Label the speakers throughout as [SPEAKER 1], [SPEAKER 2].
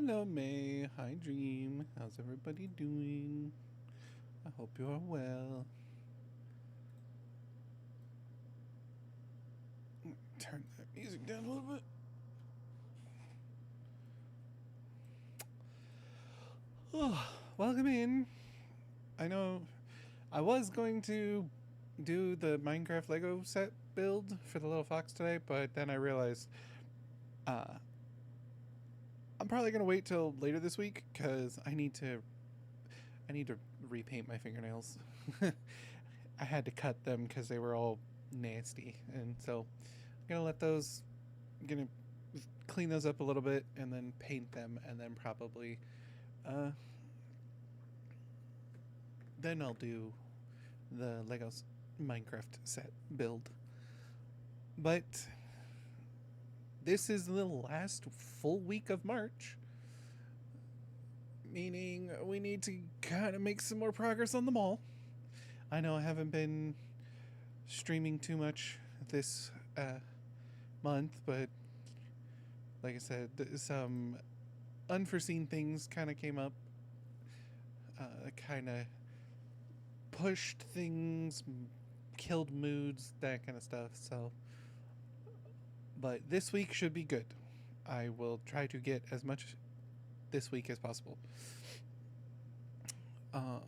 [SPEAKER 1] Hello, May. Hi, Dream. How's everybody doing? I hope you are well. Turn that music down a little bit. Oh, welcome in. I know I was going to do the Minecraft Lego set build for the little fox today, but then I realized uh, I'm probably going to wait till later this week because I need to repaint my fingernails. I had to cut them because they were all nasty, and so I'm gonna let those. I'm gonna clean those up a little bit and then paint them, and then probably uh, then I'll do the Legos Minecraft set build. But this is the last full week of March, meaning we need to kind of make some more progress on the mall. I know I haven't been streaming too much this month, but like I said, some unforeseen things kind of came up, kind of pushed things, killed moods, that kind of stuff. So, but this week should be good. I will try to get as much this week as possible. Uh,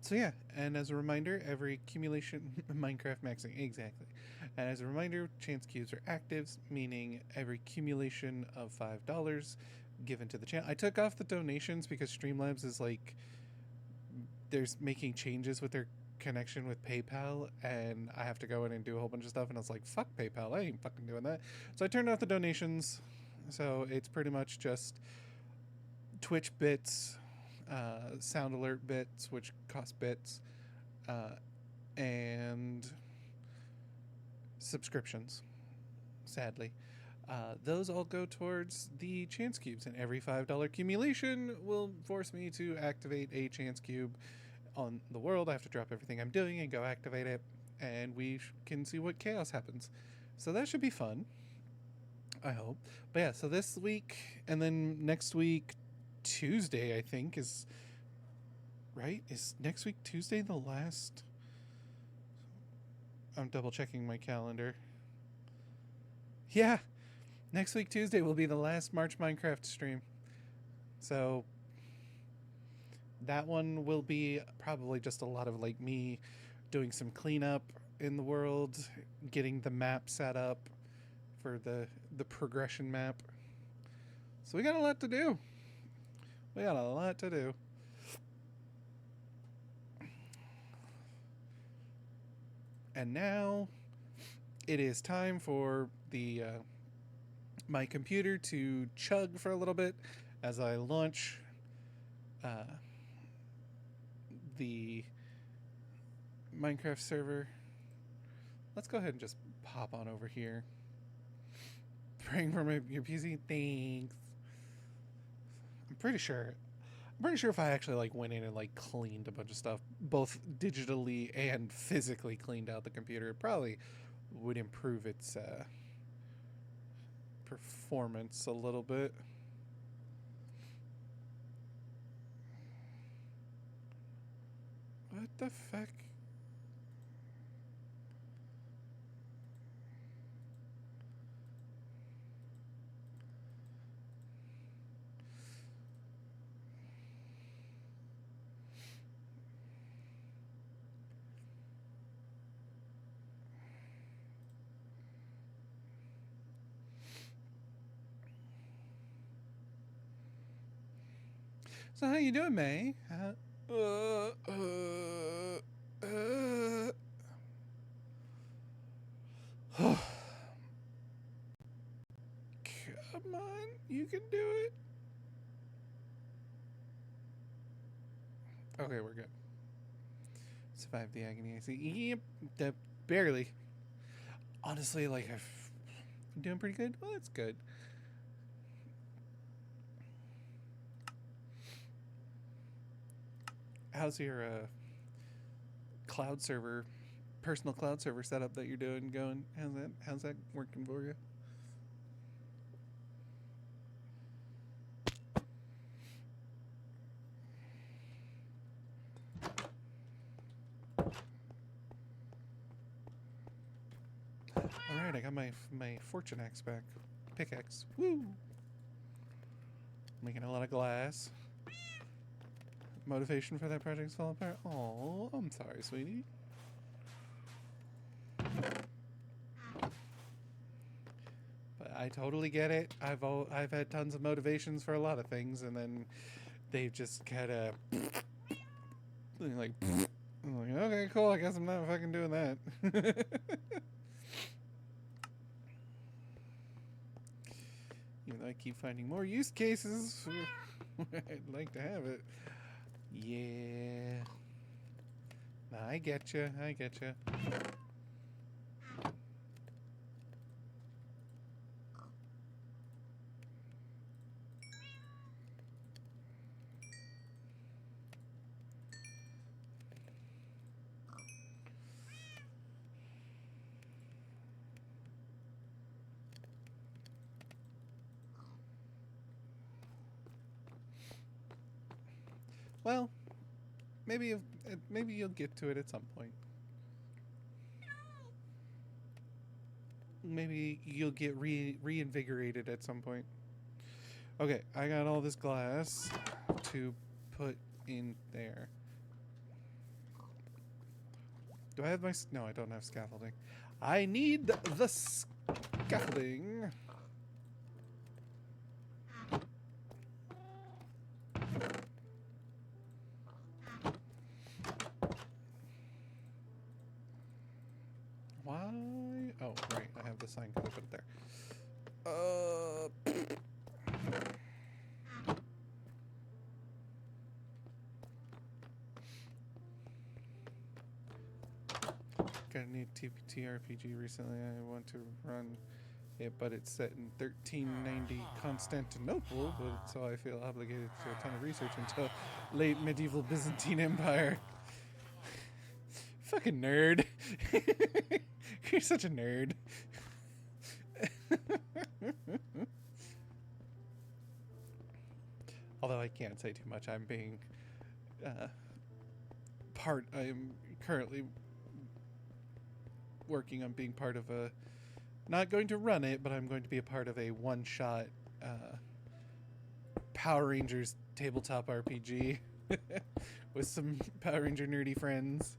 [SPEAKER 1] so yeah, and as a reminder, every accumulation Minecraft maxing exactly. And as a reminder, chance cubes are actives, meaning every accumulation of $5 given to the channel. I took off the donations because Streamlabs is like there's making changes with their connection with PayPal, and I have to go in and do a whole bunch of stuff, and I was like, fuck PayPal, I ain't fucking doing that. So I turned off the donations. So it's pretty much just Twitch bits, sound alert bits, which cost bits, uh, and subscriptions, sadly. Those all go towards the chance cubes, and every $5 accumulation will force me to activate a chance cube on the world. I have to drop everything I'm doing and go activate it, and we can see what chaos happens. So that should be fun, I hope. But yeah, so this week and then next week, Tuesday, I think, is right? Is next week Tuesday the last? I'm double checking my calendar. Yeah, next week Tuesday will be the last March Minecraft stream. So that one will be probably just a lot of like me doing some cleanup in the world, getting the map set up for the progression map. So we got a lot to do. We got a lot to do. And now it is time for the my computer to chug for a little bit as I launch uh, the Minecraft server. Let's go ahead and just pop on over here. Praying for your PC. Thanks. I'm pretty sure. I'm pretty sure if I actually like went in and like cleaned a bunch of stuff, both digitally and physically cleaned out the computer, it probably would improve its performance a little bit. What the fuck? So how you doing, May? Come on, you can do it. Okay, we're good. Survive the agony. I see. Yep, barely. Honestly, like I'm doing pretty good. Well, that's good. How's your cloud server, personal cloud server setup that you're doing going? How's that working for you? All right, I got my fortune axe back. Pickaxe. Woo! Making a lot of glass. Motivation for that project's falling apart. Oh, I'm sorry, sweetie. But I totally get it. I've had tons of motivations for a lot of things, and then they've just kind of like. I'm like, okay, cool. I guess I'm not fucking doing that. Even though I keep finding more use cases, I'd like to have it. Yeah. Nah, I get you. I get you. Well, maybe you'll get to it at some point. Maybe you'll get reinvigorated at some point. Okay, I got all this glass to put in there. Do I have my... No, I don't have scaffolding. I need the scaffolding. Why? Oh, right. I have the sign because I put it there. Got a new TRPG recently. I want to run it, but it's set in 1390 Constantinople, but so I feel obligated to a ton of research into late medieval Byzantine Empire. Fucking nerd. You're such a nerd. Although I can't say too much. I'm being I'm currently working on being part of a, not going to run it, but I'm going to be a part of a one-shot Power Rangers tabletop RPG with some Power Ranger nerdy friends.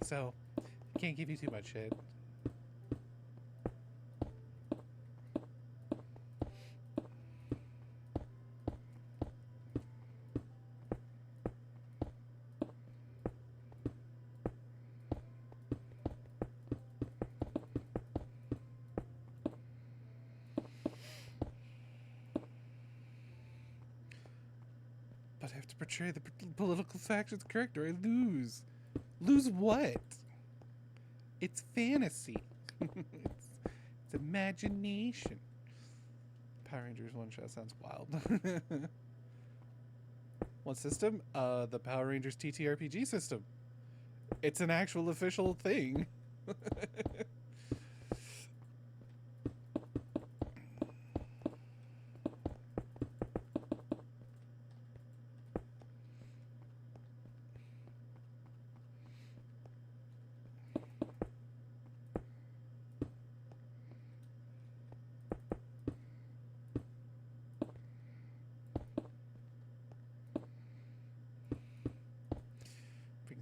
[SPEAKER 1] So, can't give you too much shit. But I have to portray the political factions correct or I lose. Lose what? It's fantasy. it's imagination. Power Rangers one shot sounds wild. What system? The Power Rangers TTRPG system. It's an actual official thing.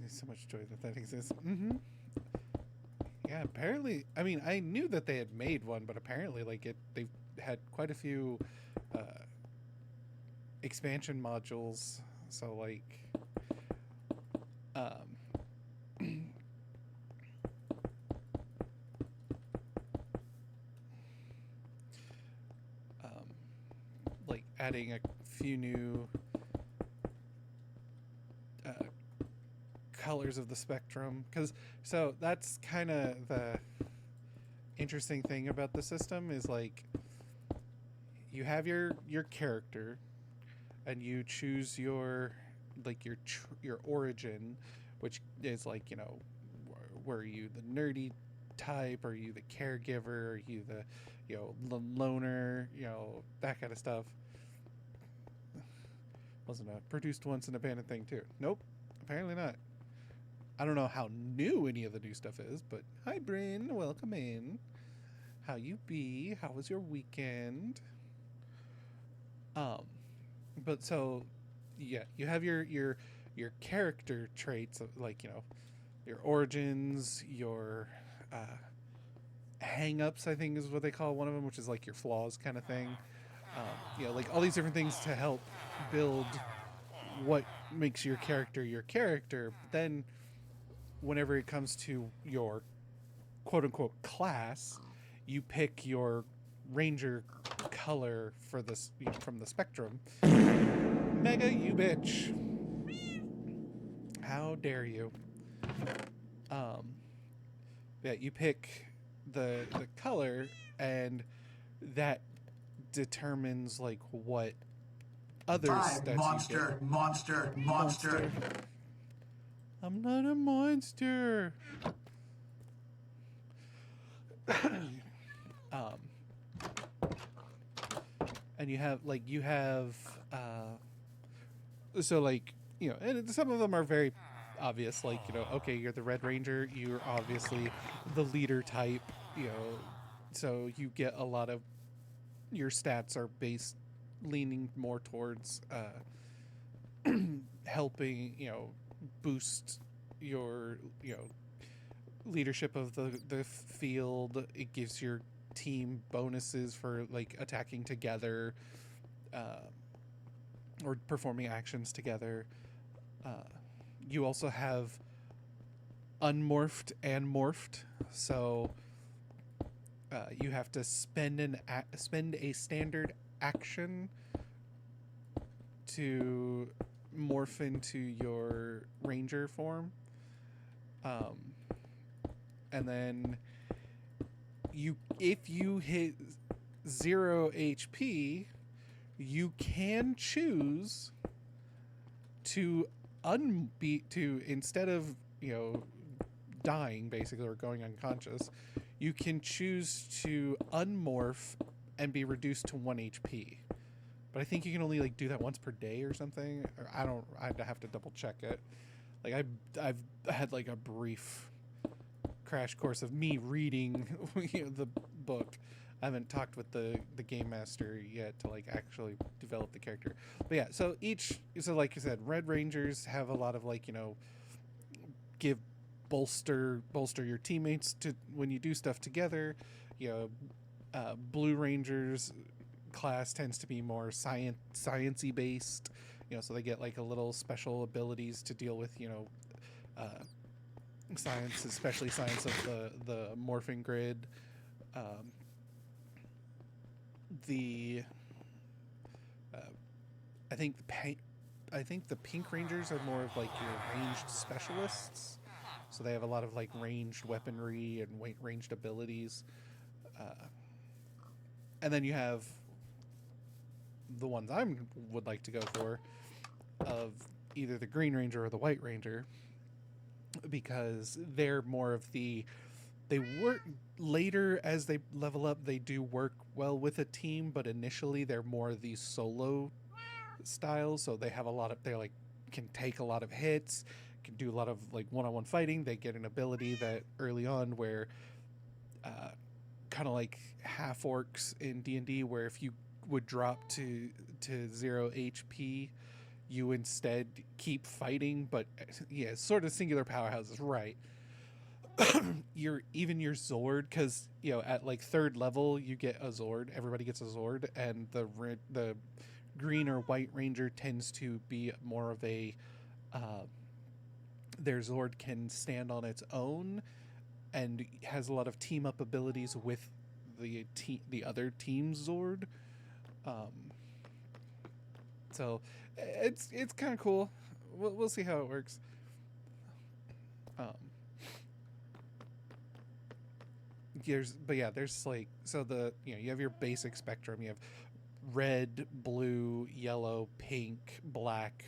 [SPEAKER 1] So much joy that exists. Yeah, apparently. I mean, I knew that they had made one, but apparently, like they've had quite a few expansion modules. So, like, like adding a few new colors of the spectrum, because so that's kind of the interesting thing about the system is like you have your character and you choose your like your origin, which is like, you know, were you the nerdy type, are you the caregiver, are you the, you know, the loner, you know, that kind of stuff. Wasn't a produced once and abandoned thing too. Nope, apparently not. I don't know how new any of the new stuff is, but hi, Bryn. Welcome in. How you be? How was your weekend? Um, but so, yeah, you have your character traits, like your origins, your uh, hang-ups, I think is what they call one of them, which is like your flaws kind of thing. Like all these different things to help build what makes your character your character. But then, whenever it comes to your quote unquote class, you pick your ranger color for this from the spectrum. Mega, you bitch! How dare you? Um, yeah, you pick the color, and that determines like what other stats
[SPEAKER 2] monster,
[SPEAKER 1] you get.
[SPEAKER 2] monster.
[SPEAKER 1] I'm not a monster. um, and you have so like and some of them are very obvious, like okay, you're the Red Ranger, you're obviously the leader type, so you get a lot of your stats are based leaning more towards helping boost your leadership of the field. It gives your team bonuses for like attacking together, uh, or performing actions together. You also have unmorphed and morphed, so you have to spend a standard action to morph into your ranger form, and then if you hit 0 HP, you can choose to instead of dying basically or going unconscious, you can choose to unmorph and be reduced to 1 HP. But I think you can only like do that once per day or something. Or I'd have to double check it. Like I've had like a brief crash course of me reading the book. I haven't talked with the game master yet to like actually develop the character. But yeah, so like you said, Red Rangers have a lot of like give bolster your teammates to when you do stuff together. Blue Rangers class tends to be more sciencey based. So they get like a little special abilities to deal with science, especially science of the morphing grid. The I think the Pink Rangers are more of like your ranged specialists, so they have a lot of like ranged weaponry and ranged abilities. And then you have the ones I would like to go for, of either the Green Ranger or the White Ranger, because they're more of they work later as they level up. They do work well with a team, but initially they're more the solo style. So they have they like can take a lot of hits, can do a lot of like one-on-one fighting. They get an ability that early on where kind of like half orcs in D&D, where if you would drop to 0 HP, you instead keep fighting. But yeah, sort of singular powerhouses, right? your Zord, because at like 3rd level you get a Zord. Everybody gets a Zord, and the Green or White Ranger tends to be more of a their Zord can stand on its own and has a lot of team up abilities with the other team's Zord. So it's kind of cool. We'll see how it works. There's like, so you have your basic spectrum. You have red, blue, yellow, pink, black,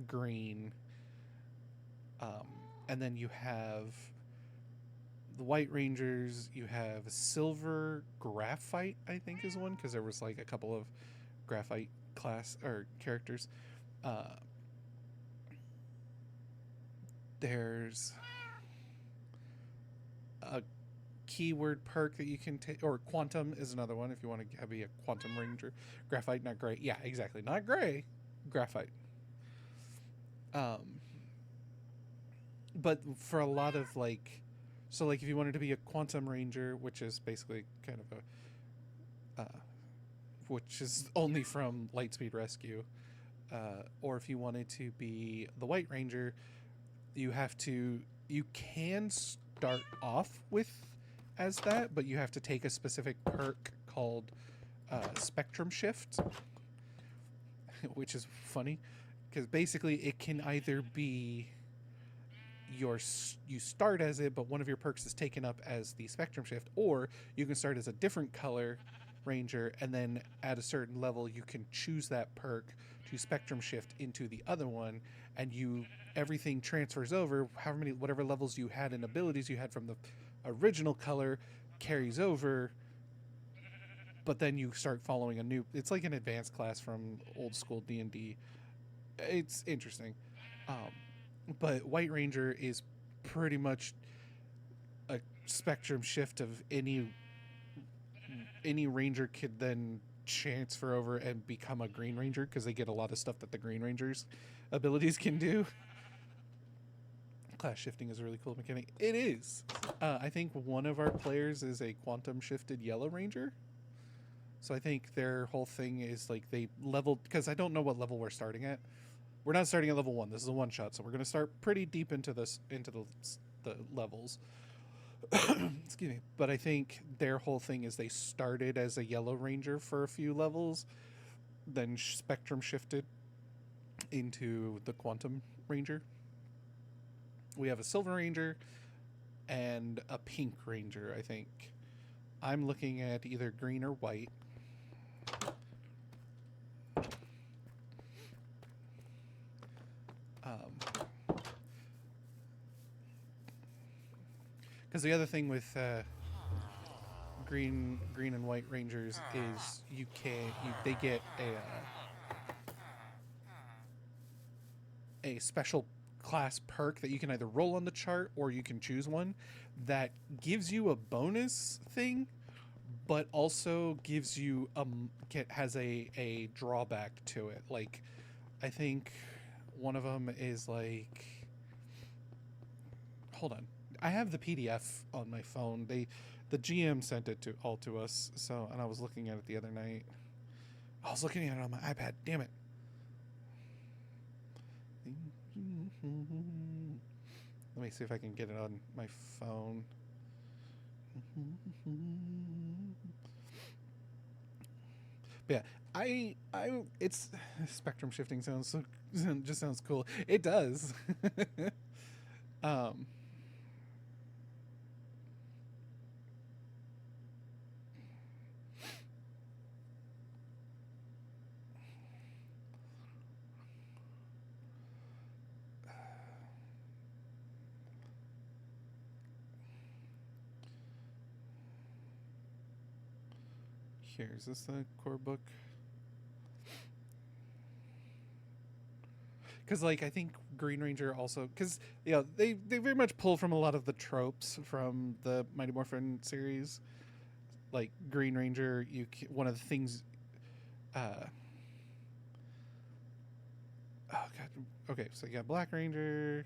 [SPEAKER 1] green, and then you have the White Rangers. You have silver graphite, I think is one, because there was like a couple of graphite class or characters. There's a keyword perk that you can take, or quantum is another one if you want to be a quantum ranger. Graphite, not gray. Yeah, exactly, not gray. Graphite. But for a lot of like, so like if you wanted to be a quantum ranger, which is basically kind of which is only from Lightspeed Rescue, or if you wanted to be the White Ranger, you can start off with as that, but you have to take a specific perk called Spectrum Shift, which is funny because basically it can either be you start as it, but one of your perks is taken up as the Spectrum Shift, or you can start as a different color ranger, and then at a certain level you can choose that perk to Spectrum Shift into the other one, and everything transfers over. Whatever levels you had and abilities you had from the original color carries over, but then you start following it's like an advanced class from old school D&D. It's interesting. But White Ranger is pretty much a Spectrum Shift of any ranger could then transfer over and become a Green Ranger, because they get a lot of stuff that the Green Ranger's abilities can do. Class shifting is a really cool mechanic. It is. I think one of our players is a quantum shifted Yellow Ranger. So I think their whole thing is like they leveled, because I don't know what level we're starting at. We're not starting at level 1. This is a one shot, so we're going to start pretty deep into the levels. Excuse me. But I think their whole thing is they started as a Yellow Ranger for a few levels, then Spectrum shifted into the Quantum Ranger. We have a Silver Ranger and a Pink Ranger, I think. I'm looking at either green or white. Because the other thing with green and white rangers is they get a special class perk that you can either roll on the chart or you can choose one that gives you a bonus thing, but also gives you has a drawback to it. Like, I think one of them is like, hold on, I have the PDF on my phone. The GM sent it all to us. So, and I was looking at it the other night. I was looking at it on my iPad. Damn it. Let me see if I can get it on my phone. But yeah, it's spectrum shifting sounds just sounds cool. It does. Here, is this the core book? Because, like, I think Green Ranger also, because, you know, they very much pull from a lot of the tropes from the Mighty Morphin series. Like, Green Ranger, one of the things, oh, God, okay, so you got Black Ranger,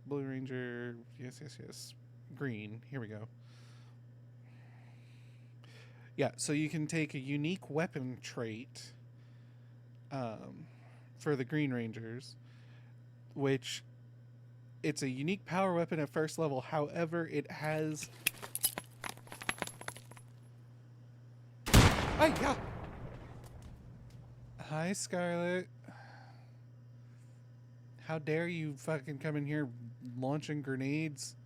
[SPEAKER 1] Blue Ranger, yes, Green, here we go. Yeah, so you can take a unique weapon trait for the Green Rangers, which it's a unique power weapon at first level. However, it has... Oh, yeah! Hi, Scarlet. How dare you fucking come in here launching grenades?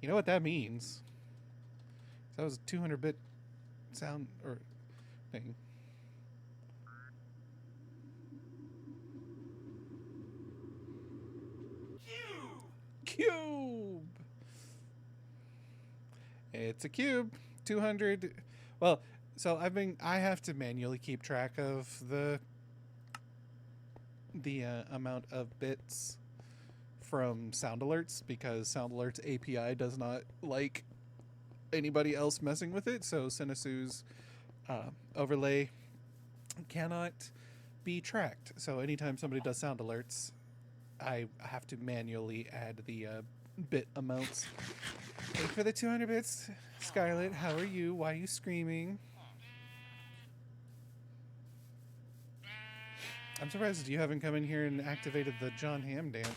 [SPEAKER 1] You know what that means? That was a 200-bit sound or thing. Cube! It's a cube. 200. Well, so I have to manually keep track of the amount of bits from Sound Alerts because Sound Alerts API does not like anybody else messing with it. So Senisu's overlay cannot be tracked. So anytime somebody does Sound Alerts, I have to manually add the bit amounts. Thank you for the 200 bits. Scarlet, how are you? Why are you screaming? I'm surprised you haven't come in here and activated the John Hamm dance.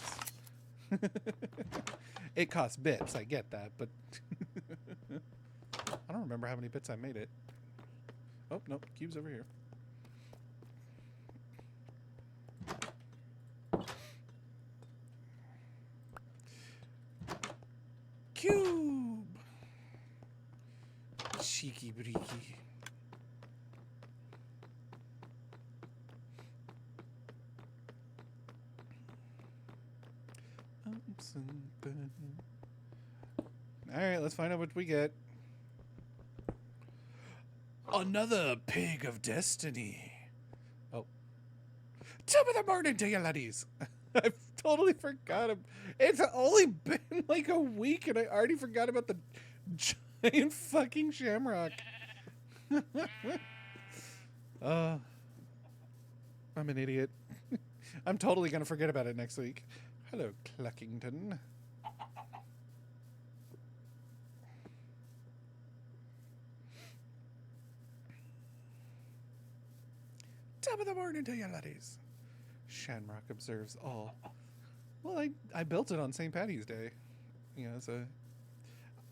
[SPEAKER 1] It costs bits, I get that, but I don't remember how many bits I made it. Oh, nope, cube's over here. Cube! Cheeky breeky. Alright, let's find out what we get. Another pig of destiny. Oh. Top of the morning to you, laddies. I've totally forgot. It's only been like a week and I already forgot about the giant fucking shamrock. I'm an idiot. I'm totally going to forget about it next week. Hello, Cluckington. Top of the morning to you, laddies. Shamrock observes all. Well, I built it on St. Paddy's Day. You know, so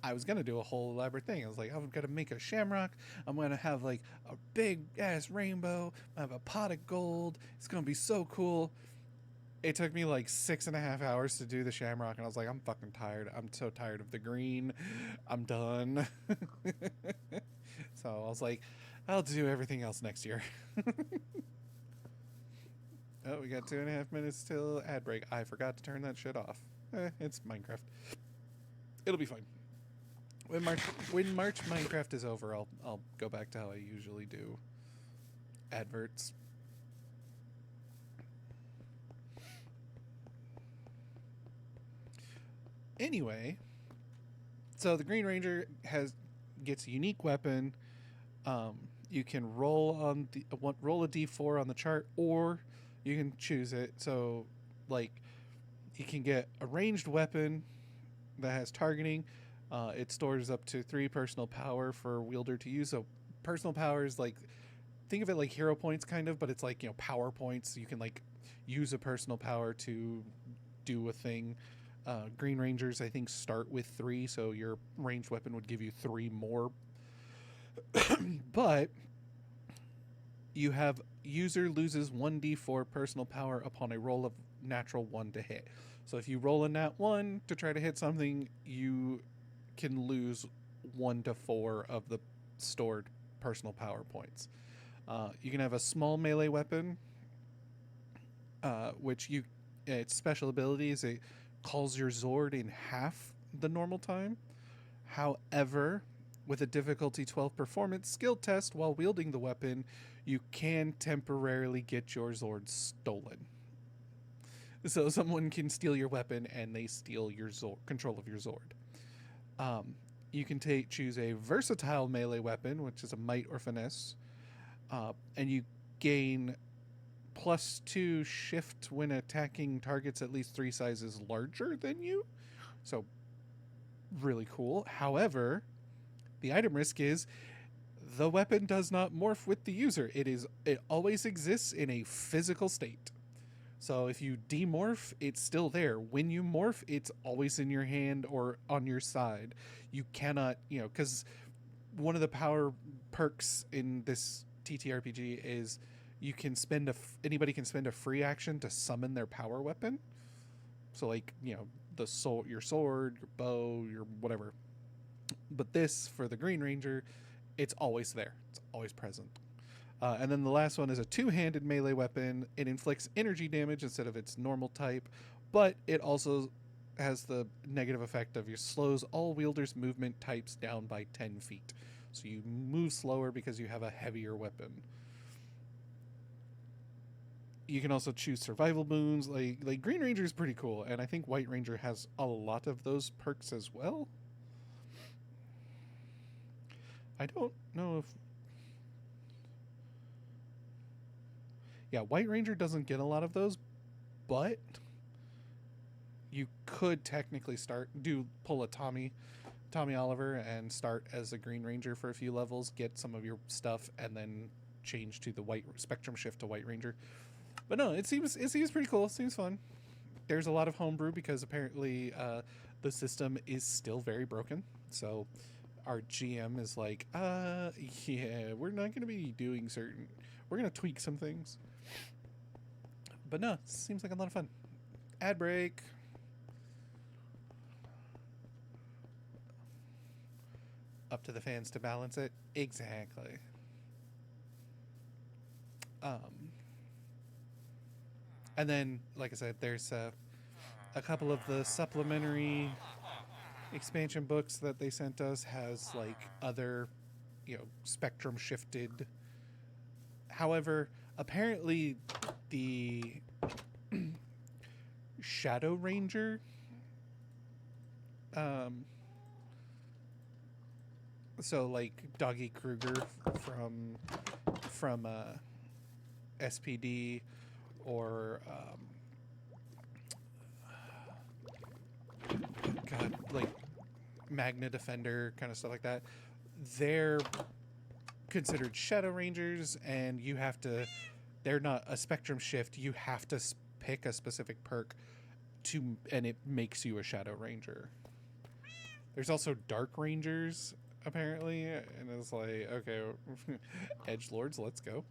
[SPEAKER 1] I was going to do a whole elaborate thing. I was like, I'm going to make a shamrock. I'm going to have like a big ass rainbow. I have a pot of gold. It's going to be so cool. It took me like 6.5 hours to do the shamrock. And I was like, I'm fucking tired. I'm so tired of the green. I'm done. So I was like, I'll do everything else next year. Oh, we got 2.5 minutes till ad break. I forgot to turn that shit off. It's Minecraft. It'll be fine. When March Minecraft is over, I'll go back to how I usually do adverts. Anyway, so the Green Ranger gets a unique weapon. You can roll a d4 on the chart, or you can choose it. So, like, you can get a ranged weapon that has targeting. It stores up to 3 personal power for wielder to use. So, personal power is like, think of it like hero points, kind of, but it's like, you know, power points. You can like use a personal power to do a thing. Green Rangers, I think, start with 3, so your ranged weapon would give you 3 more. But you have user loses 1d4 personal power upon a roll of natural 1 to hit. So if you roll a nat 1 to try to hit something, you can lose 1 to 4 of the stored personal power points. You can have a small melee weapon, which its special ability is it calls your Zord in half the normal time. However, with a difficulty 12 performance skill test while wielding the weapon, you can temporarily get your Zord stolen. So someone can steal your weapon and they steal your control of your Zord. You can choose a versatile melee weapon, which is a might or finesse, and you gain +2 shift when attacking targets at least 3 sizes larger than you. So really cool. However, the item risk is the weapon does not morph with the user. It always exists in a physical state. So if you demorph, it's still there. When you morph, it's always in your hand or on your side. You cannot, because one of the power perks in this TTRPG is you can anybody can spend a free action to summon their power weapon. So like, your sword, your bow, your whatever. But this, for the Green Ranger, it's always there. It's always present. And then the last one is a 2-handed melee weapon. It inflicts energy damage instead of its normal type, but it also has the negative effect of slows all wielders' movement types down by 10 feet. So you move slower because you have a heavier weapon. you can also choose survival boons. Like Green Ranger is pretty cool, and I think White Ranger has a lot of those perks as well. I don't know if yeah, White Ranger doesn't get a lot of those, but you could technically pull a Tommy Oliver and start as a Green Ranger for a few levels, get some of your stuff, and then change to the white spectrum shift to White Ranger. But no, it seems pretty cool. It seems fun. There's a lot of homebrew because apparently the system is still very broken. So our GM is like, yeah, we're not going to be doing we're going to tweak some things. But no, it seems like a lot of fun. Ad break. Up to the fans to balance it. Exactly. And then, like I said, there's a couple of the supplementary expansion books that they sent us has like other, spectrum shifted. However, apparently the Shadow Ranger so like Doggy Kruger from SPD or God, like Magna Defender, kind of stuff like that. They're considered Shadow Rangers, and they're not a spectrum shift. You have to pick a specific perk and it makes you a Shadow Ranger. There's also Dark Rangers, apparently, and it's like, okay, edgelords, let's go.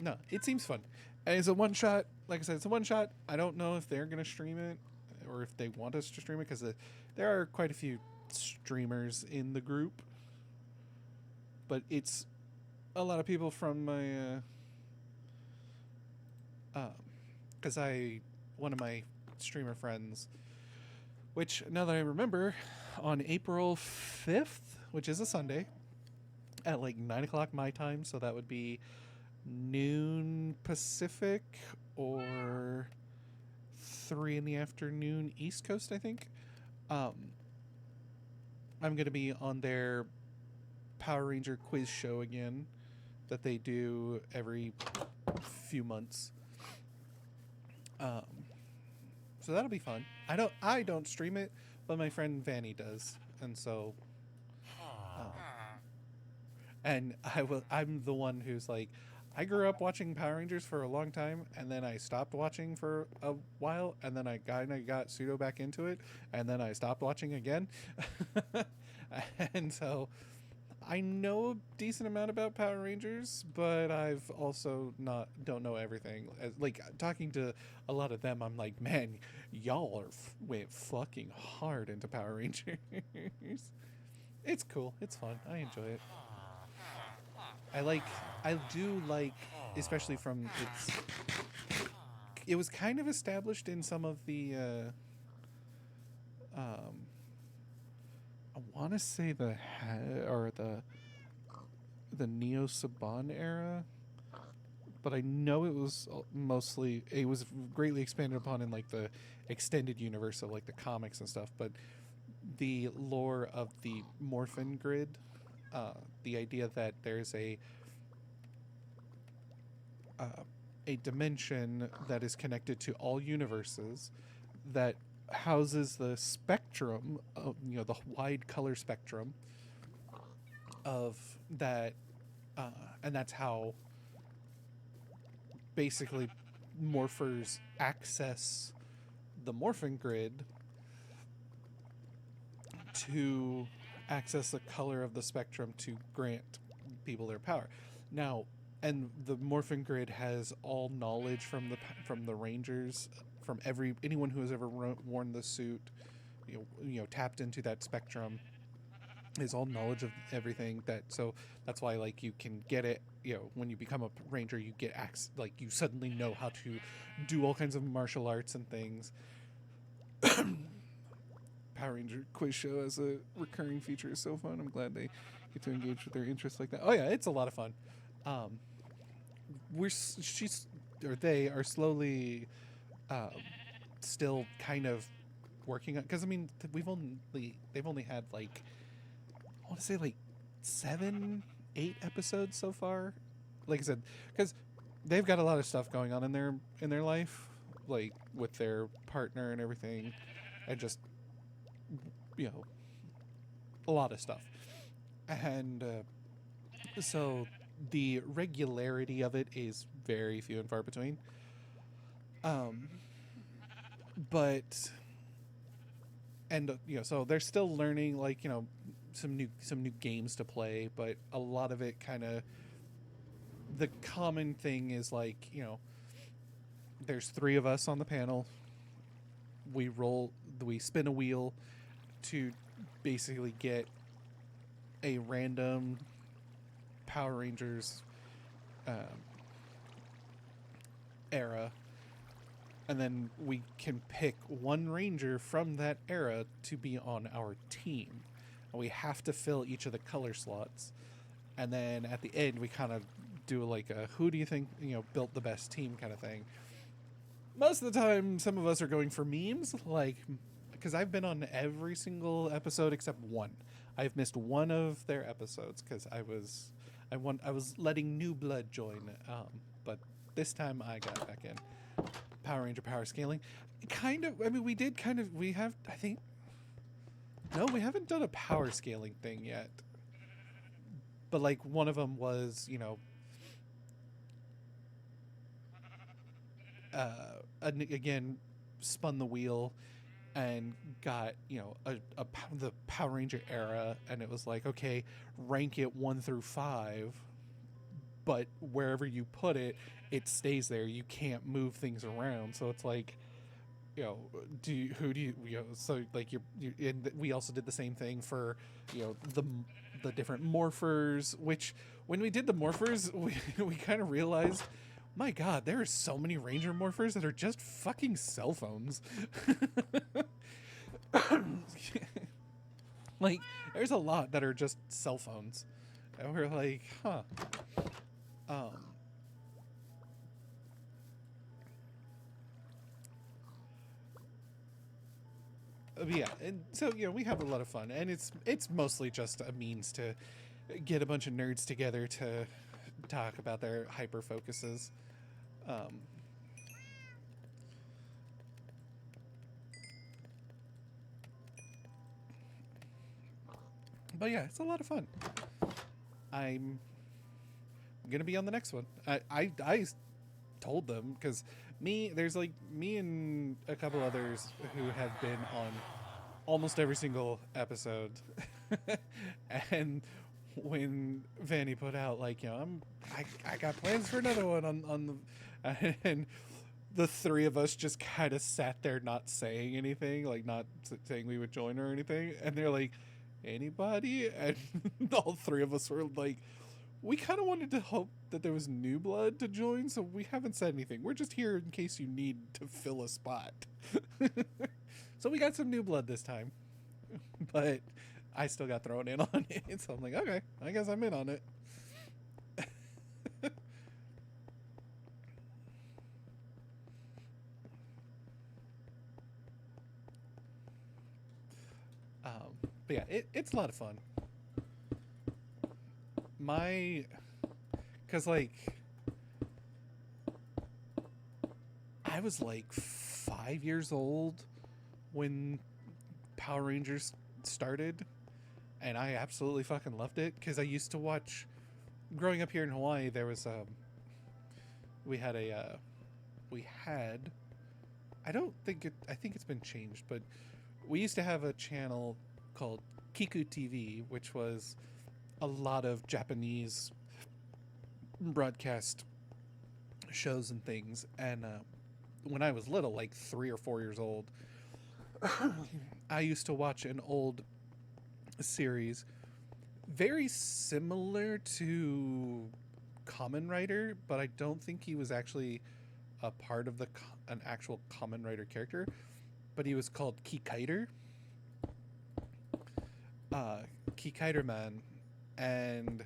[SPEAKER 1] No, it seems fun. And it's a one shot. Like I said, it's a one shot. I don't know if they're gonna stream it or if they want us to stream it, because there are quite a few streamers in the group, but it's a lot of people from my because one of my streamer friends, which now that I remember, on April 5th, which is a Sunday, at like 9 o'clock my time, so that would be noon Pacific or 3 in the afternoon East Coast, I think. I'm going to be on their Power Ranger quiz show again that they do every few months. So that'll be fun. I don't stream it, but my friend Vanny does, and so and I'm the one who's like, I grew up watching Power Rangers for a long time, and then I stopped watching for a while, and then I got pseudo back into it, and then I stopped watching again. And so I know a decent amount about Power Rangers, but I've also don't know everything. Like, talking to a lot of them, I'm like, man, y'all went fucking hard into Power Rangers. It's cool. It's fun. I enjoy it. I do like, especially from it was kind of established in some of the I want to say the Neo Saban era, but I know it was greatly expanded upon in like the extended universe of like the comics and stuff. But the lore of the Morphin Grid, the idea that there's a dimension that is connected to all universes that houses the spectrum of, the wide color spectrum of that, and that's how basically morphers access the Morphin Grid to access the color of the spectrum to grant people their power. Now, and the Morphin Grid has all knowledge from the Rangers, from anyone who has ever worn the suit, tapped into that spectrum, is all knowledge of everything. So that's why, like, you can get it. When you become a Ranger, you get like, you suddenly know how to do all kinds of martial arts and things. Power Ranger quiz show as a recurring feature is so fun. I'm glad they get to engage with their interests like that. Oh yeah, it's a lot of fun. or they are slowly um, still kind of working on, because I mean they've only had like, I want to say like 7, 8 episodes so far. Like I said, because they've got a lot of stuff going on in their life, like with their partner and everything, and just, you know, a lot of stuff. And so the regularity of it is very few and far between. Um, but and so they're still learning, like, some new games to play, but a lot of it kind of, the common thing is like, there's three of us on the panel. We spin a wheel to basically get a random Power Rangers um, era, and then we can pick one ranger from that era to be on our team. And we have to fill each of the color slots, and then at the end we kind of do like a who do you think built the best team kind of thing. Most of the time some of us are going for memes, like, because I've been on every single episode except one. I've missed one of their episodes because I was letting new blood join, but this time I got back in. Power Ranger power scaling, kind of. I mean, we have, I think. No, we haven't done a power scaling thing yet. But like one of them was, again, spun the wheel and got, the Power Ranger era, and it was like, okay, rank it 1 through 5, but wherever you put it, it stays there. You can't move things around. So it's like, so like and we also did the same thing for, the different morphers, which when we did the morphers, we kind of realized, my God, there are so many Ranger morphers that are just fucking cell phones. Like, there's a lot that are just cell phones. And we're like, huh. Yeah, and so, we have a lot of fun, and it's mostly just a means to get a bunch of nerds together to talk about their hyper focuses. But yeah, it's a lot of fun. I'm gonna be on the next one. I told them, because there's like me and a couple others who have been on almost every single episode. And when Vanny put out, like, I got plans for another one on the, and the three of us just kind of sat there not saying anything, like not saying we would join or anything, and they're like, anybody? And all three of us were like, we kind of wanted to hope that there was new blood to join, so we haven't said anything. We're just here in case you need to fill a spot. So we got some new blood this time. But I still got thrown in on it, so I'm like, okay, I guess I'm in on it. But yeah, it's a lot of fun. Because like, I was like 5 years old when Power Rangers started, and I absolutely fucking loved it, because I used to watch, growing up here in Hawaii, there was we had I think it's been changed, but we used to have a channel called Kiku TV, which was a lot of Japanese broadcast shows and things. And when I was little, like 3 or 4 years old, I used to watch an old series very similar to Kamen Rider, but I don't think he was actually a part of an actual Kamen Rider character, but he was called Kikaider. Kikaider Man. And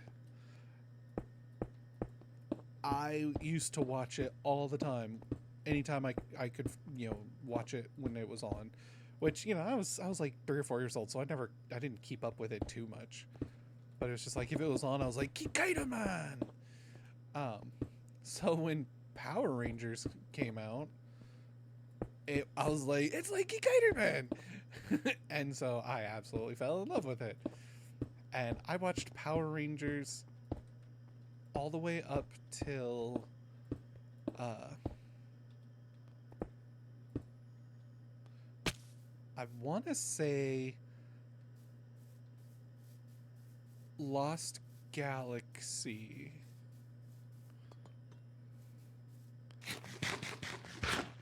[SPEAKER 1] I used to watch it all the time, anytime I could watch it when it was on, which I was like 3 or 4 years old, so I didn't keep up with it too much, but it was just like if it was on, I was like Kikaida Man. Um, so when Power Rangers came out, I was like, it's like Kikaida Man, and so I absolutely fell in love with it, and I watched Power Rangers all the way up till uh, I want to say Lost Galaxy.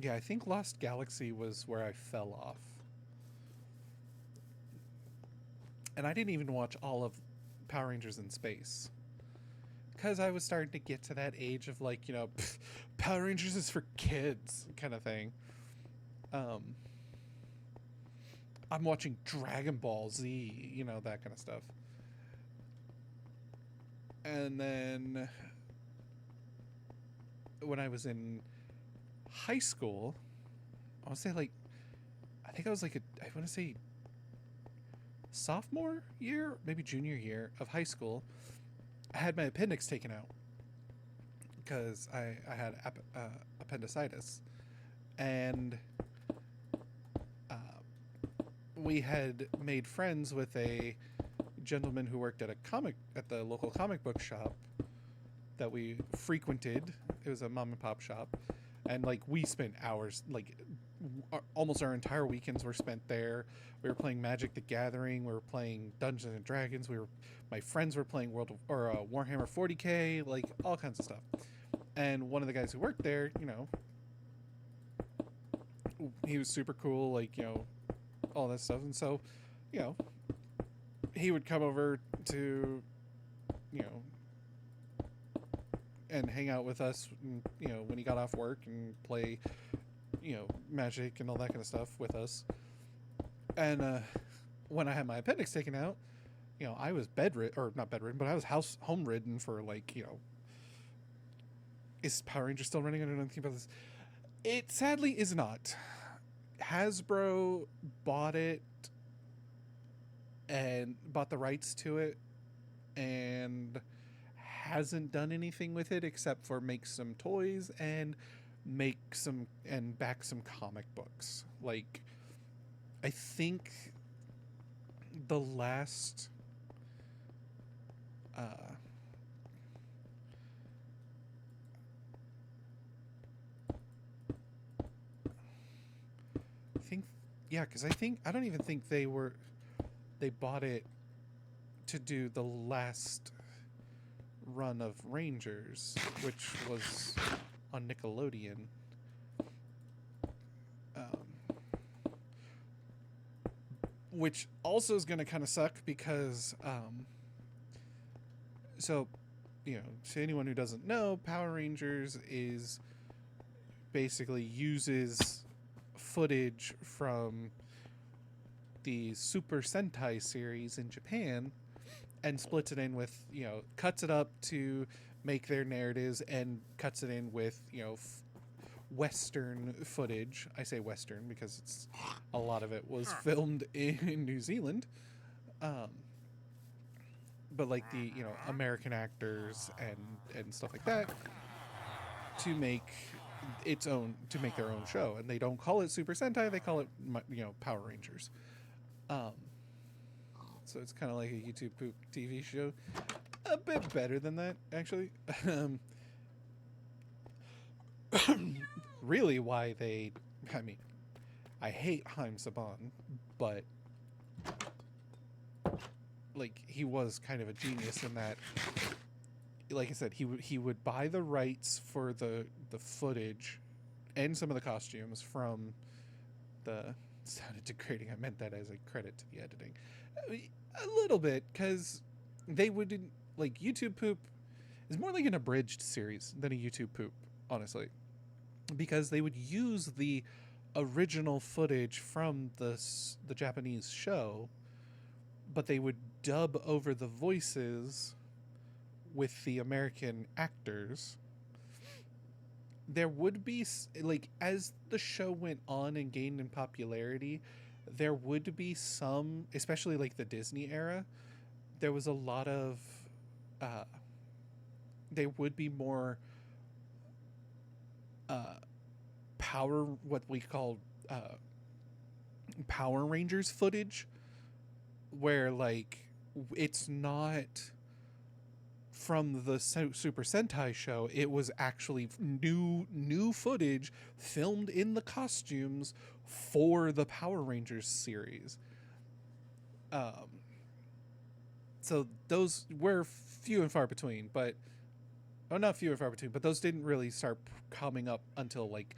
[SPEAKER 1] Yeah, I think Lost Galaxy was where I fell off. And I didn't even watch all of Power Rangers in Space. Because I was starting to get to that age of like, Power Rangers is for kids kind of thing. I'm watching Dragon Ball Z, that kind of stuff. And then when I was in high school, I want to say I think I was like I want to say sophomore year, maybe junior year of high school, I had my appendix taken out because I had appendicitis, and we had made friends with a gentleman who worked at the local comic book shop that we frequented. It was a mom and pop shop, and like we spent hours, like almost our entire weekends were spent there. We were playing Magic the Gathering, we were playing Dungeons and Dragons, my friends were playing Warhammer 40K, like all kinds of stuff. And one of the guys who worked there, he was super cool, like all that stuff. And so he would come over to and hang out with us, when he got off work, and play Magic and all that kind of stuff with us. And when I had my appendix taken out, I was not bedridden, but I was home ridden for like, is Power Rangers still running? I don't know anything about this. It sadly is not. Hasbro bought it and bought the rights to it and hasn't done anything with it except for make some toys and back some comic books. Like, I think the last I don't even think they bought it to do the last run of Rangers, which was on Nickelodeon. Which also is going to kind of suck because, to anyone who doesn't know, Power Rangers basically uses footage from the Super Sentai series in Japan and splits it in with, cuts it up to make their narratives and cuts it in with, Western footage. I say Western because a lot of it was filmed in New Zealand. But like the, American actors and stuff like that to make their own show. And they don't call it Super Sentai, they call it, Power Rangers. So it's kind of like a YouTube poop TV show. A bit better than that, actually. Really why I hate Haim Saban, but like he was kind of a genius in that, like I said, he would buy the rights for the footage and some of the costumes from the sounded degrading. I meant that as a credit to the editing. A little bit, because they wouldn't, like, YouTube poop is more like an abridged series than a YouTube poop, honestly. Because they would use the original footage from the Japanese show, but they would dub over the voices with the American actors, there would be like, as the show went on and gained in popularity, there would be some, especially like the Disney era, there was a lot of uh there would be more uh power, what we call uh Power Rangers footage, where like it's not from the Super Sentai show. It was actually new footage filmed in the costumes for the Power Rangers series. Um, so those were few and far between, but not few and far between, but those didn't really start coming up until like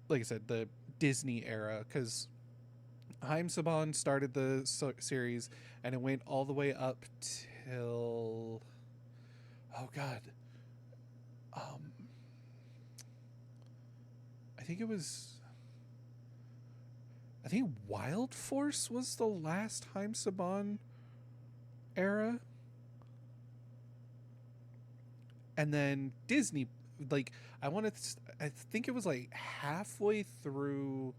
[SPEAKER 1] I said, the Disney era, because Haim Saban started the series, and it went all the way up till, oh god, um, I think it was, I think Wild Force was the last Haim Saban era, and then Disney, like, I think it was like halfway through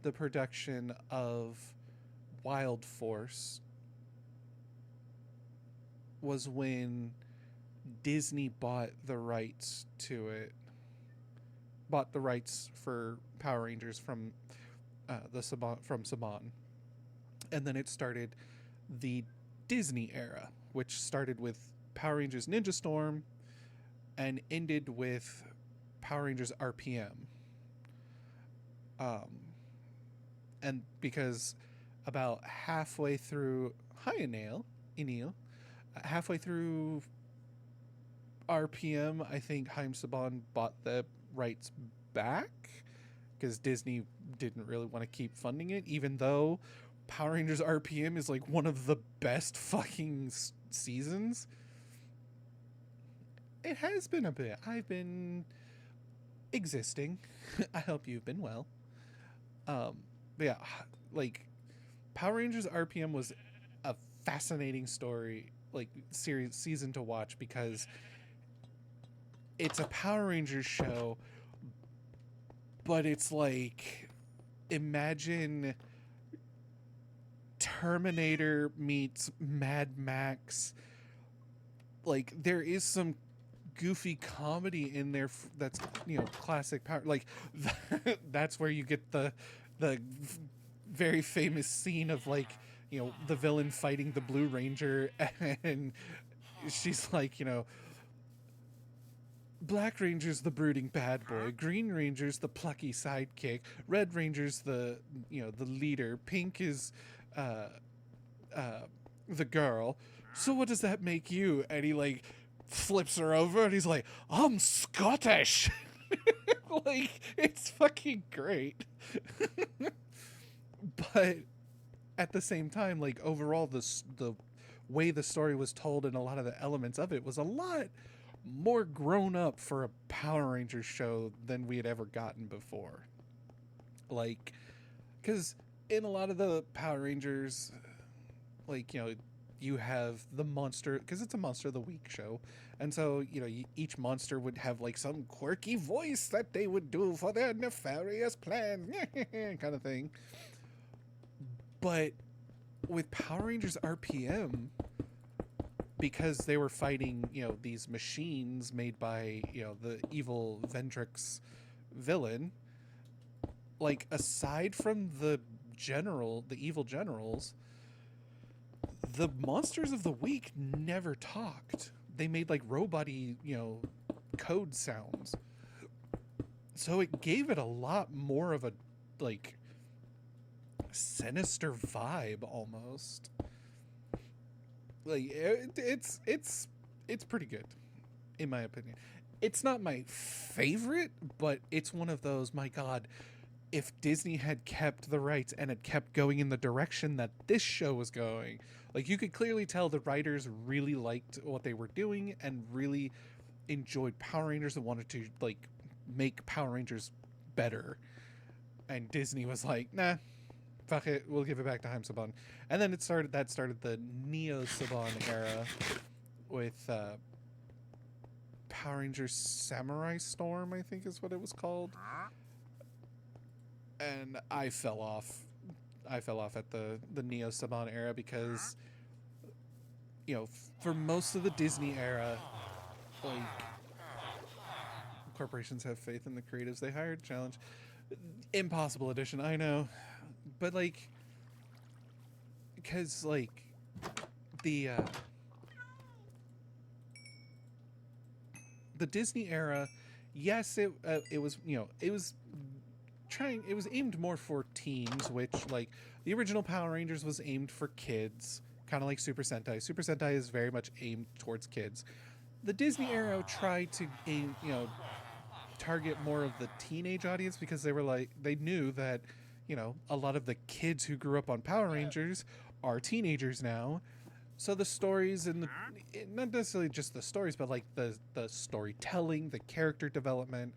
[SPEAKER 1] the production of Wild Force was when Disney bought the rights to it, bought the rights for Power Rangers from Saban, and then it started the Disney era, which started with Power Rangers Ninja Storm and ended with Power Rangers RPM. And because about halfway through, hi Enil, halfway through RPM, I think Haim Saban bought the rights back because Disney didn't really want to keep funding it, even though Power Rangers RPM is like one of the best fucking seasons. It has been a bit. I've been existing. I hope you've been well. But yeah, like Power Rangers RPM was a fascinating story, like season to watch, because it's a Power Rangers show, but it's like, imagine Terminator meets Mad Max. Like, there is some goofy comedy in there that's, classic power, like that's where you get the very famous scene of, like, the villain fighting the Blue Ranger, and she's like, Black Ranger's the brooding bad boy, Green Ranger's the plucky sidekick, Red Ranger's the leader, Pink is the girl. So what does that make you? And he like flips her over and he's like, I'm Scottish. Like, it's fucking great. But at the same time, like, overall, the way the story was told and a lot of the elements of it was a lot more grown up for a Power Rangers show than we had ever gotten before. Like, because in a lot of the Power Rangers, like, you have the monster, because it's a Monster of the Week show, and so each monster would have like some quirky voice that they would do for their nefarious plans, kind of thing. But with Power Rangers RPM, because they were fighting these machines made by the evil Ventrix villain, like, aside from the evil generals, the monsters of the week never talked. They made like robot-y, code sounds. So it gave it a lot more of a like sinister vibe almost. Like, it's pretty good, in my opinion. It's not my favorite, but it's one of those, my God, if Disney had kept the rights and had kept going in the direction that this show was going, like, you could clearly tell the writers really liked what they were doing and really enjoyed Power Rangers and wanted to like make Power Rangers better. And Disney was like, nah, fuck it, we'll give it back to Haim Saban. And then that started the Neo Saban era with Power Rangers Samurai Storm, I think is what it was called. And I fell off. I fell off at the Neo Saban era because, you know, for most of the Disney era, like, corporations have faith in the creatives they hired. Challenge. Impossible edition, I know. But, like, because, like, the Disney era, yes, it was, you know, it was aimed more for teens, which, like, the original Power Rangers was aimed for kids, kind of like Super Sentai. Super Sentai is very much aimed towards kids. The Disney era tried to aim, you know, target more of the teenage audience because they knew that, you know, a lot of the kids who grew up on Power Rangers are teenagers now. So the stories and not necessarily just the stories, but like the storytelling, the character development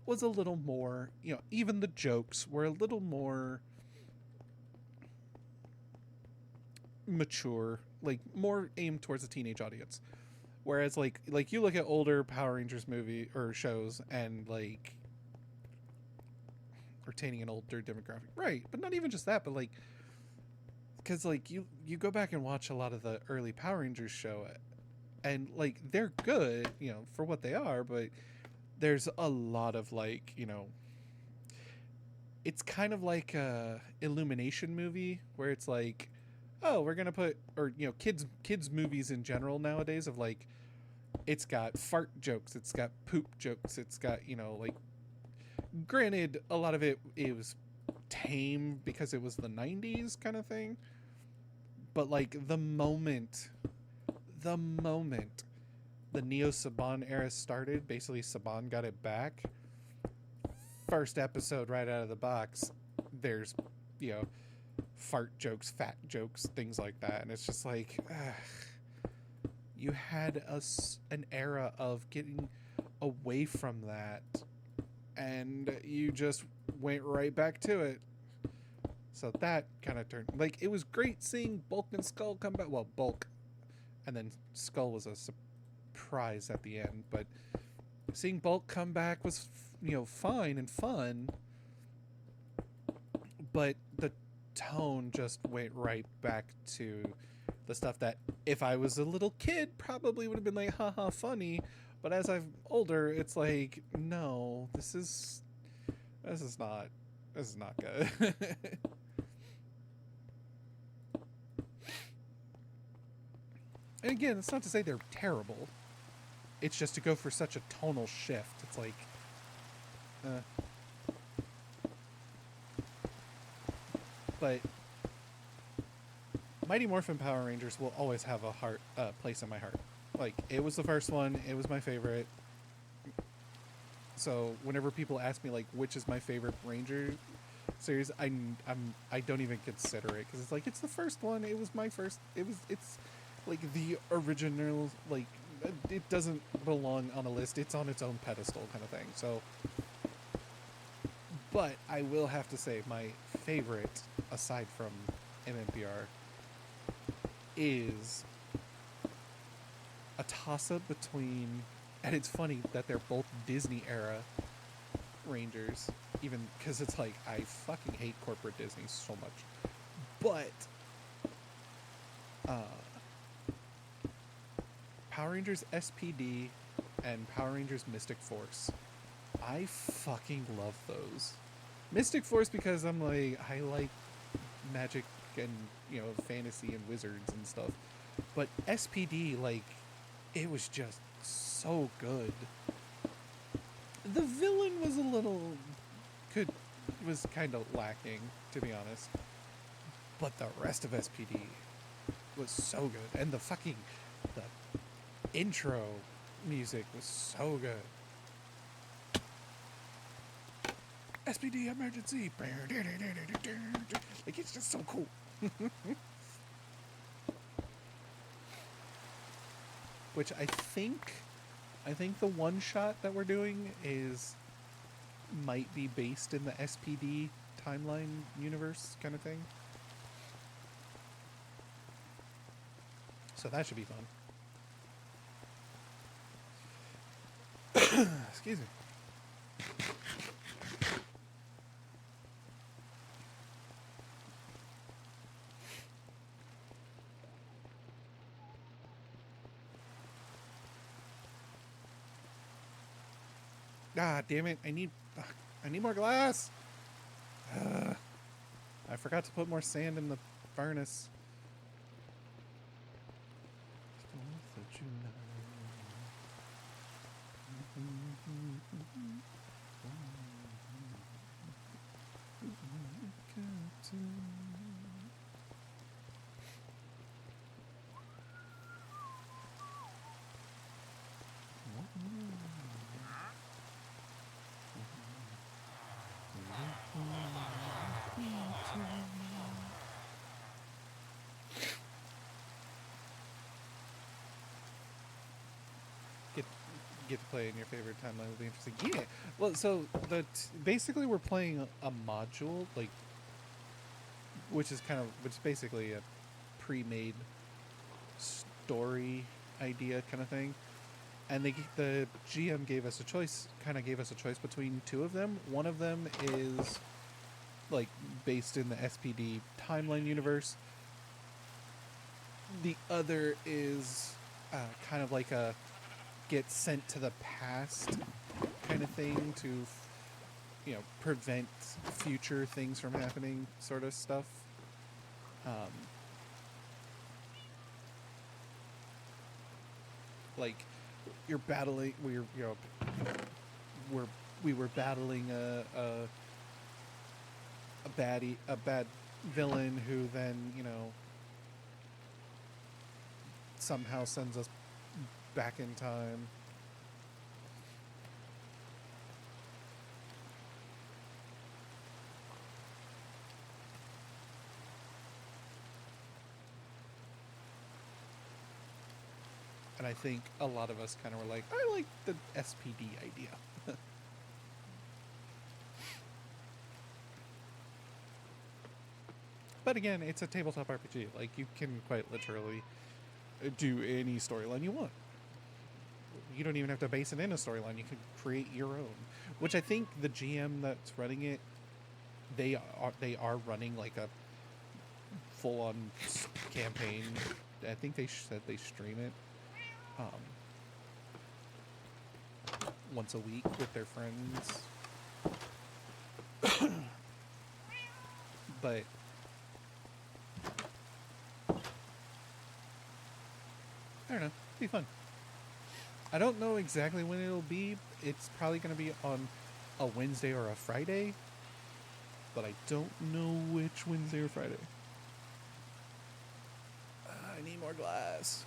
[SPEAKER 1] was a little more, you know, even the jokes were a little more mature, like more aimed towards the teenage audience. Whereas like you look at older Power Rangers movie or shows and like retaining an older demographic, right? But not even just that, but like, because like you go back and watch a lot of the early Power Rangers show, and like they're good, you know, for what they are, but there's a lot of like, you know, it's kind of like a Illumination movie where it's like, oh, we're gonna put, or you know, kids movies in general nowadays of like, it's got fart jokes, it's got poop jokes, it's got, you know, like, granted a lot of it was tame because it was the 90s kind of thing, but like the moment the Neo Saban era started, basically Saban got it back. First episode right out of the box, there's, you know, fart jokes, fat jokes, things like that, and it's just like, you had an era of getting away from that, and you just went right back to it. So that kind of turned, like, it was great seeing Bulk and Skull come back. Well, Bulk, and then Skull was a surprise at the end, but seeing Bulk come back was, you know, fine and fun, but the tone just went right back to the stuff that if I was a little kid probably would have been like, haha, funny, but as I'm older, it's like, no, this is not good. And again, it's not to say they're terrible. It's just to go for such a tonal shift. It's like, but Mighty Morphin Power Rangers will always have a place in my heart. Like, it was the first one. It was my favorite. So whenever people ask me like which is my favorite Ranger series, I don't even consider it because it's like, it's the first one. It was my first. It's like the original. Like, it doesn't belong on a list. It's on its own pedestal kind of thing. So, but I will have to say my favorite, aside from MMPR, is a toss-up between, and it's funny that they're both Disney era Rangers, even because it's like, I fucking hate corporate Disney so much, but Power Rangers SPD and Power Rangers Mystic Force, I fucking love those. Mystic Force because I'm like, I like magic and, you know, fantasy and wizards and stuff, but SPD, like, it was just so good. The villain was was kind of lacking, to be honest, but the rest of SPD was so good, and the intro music was so good. SPD emergency, like, it's just so cool. Which I think the one shot that we're doing might be based in the SPD timeline universe kind of thing. So that should be fun. Excuse me. Ah, damn it! I need more glass. I forgot to put more sand in the furnace. Get to play in your favorite timeline will be interesting. Yeah. Well, so basically we're playing a module, like, which is basically a pre-made story idea kind of thing. And the GM gave us a choice between two of them. One of them is like based in the SPD timeline universe. The other is kind of like a get sent to the past kind of thing to, prevent future things from happening sort of stuff. Like you're battling, we were battling a bad villain who then, somehow sends us back in time. And I think a lot of us kind of were like, I like the SPD idea. But again, it's a tabletop RPG. Like, you can quite literally do any storyline you want. You don't even have to base it in a storyline. You can create your own. Which I think the GM that's running it, they are running like a full-on campaign. I think they said they stream it once a week with their friends. But I don't know. It'll be fun. I don't know exactly when it'll be. It's probably going to be on a Wednesday or a Friday. But I don't know which Wednesday or Friday. I need more glass.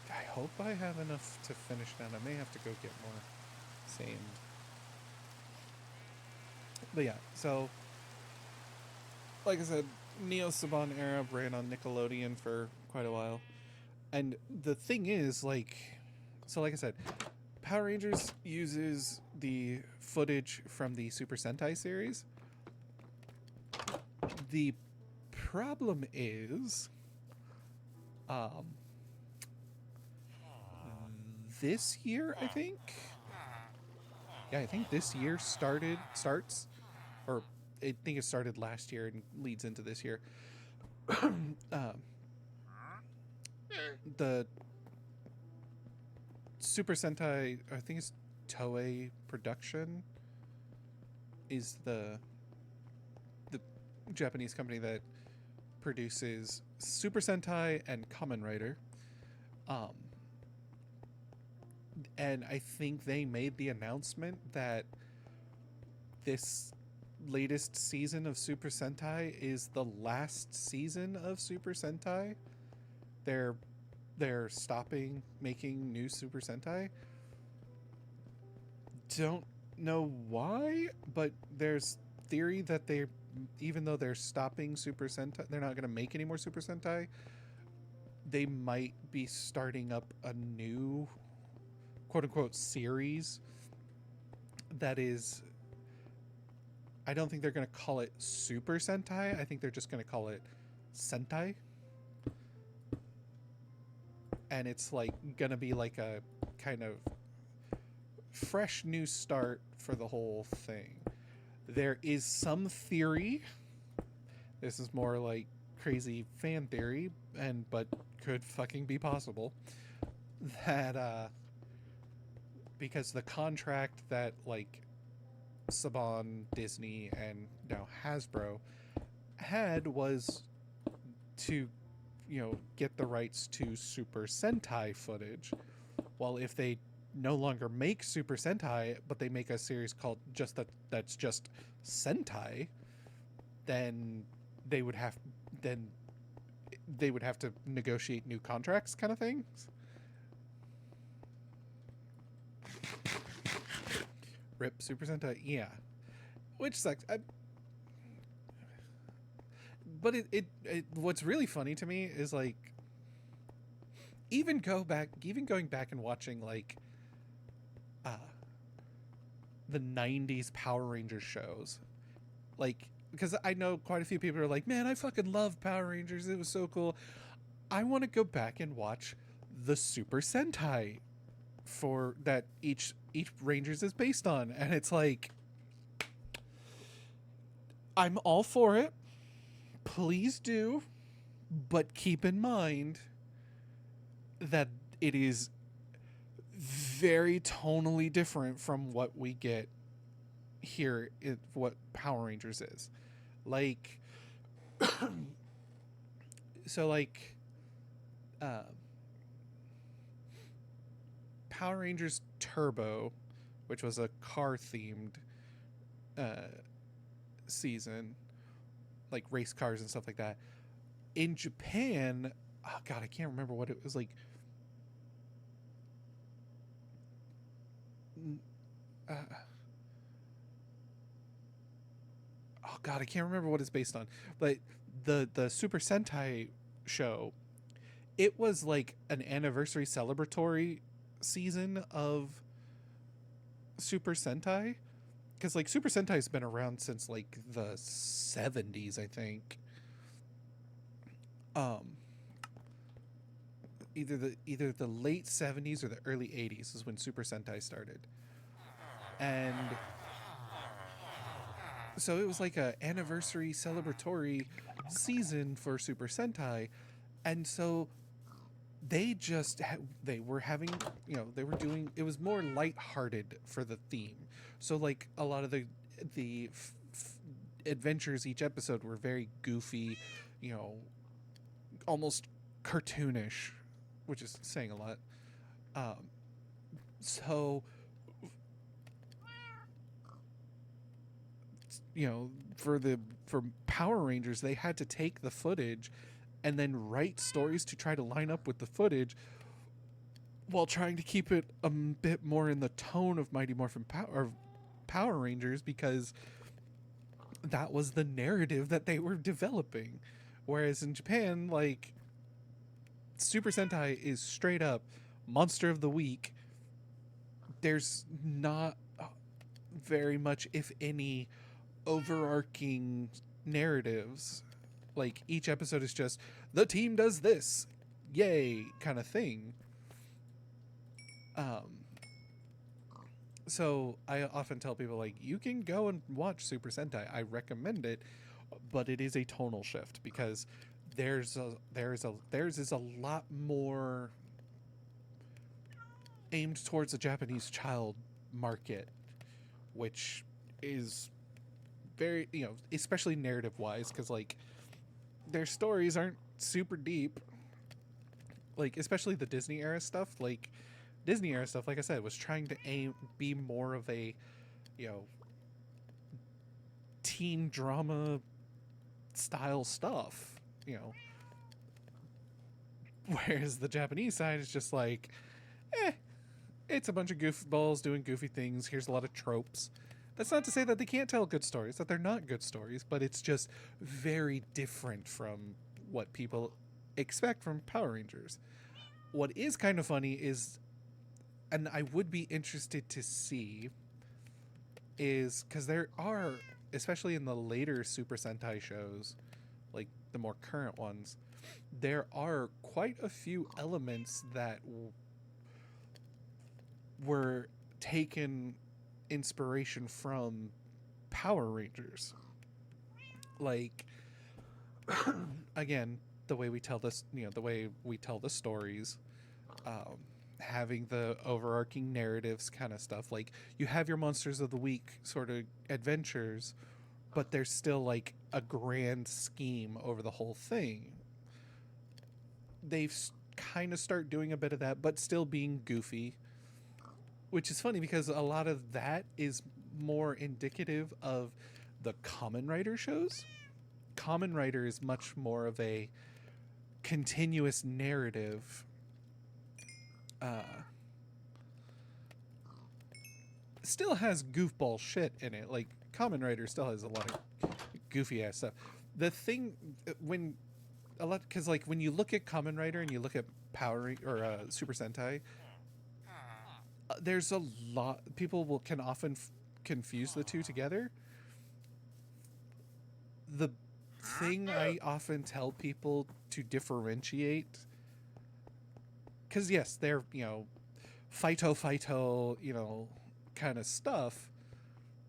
[SPEAKER 1] I hope I have enough to finish that. I may have to go get more sand. But yeah, so like I said, Neo Saban era ran on Nickelodeon for quite a while. And the thing is, like I said, Power Rangers uses the footage from the Super Sentai series. The problem is, this year, I think. Yeah, I think this year starts, or I think it started last year and leads into this year. The Super Sentai, I think it's Toei Production, is the Japanese company that produces Super Sentai and Kamen Rider. And I think they made the announcement that this latest season of Super Sentai is the last season of Super Sentai. They're stopping making new Super Sentai. Don't know why, but there's theory that even though they're stopping Super Sentai, they're not going to make any more Super Sentai. They might be starting up a new quote-unquote series that is, I don't think they're going to call it Super Sentai. I think they're just going to call it Sentai. And it's like going to be like a kind of fresh new start for the whole thing. There is some theory. This is more like crazy fan theory, but could fucking be possible, that because the contract that like Saban, Disney, and now Hasbro had was to, get the rights to Super Sentai footage. Well, if they no longer make Super Sentai, but they make a series called that's just Sentai, then they would have to negotiate new contracts, kind of thing. Rip Super Sentai, yeah, which sucks. But it what's really funny to me is like even going back and watching like the 90s Power Rangers shows, like, because I know quite a few people are like, man, I fucking love Power Rangers, it was so cool. I want to go back and watch the Super Sentai for that each Rangers is based on, and it's like, I'm all for it, please do, but keep in mind that it is very tonally different from what we get here in what Power Rangers is. Like, so like, Power Rangers Turbo, which was a car themed season, like race cars and stuff like that. In Japan, oh god, I can't remember what it was like. Oh god, I can't remember what it's based on. But the Super Sentai show, it was like an anniversary celebratory season of Super Sentai, because like Super Sentai's been around since like the 70s, I think. Either the late 70s or the early 80s is when Super Sentai started. And so it was like a anniversary celebratory season for Super Sentai, and so they just they were having, they were doing, it was more lighthearted for the theme. So like a lot of the adventures each episode were very goofy, almost cartoonish, which is saying a lot. So for Power Rangers, they had to take the footage and then write stories to try to line up with the footage while trying to keep it a bit more in the tone of Mighty Morphin Power Rangers, because that was the narrative that they were developing. Whereas in Japan, like, Super Sentai is straight up Monster of the Week. There's not very much, if any, overarching narratives. Like, each episode is just, the team does this, yay, kind of thing. So I often tell people, like, you can go and watch Super Sentai. I recommend it, but it is a tonal shift, because theirs is a lot more aimed towards the Japanese child market, which is very, especially narrative wise, because like their stories aren't super deep, like especially the Disney era stuff. Like I said, was trying to be more of a, teen drama style stuff, whereas the Japanese side is just like, it's a bunch of goofballs doing goofy things, here's a lot of tropes. That's not to say that they can't tell good stories, that they're not good stories, but it's just very different from what people expect from Power Rangers. What is kind of funny is, and I would be interested to see, is because there are, especially in the later Super Sentai shows, like the more current ones, there are quite a few elements that were taken inspiration from Power Rangers. Like, again, the way we tell this, the way we tell the stories, um, having the overarching narratives kind of stuff. Like, you have your Monsters of the Week sort of adventures, but there's still like a grand scheme over the whole thing. They've kind of start doing a bit of that, but still being goofy, which is funny because a lot of that is more indicative of the Kamen Rider shows. Kamen Rider is much more of a continuous narrative. Still has goofball shit in it. Like, Kamen Rider still has a lot of goofy ass stuff. The thing when a lot, because like when you look at Kamen Rider and you look at Power or Super Sentai, there's a lot. People can often confuse the two together. The thing I often tell people to differentiate, because yes, they're fighto kind of stuff,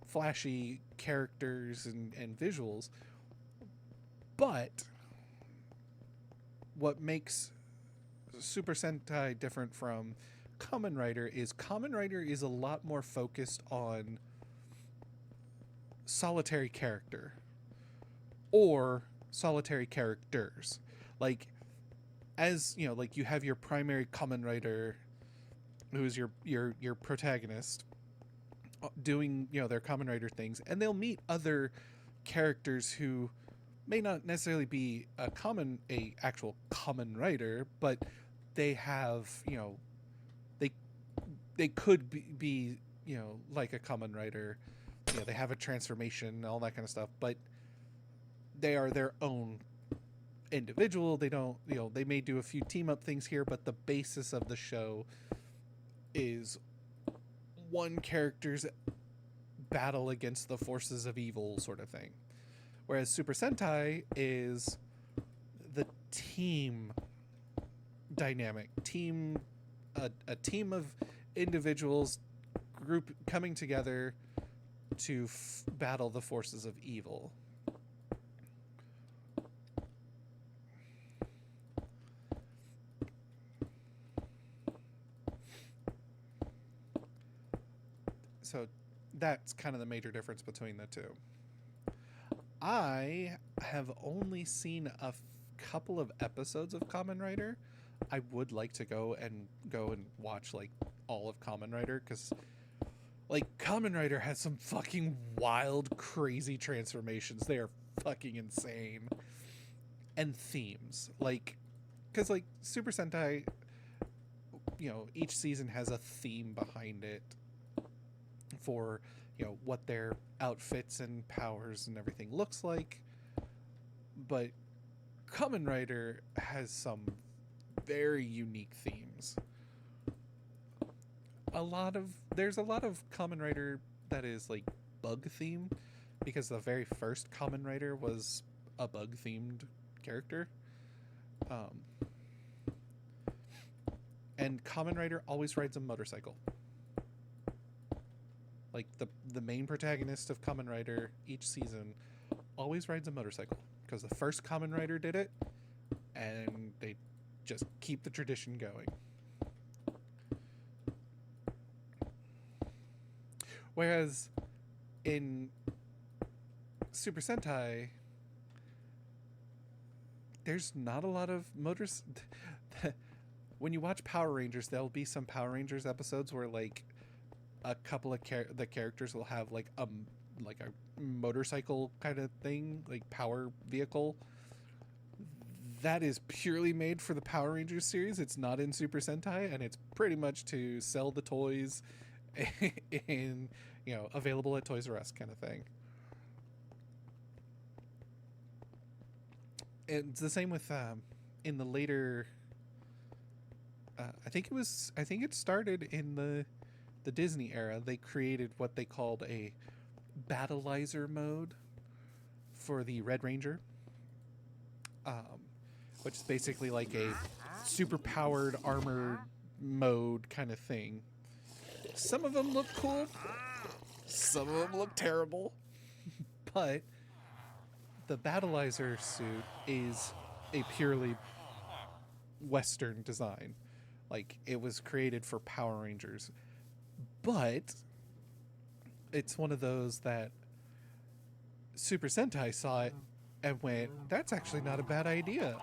[SPEAKER 1] flashy characters and visuals, but what makes Super Sentai different from Kamen Rider is a lot more focused on solitary character or solitary characters. Like, as like you have your primary Kamen Rider, who's your protagonist, doing their Kamen Rider things, and they'll meet other characters who may not necessarily be a actual Kamen Rider, but they have they could be like a Kamen Rider. They have a transformation, all that kind of stuff, but they are their own individual. They don't they may do a few team up things here, but the basis of the show is one character's battle against the forces of evil sort of thing. Whereas Super Sentai is the team dynamic, a team of individuals group coming together to battle the forces of evil. So that's kind of the major difference between the two. I have only seen a couple of episodes of Kamen Rider. I would like to go and watch like all of Kamen Rider, because like Kamen Rider has some fucking wild, crazy transformations. They are fucking insane. And themes, like, because like Super Sentai, each season has a theme behind it for what their outfits and powers and everything looks like. But Kamen Rider has some very unique themes. There's a lot of Kamen Rider that is like bug themed, because the very first Kamen Rider was a bug themed character. And Kamen Rider always rides a motorcycle. Like the main protagonist of Kamen Rider each season always rides a motorcycle, because the first Kamen Rider did it, and they just keep the tradition going. Whereas in Super Sentai, there's not a lot of motors. When you watch Power Rangers, there'll be some Power Rangers episodes where like a couple of the characters will have like a motorcycle kind of thing, like power vehicle. That is purely made for the Power Rangers series. It's not in Super Sentai, and it's pretty much to sell the toys in available at Toys R Us kind of thing. It's the same with in the later I think it started in the Disney era. They created what they called a Battleizer mode for the Red Ranger, which is basically like a super powered armored mode kind of thing. Some of them look cool. Some of them look terrible. But the Battleizer suit is a purely Western design. Like, it was created for Power Rangers. But it's one of those that Super Sentai saw it and went, that's actually not a bad idea.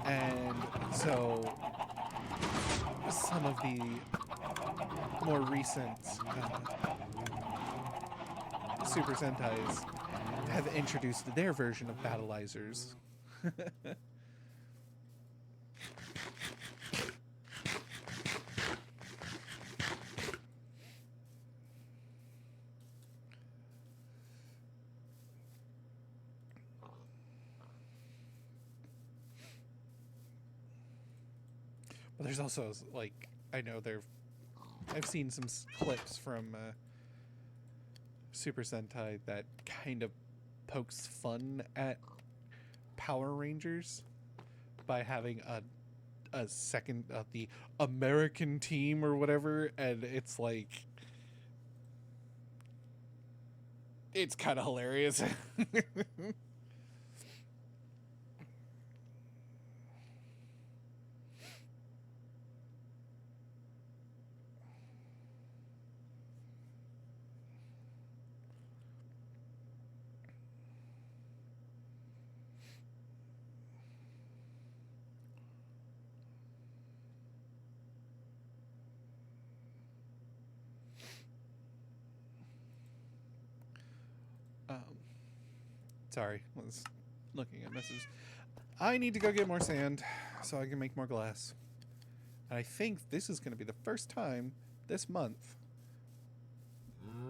[SPEAKER 1] And so some of the more recent Super Sentais have introduced their version of Battleizers. But there's also, like, I know I've seen some clips from Super Sentai that kind of pokes fun at Power Rangers by having a second the American team or whatever, and it's like, it's kind of hilarious. Sorry, I was looking at messages. I need to go get more sand so I can make more glass. And I think this is going to be the first time this month,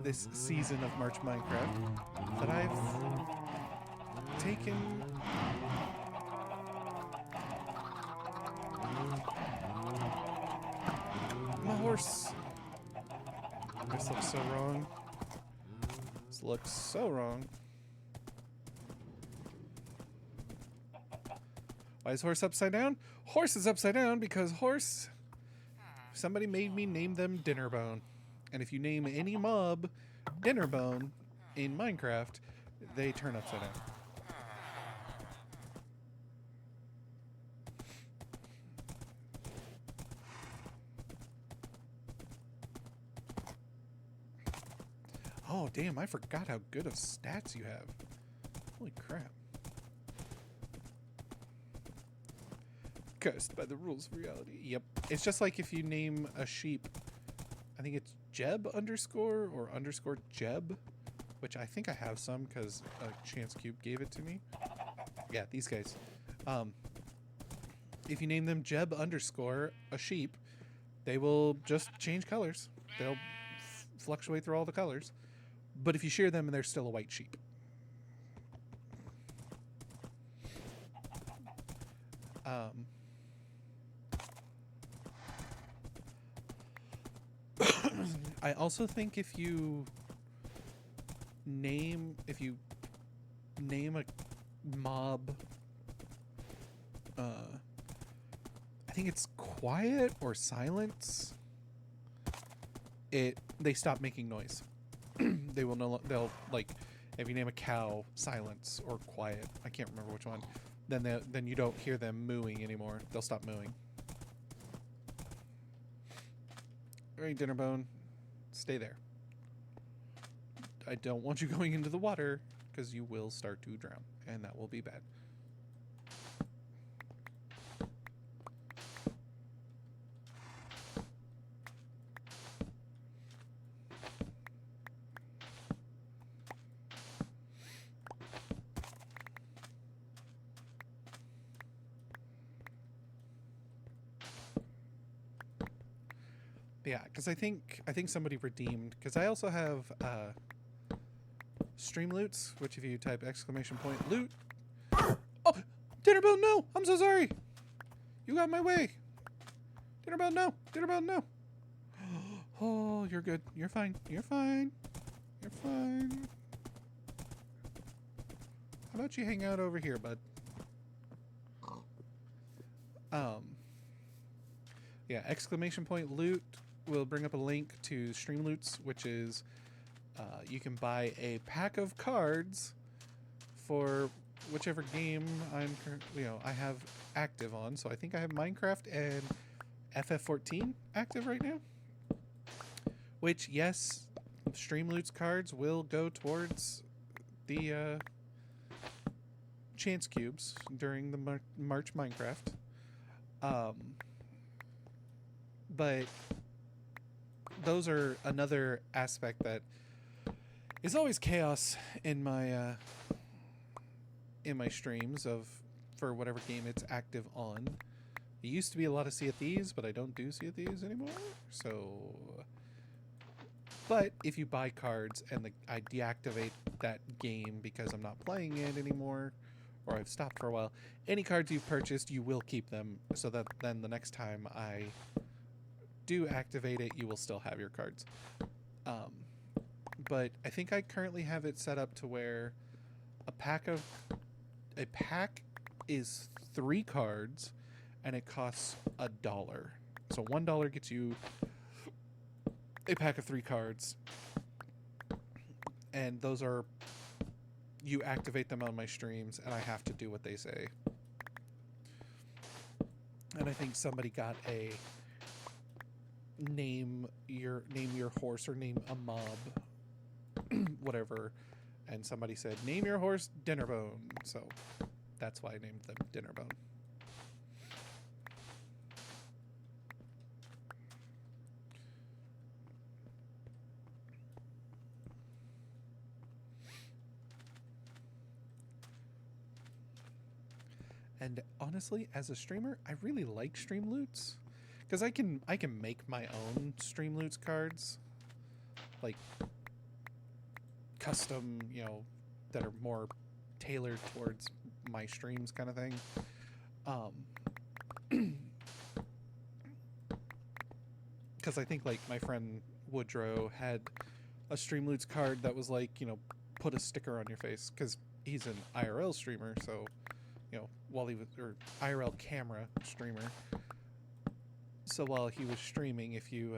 [SPEAKER 1] this season of March Minecraft, that I've taken my horse. This looks so wrong. This looks so wrong. Why is horse upside down? Horse is upside down because somebody made me name them Dinnerbone. And if you name any mob Dinnerbone in Minecraft, they turn upside down. Oh, damn, I forgot how good of stats you have. Holy crap. Cursed by the rules of reality. Yep. It's just like if you name a sheep, I think it's Jeb underscore or underscore Jeb, which I think I have some because Chance Cube gave it to me. Yeah, these guys. If you name them Jeb underscore a sheep, they will just change colors. They'll fluctuate through all the colors. But if you shear them, they're still a white sheep. I also think if you name a mob, I think it's quiet or silence, they stop making noise. They will they'll, like, if you name a cow silence or quiet, I can't remember which one, then you don't hear them mooing anymore. They'll stop mooing. All right, Dinnerbone, stay there. I don't want you going into the water because you will start to drown, and that will be bad. Yeah, because I think somebody redeemed, because I also have stream loots, which if you type !loot. Oh, Dinnerbone, no! I'm so sorry! You got in my way! Dinnerbone, no! Dinnerbone, no! Oh, you're good. You're fine. You're fine. You're fine. How about you hang out over here, bud? Yeah, !loot will bring up a link to Streamloots, which is you can buy a pack of cards for whichever game I have active on. So I think I have Minecraft and FF14 active right now. Which, yes, Streamloots cards will go towards the chance cubes during the March Minecraft. But those are another aspect that is always chaos in my streams for whatever game it's active on. It used to be a lot of Sea of Thieves, but I don't do Sea of Thieves anymore. So, but if you buy cards and I deactivate that game because I'm not playing it anymore, or I've stopped for a while, any cards you've purchased, you will keep them, so that then the next time I do activate it, you will still have your cards. But I think I currently have it set up to where a pack is 3 cards, and it costs $1. So $1 gets you a pack of 3 cards, and those are, you activate them on my streams, and I have to do what they say. And I think somebody got a name your horse or name a mob, whatever, and somebody said name your horse Dinnerbone, so that's why I named them Dinnerbone. And honestly, as a streamer, I really like Streamloots, because I can make my own Streamloots cards, like custom, that are more tailored towards my streams, kind of thing. Because I think like my friend Woodrow had a Streamloots card that was like, put a sticker on your face, because he's an IRL streamer, so while he was, or IRL camera streamer. So while he was streaming, if you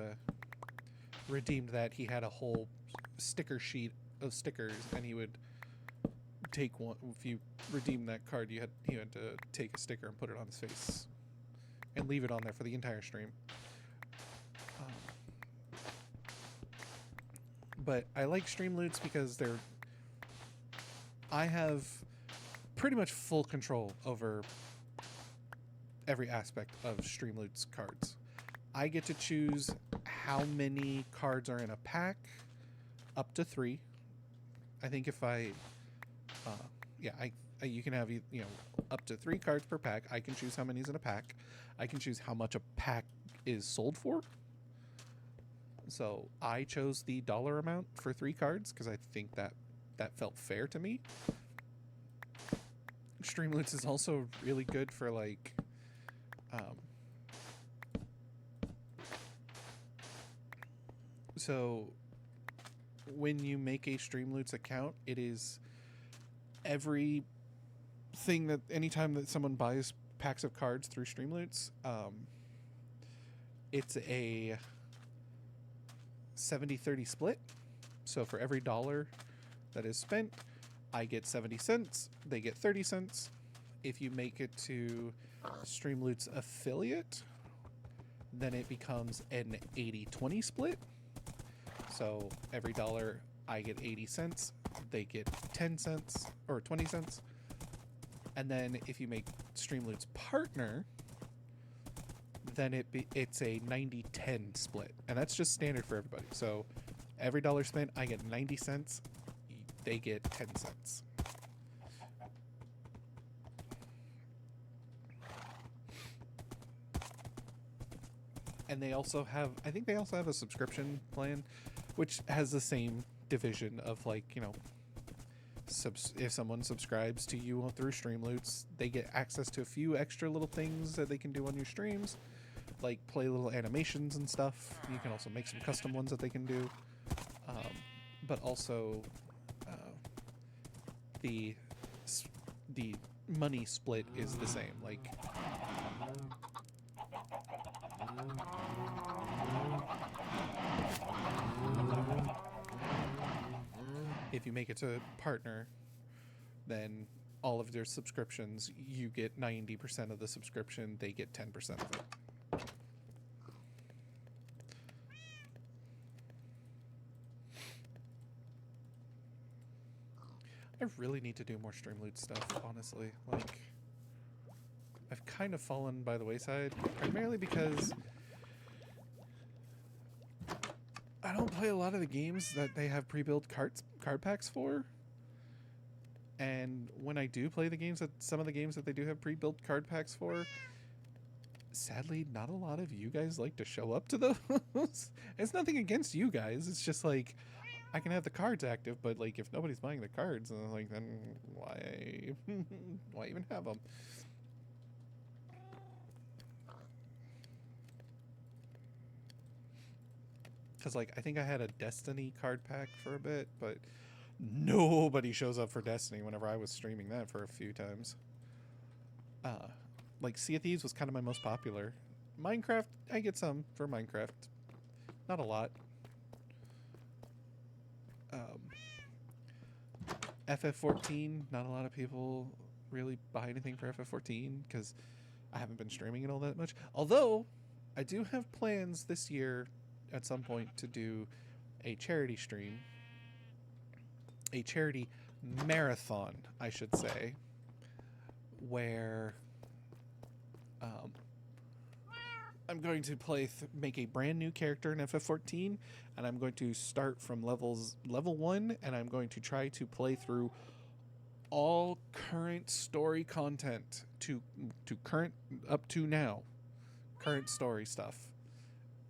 [SPEAKER 1] redeemed that, he had a whole sticker sheet of stickers, and he would take one. If you redeemed that card, he had to take a sticker and put it on his face, and leave it on there for the entire stream. But I like Streamloots because I have pretty much full control over every aspect of Streamloots cards. I get to choose how many cards are in a pack, up to 3. I think if you can have up to 3 cards per pack. I can choose how many's in a pack. I can choose how much a pack is sold for. So I chose the dollar amount for 3 cards because I think that felt fair to me. Streamloots is also really good for like so when you make a Streamloots account, it is everything that anytime that someone buys packs of cards through Streamloots, it's a 70-30 split. So for every $1 that is spent, I get 70 cents, they get 30 cents. If you make it to Streamloots affiliate, then it becomes an 80-20 split. So every $1 I get 80 cents, they get 10 cents or 20 cents. And then if you make Streamloots partner, then it's a 90-10 split. And that's just standard for everybody. So every $1 spent, I get 90 cents. They get 10 cents. And they also have, I think they also have a subscription plan, which has the same division of like, if someone subscribes to you through Streamloots, they get access to a few extra little things that they can do on your streams, like play little animations and stuff. You can also make some custom ones that they can do. But also the money split is the same. Like if you make it to partner, then all of their subscriptions, you get 90% of the subscription, they get 10% of it. I really need to do more Streamloot stuff, honestly. Like, I've kind of fallen by the wayside, primarily because I don't play a lot of the games that they have pre-built card packs for. And when I do play the games that some of the games that they do have pre-built card packs for, sadly, not a lot of you guys like to show up to those. It's nothing against you guys. It's just like, I can have the cards active, but like if nobody's buying the cards, like then why why even have them? Because like I think I had a Destiny card pack for a bit, but nobody shows up for Destiny whenever I was streaming that for a few times. Like Sea of Thieves was kind of my most popular. Minecraft, I get some for Minecraft. Not a lot. FF14, not a lot of people really buy anything for FF14 because I haven't been streaming it all that much. Although, I do have plans this year at some point to do a charity stream. A charity marathon, I should say, where I'm going to make a brand new character in FF14, and I'm going to start from level 1, and I'm going to try to play through all current story content to current up to now, current story stuff,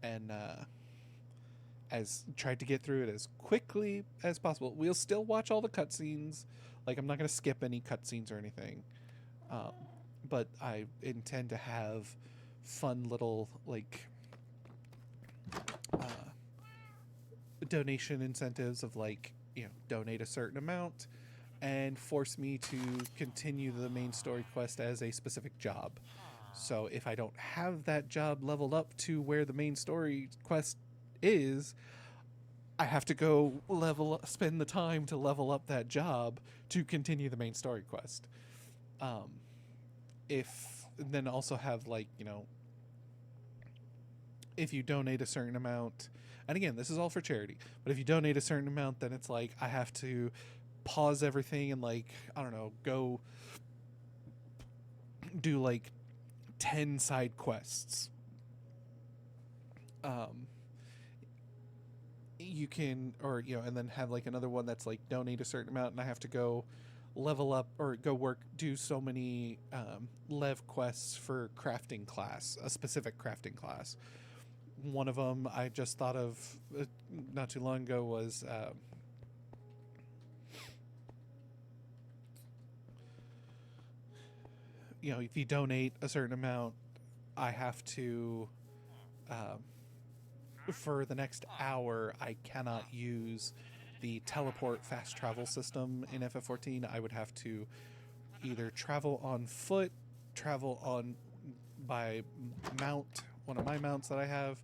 [SPEAKER 1] and as tried to get through it as quickly as possible. We'll still watch all the cutscenes, like I'm not going to skip any cutscenes or anything, but I intend to have fun little like donation incentives of like, you know, donate a certain amount and force me to continue the main story quest as a specific job. So if I don't have that job leveled up to where the main story quest is, I have to go spend the time to level up that job to continue the main story quest. Then also have like, you know, if you donate a certain amount, and again, this is all for charity, but if you donate a certain amount, then it's like I have to pause everything and like, I don't know, go do like 10 side quests. You can, or, you know, and then have like another one that's like donate a certain amount and I have to go level up or go do so many lev quests for crafting class, a specific crafting class. One of them I just thought of not too long ago was you know, if you donate a certain amount, I have to for the next hour I cannot use the teleport fast travel system in FF14. I would have to either travel on foot, travel on by mount, one of my mounts that I have,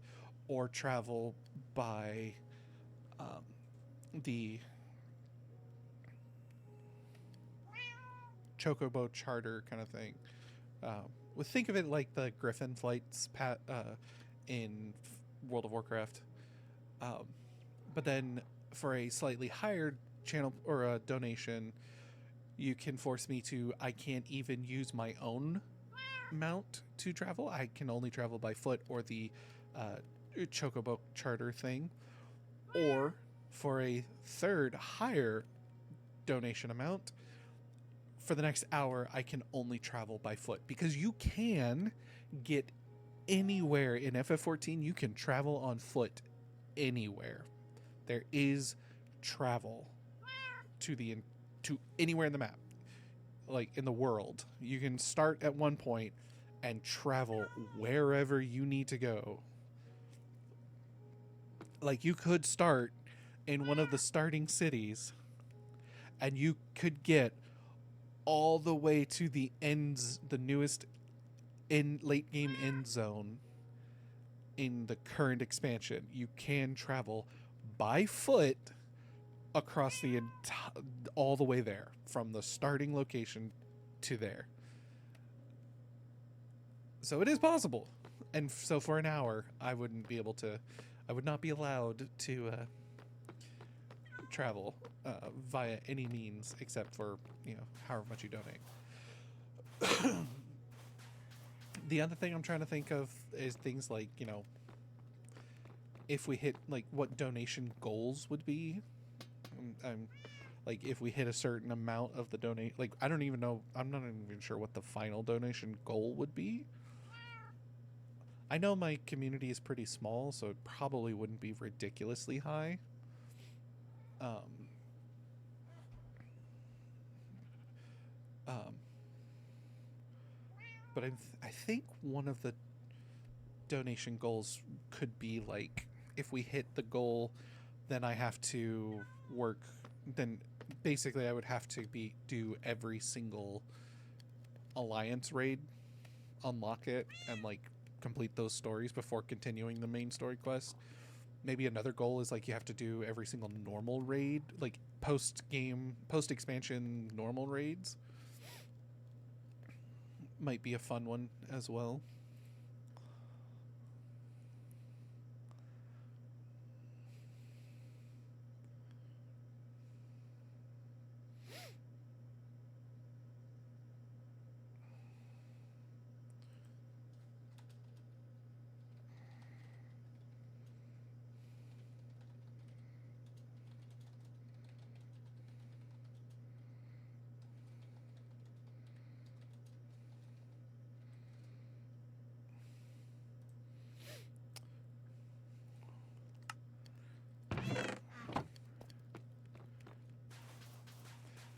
[SPEAKER 1] or travel by the Chocobo charter kind of thing. Think of it like the Griffin flights in World of Warcraft. But then for a slightly higher channel or a donation, you can force me to, I can't even use my own mount to travel. I can only travel by foot or the Chocobo charter thing. Or for a third higher donation amount, for the next hour, I can only travel by foot, because you can get anywhere in FF14. You can travel on foot anywhere. There is travel to anywhere in the map, like in the world. You can start at one point and travel wherever you need to go. Like you could start in one of the starting cities and you could get all the way to the ends, the newest late game end zone in the current expansion. You can travel by foot across all the way there, from the starting location to there. So it is possible. And so for an hour, I would not be allowed to travel via any means except for, however much you donate. The other thing I'm trying to think of is things like, if we hit, like, what donation goals would be. Like, if we hit a certain amount of the like, I don't even know, I'm not even sure what the final donation goal would be. I know my community is pretty small, so it probably wouldn't be ridiculously high. But I think one of the donation goals could be, like, if we hit the goal, then I have to work. Then basically I would have to do every single alliance raid, unlock it, and, like, complete those stories before continuing the main story quest. Maybe another goal is, like, you have to do every single normal raid, like post expansion normal raids. Might be a fun one as well.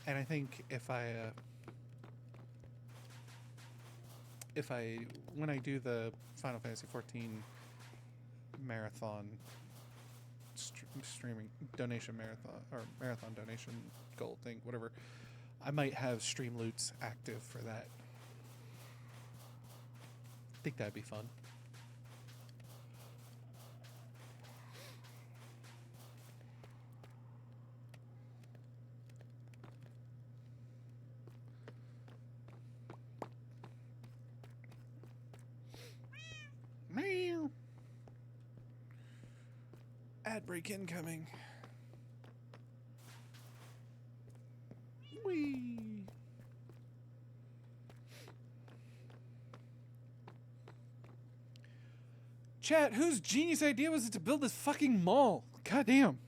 [SPEAKER 1] And I think when I do the Final Fantasy XIV marathon streaming donation marathon, or marathon donation goal thing, whatever, I might have stream loots active for that. I think that'd be fun. Ad break incoming. Whee! Chat, whose genius idea was it to build this fucking mall? God damn.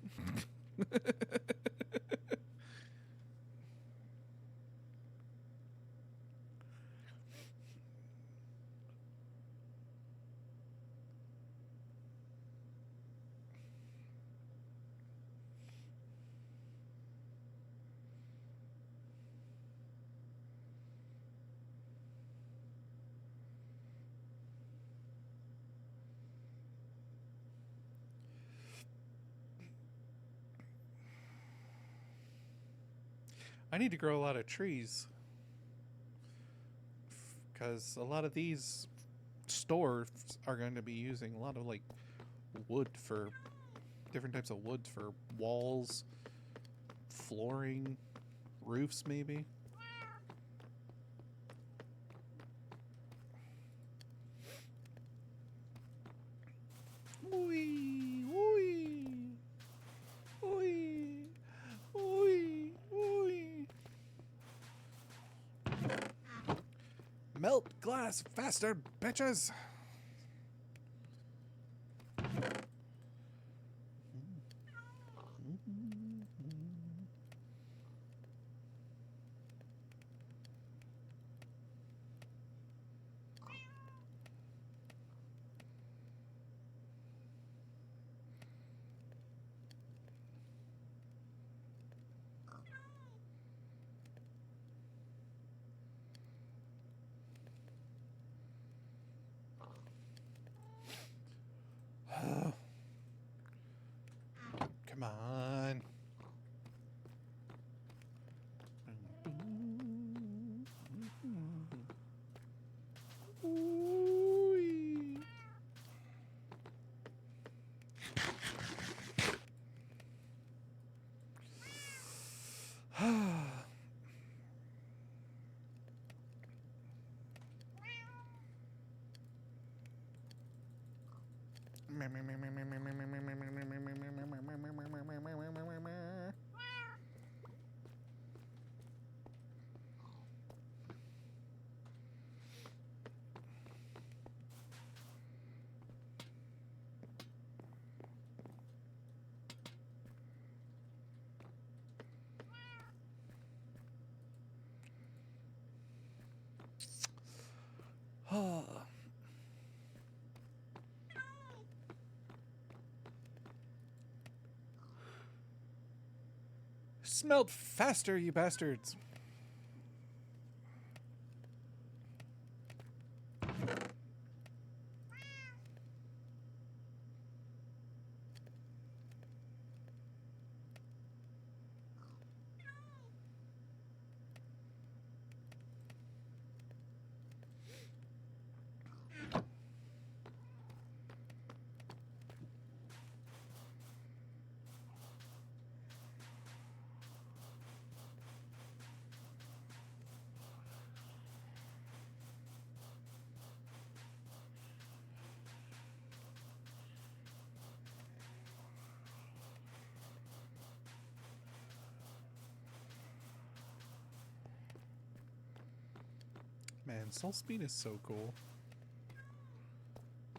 [SPEAKER 1] I need to grow a lot of trees, because a lot of these stores are going to be using a lot of, like, wood for different types of wood for walls, flooring, roofs, maybe. Wee, wee, wee, wee, wee. Melt glass faster, bitches! Come on. Ooh-wee. Smelt faster, you bastards. Man, Soul Speed is so cool.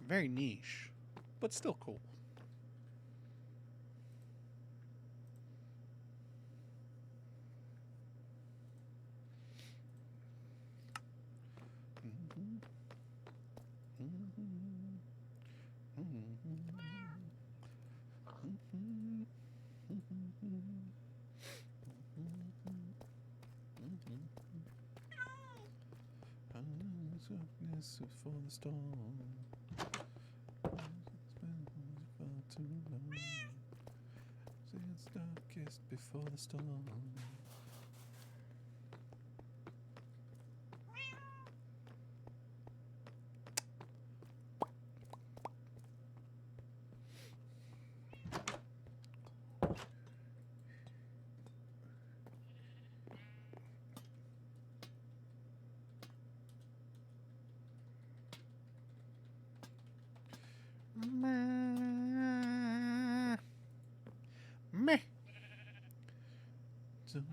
[SPEAKER 1] Very niche, but still cool. For the storm, for too long. See, it's darkest before the storm. Meh. Don't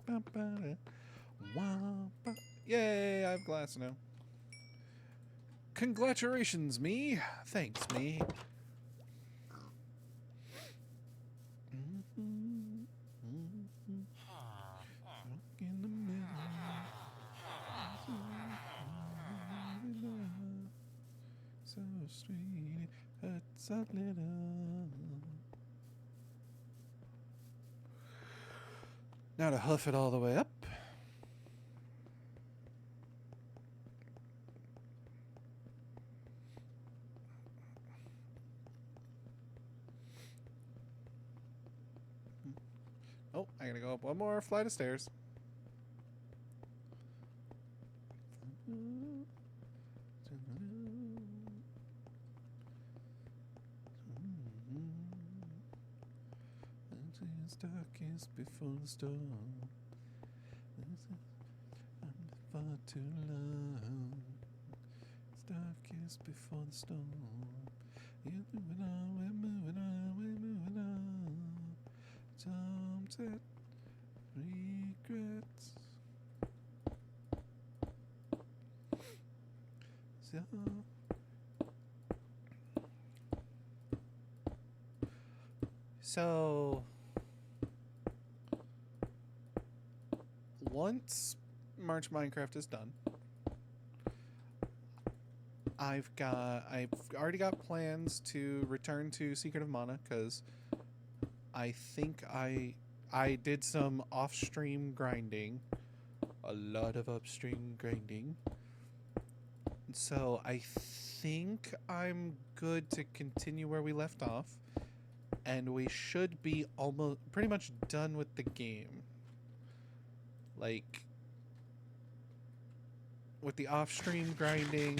[SPEAKER 1] regret. Yay, I have glass now. Congratulations, me. Thanks, me. In the middle. So sweet, it hurts a little. Now to hoof it all the way up. Oh, I gotta go up one more flight of stairs. It's darkest before the storm. I'm far too long. It's darkest before the storm. You're moving on, we're moving on, we're moving on. Sunset regrets. So once March Minecraft is done, I've already got plans to return to Secret of Mana, because I think I did some off-stream grinding, a lot of upstream grinding. So I think I'm good to continue where we left off, and we should be almost pretty much done with the game. Like, with the off-stream grinding,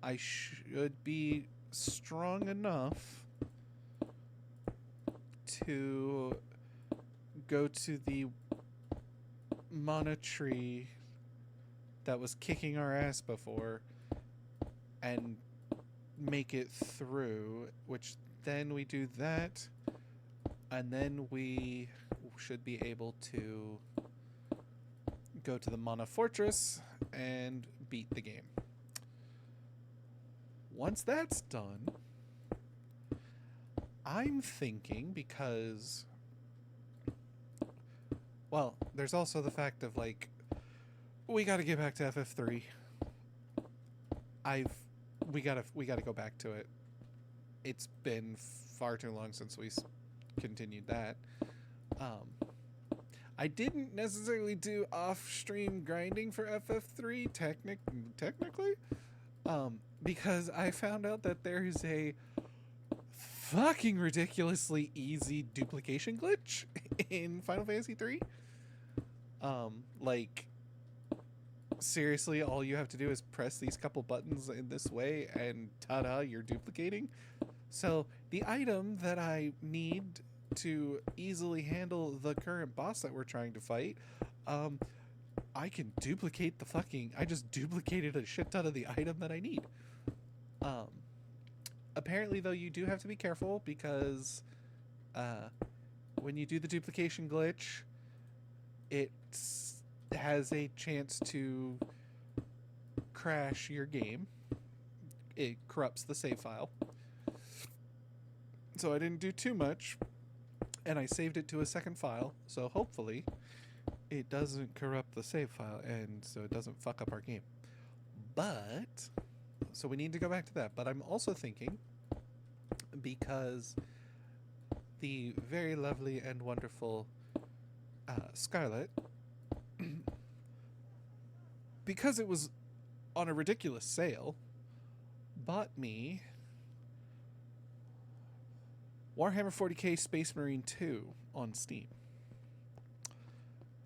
[SPEAKER 1] I should be strong enough to go to the mana tree that was kicking our ass before and make it through, which then we do that, and then we should be able to go to the Mana Fortress and beat the game. Once that's done, I'm thinking, because, well, there's also the fact of, like, we got to get back to FF3. We gotta go back to it. It's been far too long since we continued that. I didn't necessarily do off-stream grinding for FF3 technically, because I found out that there is a fucking ridiculously easy duplication glitch in Final Fantasy 3. Like, seriously, all you have to do is press these couple buttons in this way and ta-da, you're duplicating. So the item that I need to easily handle the current boss that we're trying to fight, I can duplicate I just duplicated a shit ton of the item that I need. Apparently, though, you do have to be careful, because when you do the duplication glitch, it has a chance to crash your game. It corrupts the save file. So I didn't do too much, and I saved it to a second file, so hopefully it doesn't corrupt the save file, and so it doesn't fuck up our game. But, so we need to go back to that. But I'm also thinking, because the very lovely and wonderful Scarlet, because it was on a ridiculous sale, bought me Warhammer 40k Space Marine 2 on Steam.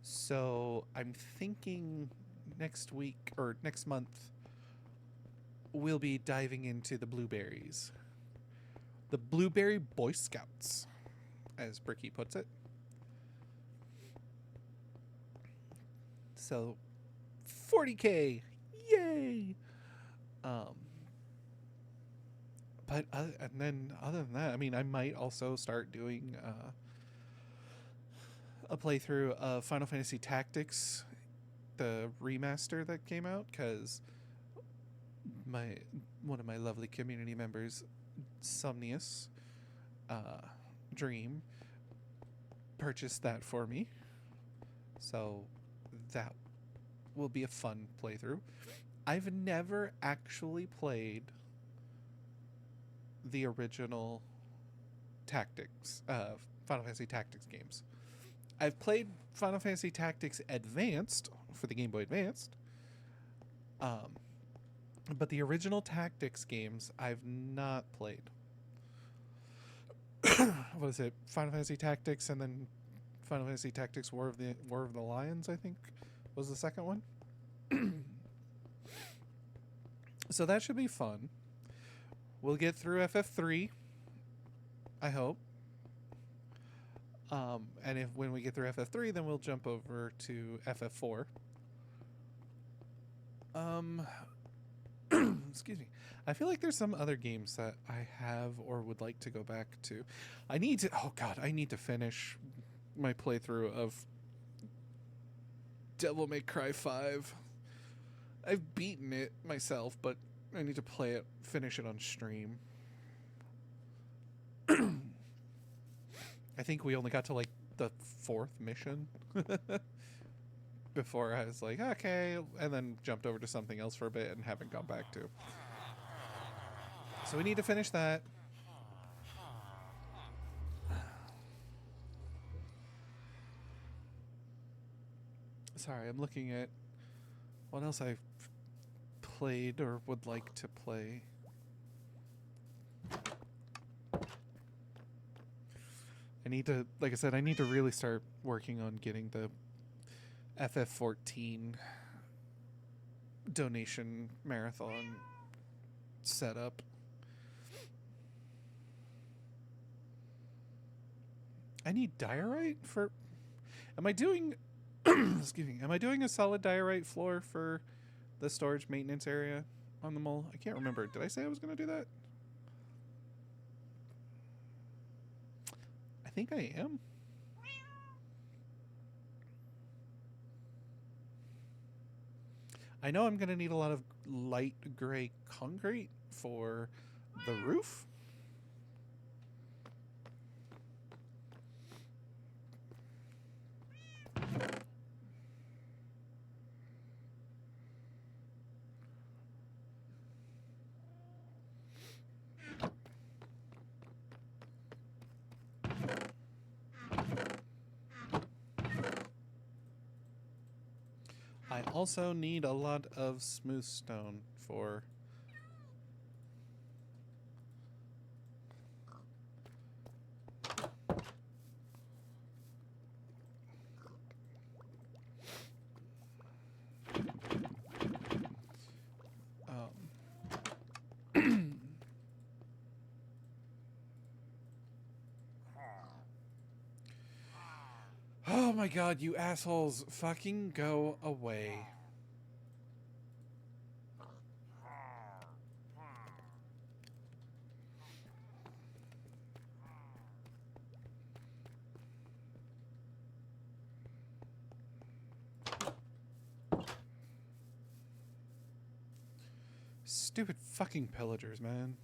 [SPEAKER 1] So I'm thinking next week or next month we'll be diving into the blueberries. The Blueberry Boy Scouts, as Bricky puts it. So 40k, yay! But and then other than that, I mean, I might also start doing a playthrough of Final Fantasy Tactics, the remaster that came out, because one of my lovely community members, Somnius Dream, purchased that for me. So that will be a fun playthrough. I've never actually played the original Tactics, Final Fantasy Tactics games. I've played Final Fantasy Tactics Advanced for the Game Boy Advanced, but the original Tactics games I've not played. What is it? Final Fantasy Tactics, and then Final Fantasy Tactics War of the Lions, I think, was the second one. So that should be fun. We'll get through FF3, I hope. And when we get through FF3, then we'll jump over to FF4. Excuse me. I feel like there's some other games that I have or would like to go back to. I need to finish my playthrough of Devil May Cry 5. I've beaten it myself, but I need to finish it on stream. I think we only got to like the 4th mission before I was like, okay, and then jumped over to something else for a bit and haven't gone back to. So we need to finish that. Sorry, I'm looking at what else I've played or would like to play. I need to, like I said, I need to really start working on getting the FF14 donation marathon set up. I need diorite for. Am I doing? Excuse me. Am I doing a solid diorite floor for the storage maintenance area on the mole? I can't remember. Did I say I was going to do that? I think I am. I know I'm going to need a lot of light gray concrete for the roof. I also need a lot of smooth stone for. Oh my god, you assholes. Fucking go away. Stupid fucking pillagers, man.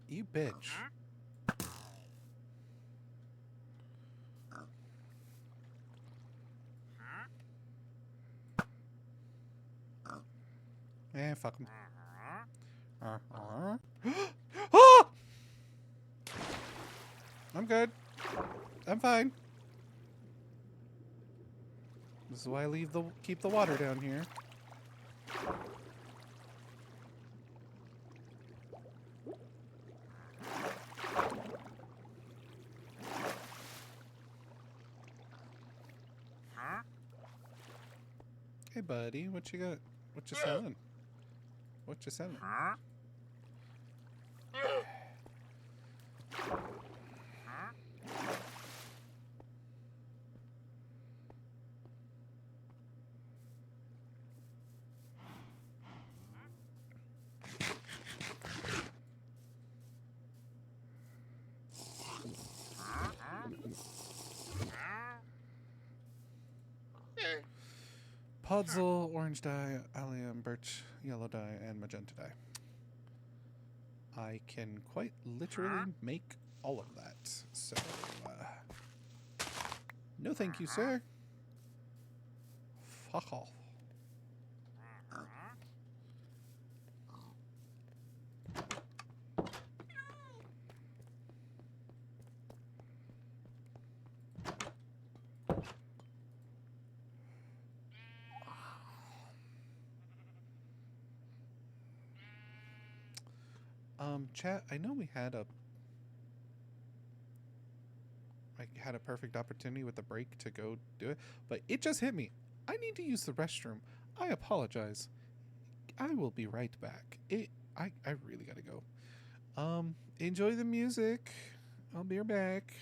[SPEAKER 1] You bitch. Eh, fuck him. Ah! I'm good. I'm fine. This is why I keep the water down here. Hey, buddy, what you got? What you selling? What you selling? Podzol, orange dye, allium, birch, yellow dye, and magenta dye. I can quite literally make all of that. So, no thank you, sir. Fuck off. Chat, I know we had a perfect opportunity with the break to go do it, but it just hit me. I need to use the restroom. I apologize. I will be right back. I really gotta go. Enjoy the music. I'll be right back.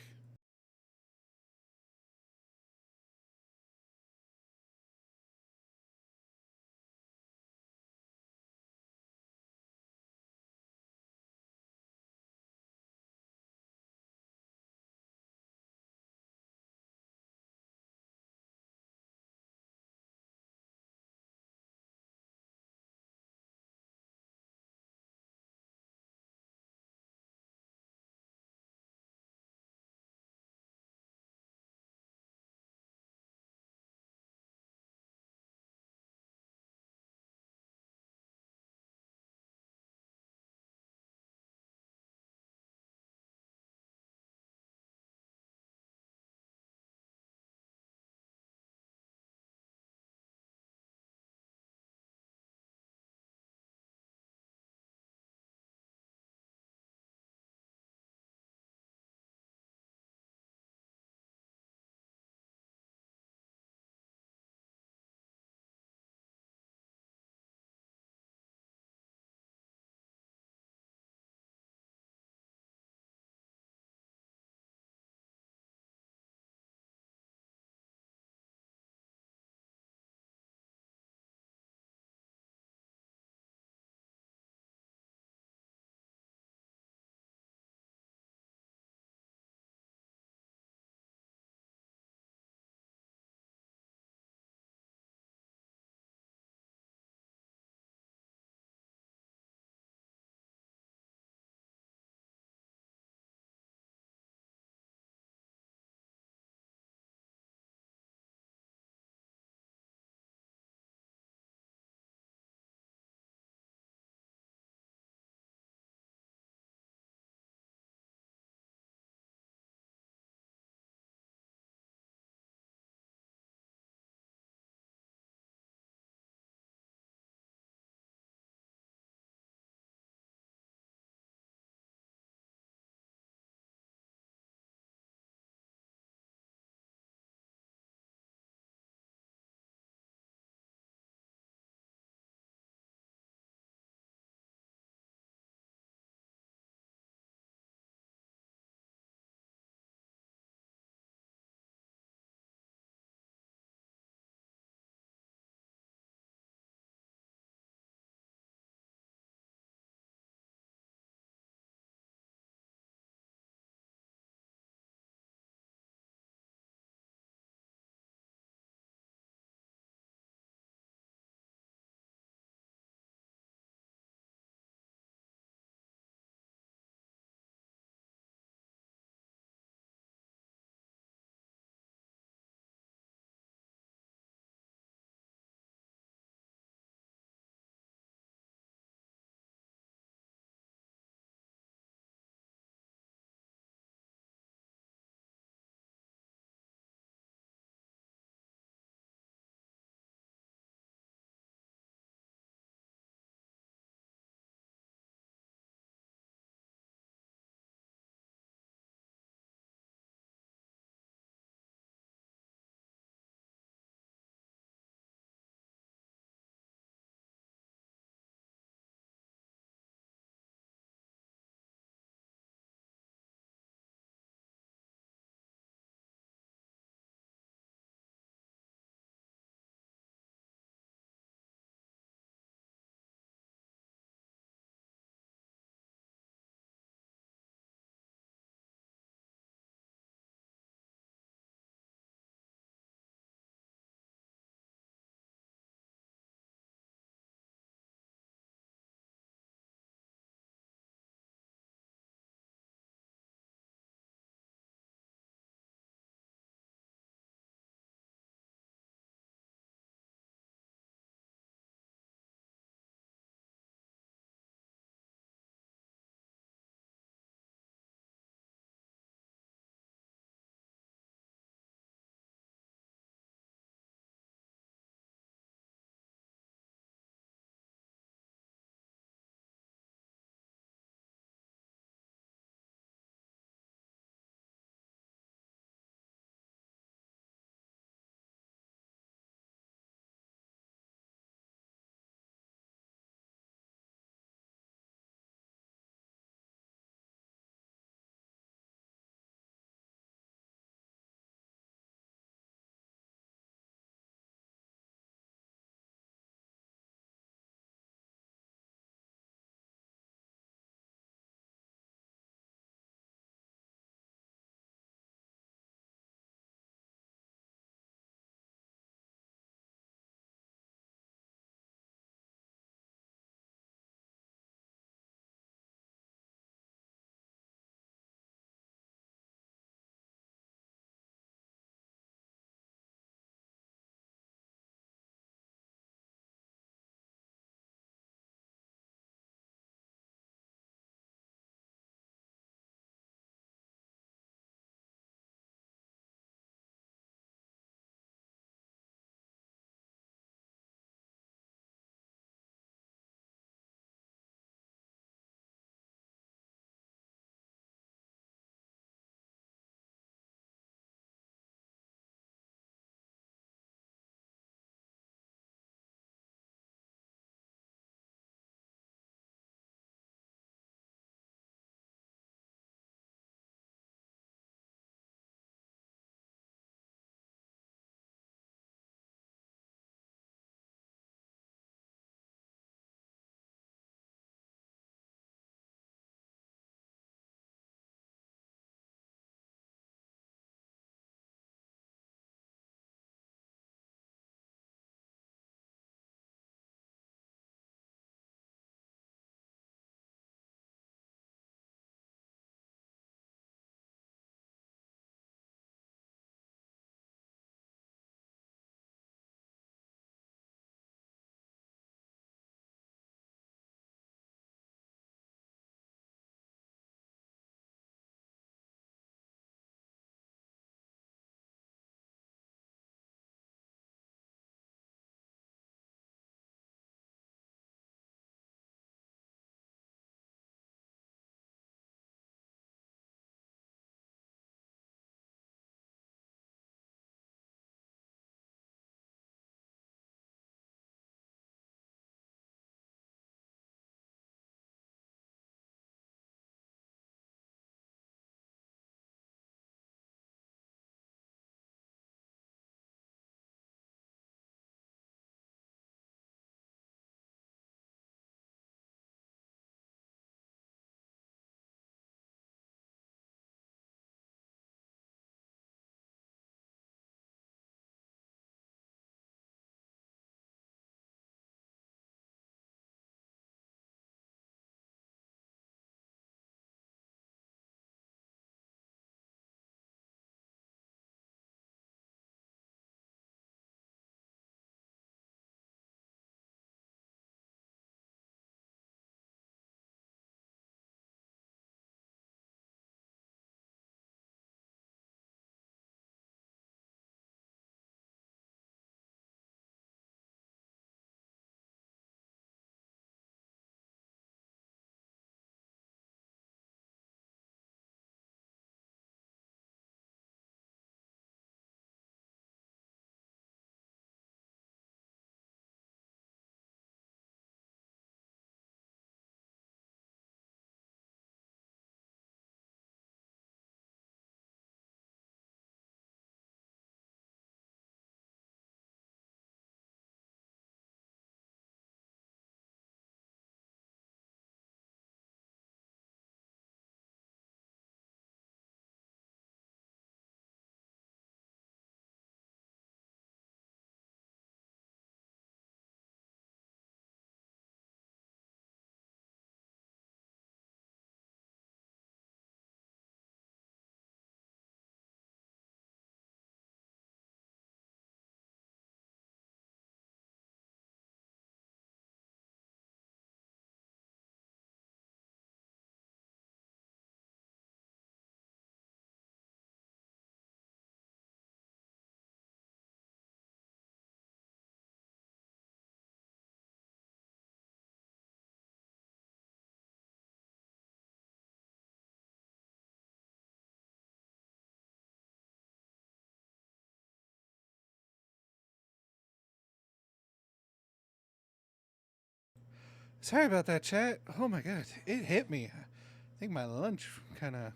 [SPEAKER 1] Sorry about that, chat. Oh my god, it hit me. I think my lunch kind of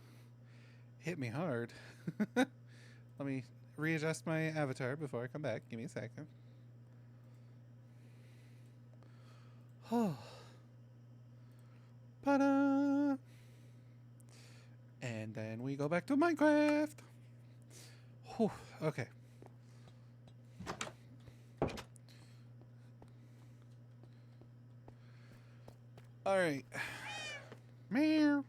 [SPEAKER 1] hit me hard. Let me readjust my avatar before I come back. Give me a second. Oh. Ta-da! And then we go back to Minecraft. Whew, okay. All right. Meow.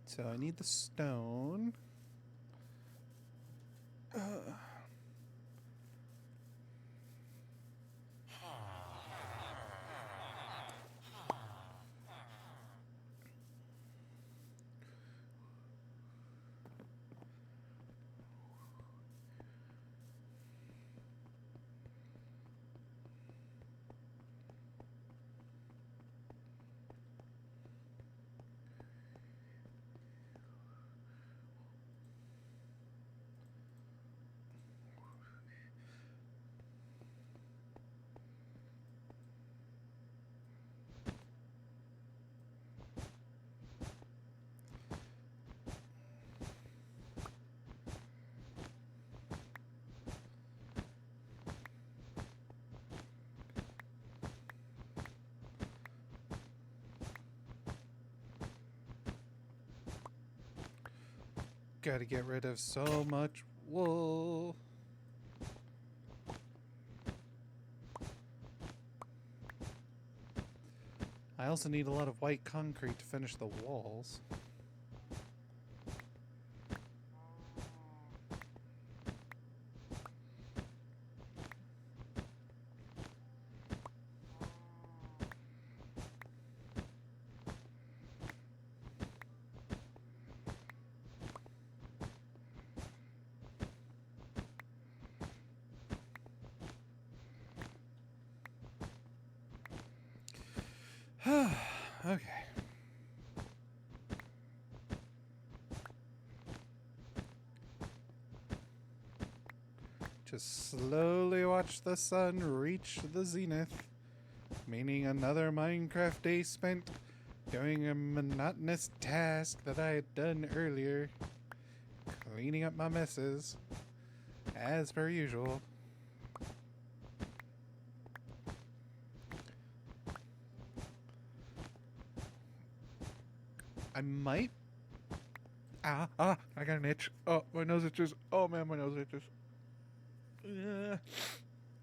[SPEAKER 1] So I need the stone. Gotta get rid of so much wool. I also need a lot of white concrete to finish the walls. Okay. Just slowly watch the sun reach the zenith, meaning another Minecraft day spent doing a monotonous task that I had done earlier, cleaning up my messes, as per usual. I might. I got an itch. Oh, my nose itches. Oh man, my nose itches.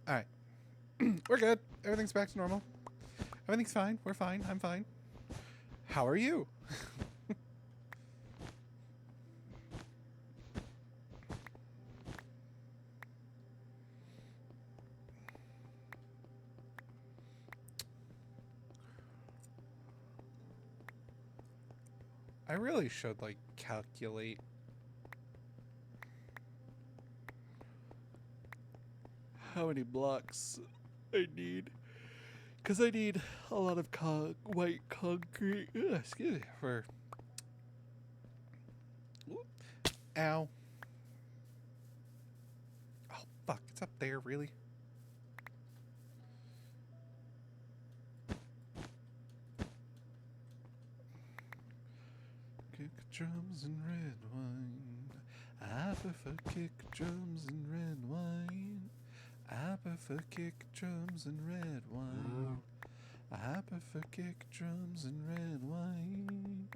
[SPEAKER 1] Alright. We're good. Everything's back to normal. Everything's fine. We're fine. I'm fine. How are you? I really should, like, calculate how many blocks I need. Because I need a lot of white concrete. Ugh, excuse me. For. Whoop. Ow. Oh, fuck. It's up there, really? Kick drums and red wine. I prefer kick drums and red wine. I prefer kick drums and red wine. I prefer kick drums and red wine.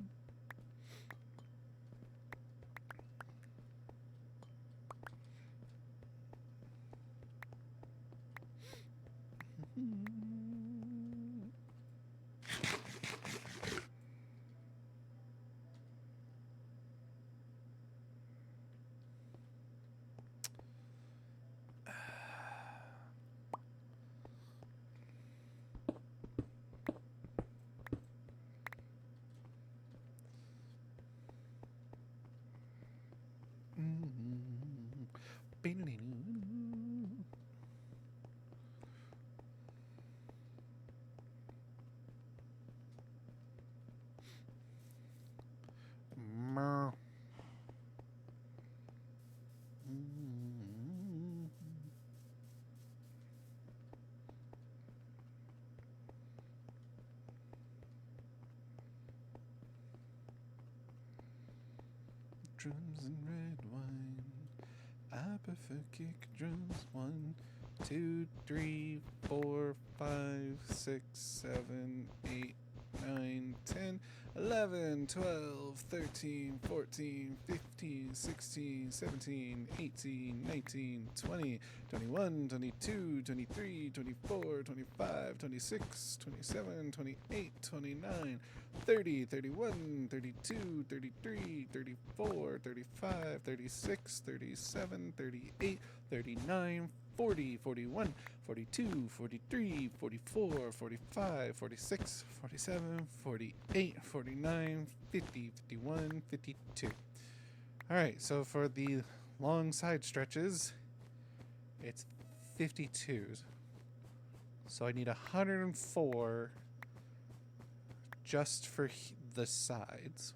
[SPEAKER 1] drums and red wine. I prefer kick drums. 1, 2, 3, 4, 5, 6, 7, 8, 9, 10, 11, 12, 13, 14, 15, 16, 17, 18, 19, 20, 21, 22, 23, 24, 25, 26, 27, 28, 29, 30, 31, 32, 33, 34, 35, 36, 37, 38, 39, 40, 41, 42, 43, 44, 45, 46, 47, 48, 49, 50, 51, 52. Alright, so for the long side stretches, it's 52s. So I need 104 just for the sides.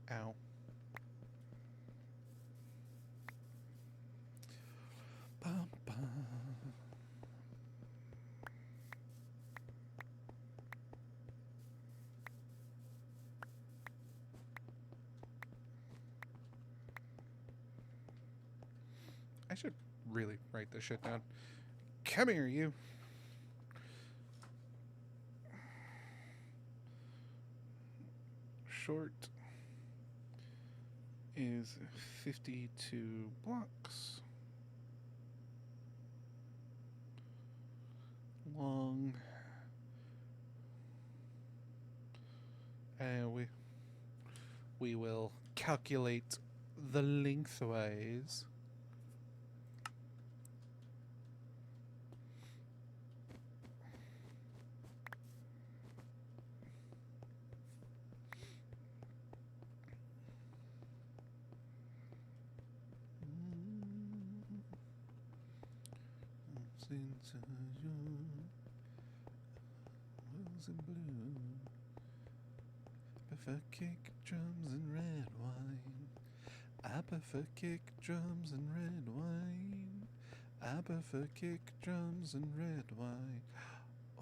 [SPEAKER 1] Ow. Bum, bum. I should really write this shit down. Come here, you. Short is 52 blocks. Long. And we will calculate the lengthwise. I prefer kick drums and red wine. I prefer kick drums and red wine. I prefer kick drums and red wine.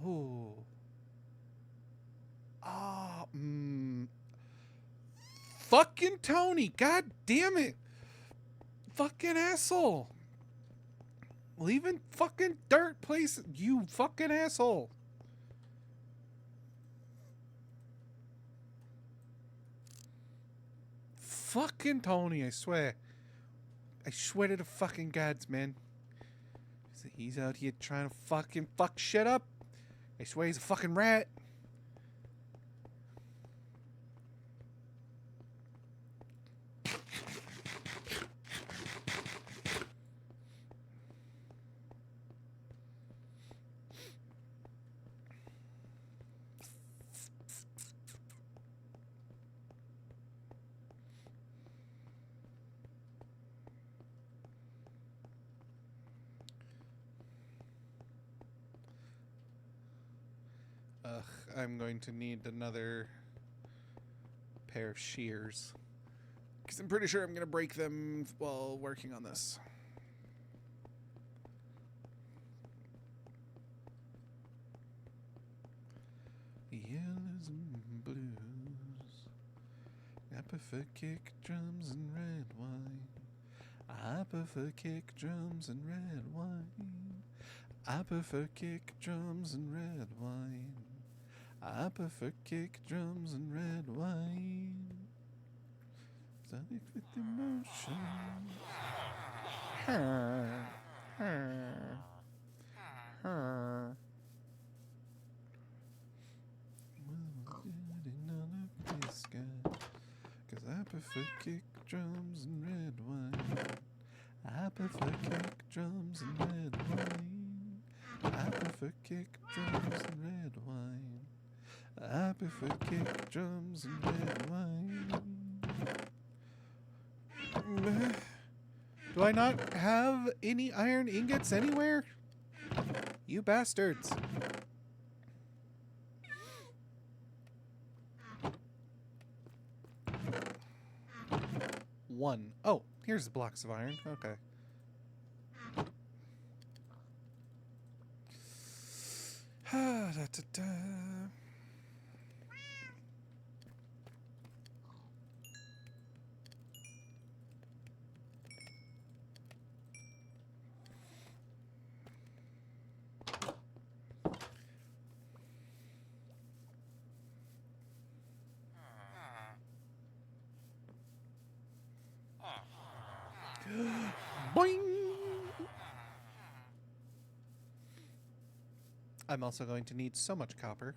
[SPEAKER 1] Oh. Ah, Fucking Tony, god damn it. Fucking asshole. Leaving fucking dirt places, you fucking asshole. Fucking Tony, I swear. I swear to the fucking gods, man. He's out here trying to fucking fuck shit up. I swear he's a fucking rat. I'm going to need another pair of shears, because I'm pretty sure I'm going to break them while working on this. Yellows and blues. I prefer kick drums and red wine. I prefer kick drums and red wine. I prefer kick drums and red wine. I prefer kick drums and red wine. Sonic with emotion. Cause I prefer kick drums and red wine. I prefer kick drums and red wine. I prefer kick drums and red wine. I prefer kick drums and red wine. Do I not have any iron ingots anywhere? You bastards. 1. Oh, here's the blocks of iron. Okay. Da, da, da. Boing! I'm also going to need so much copper.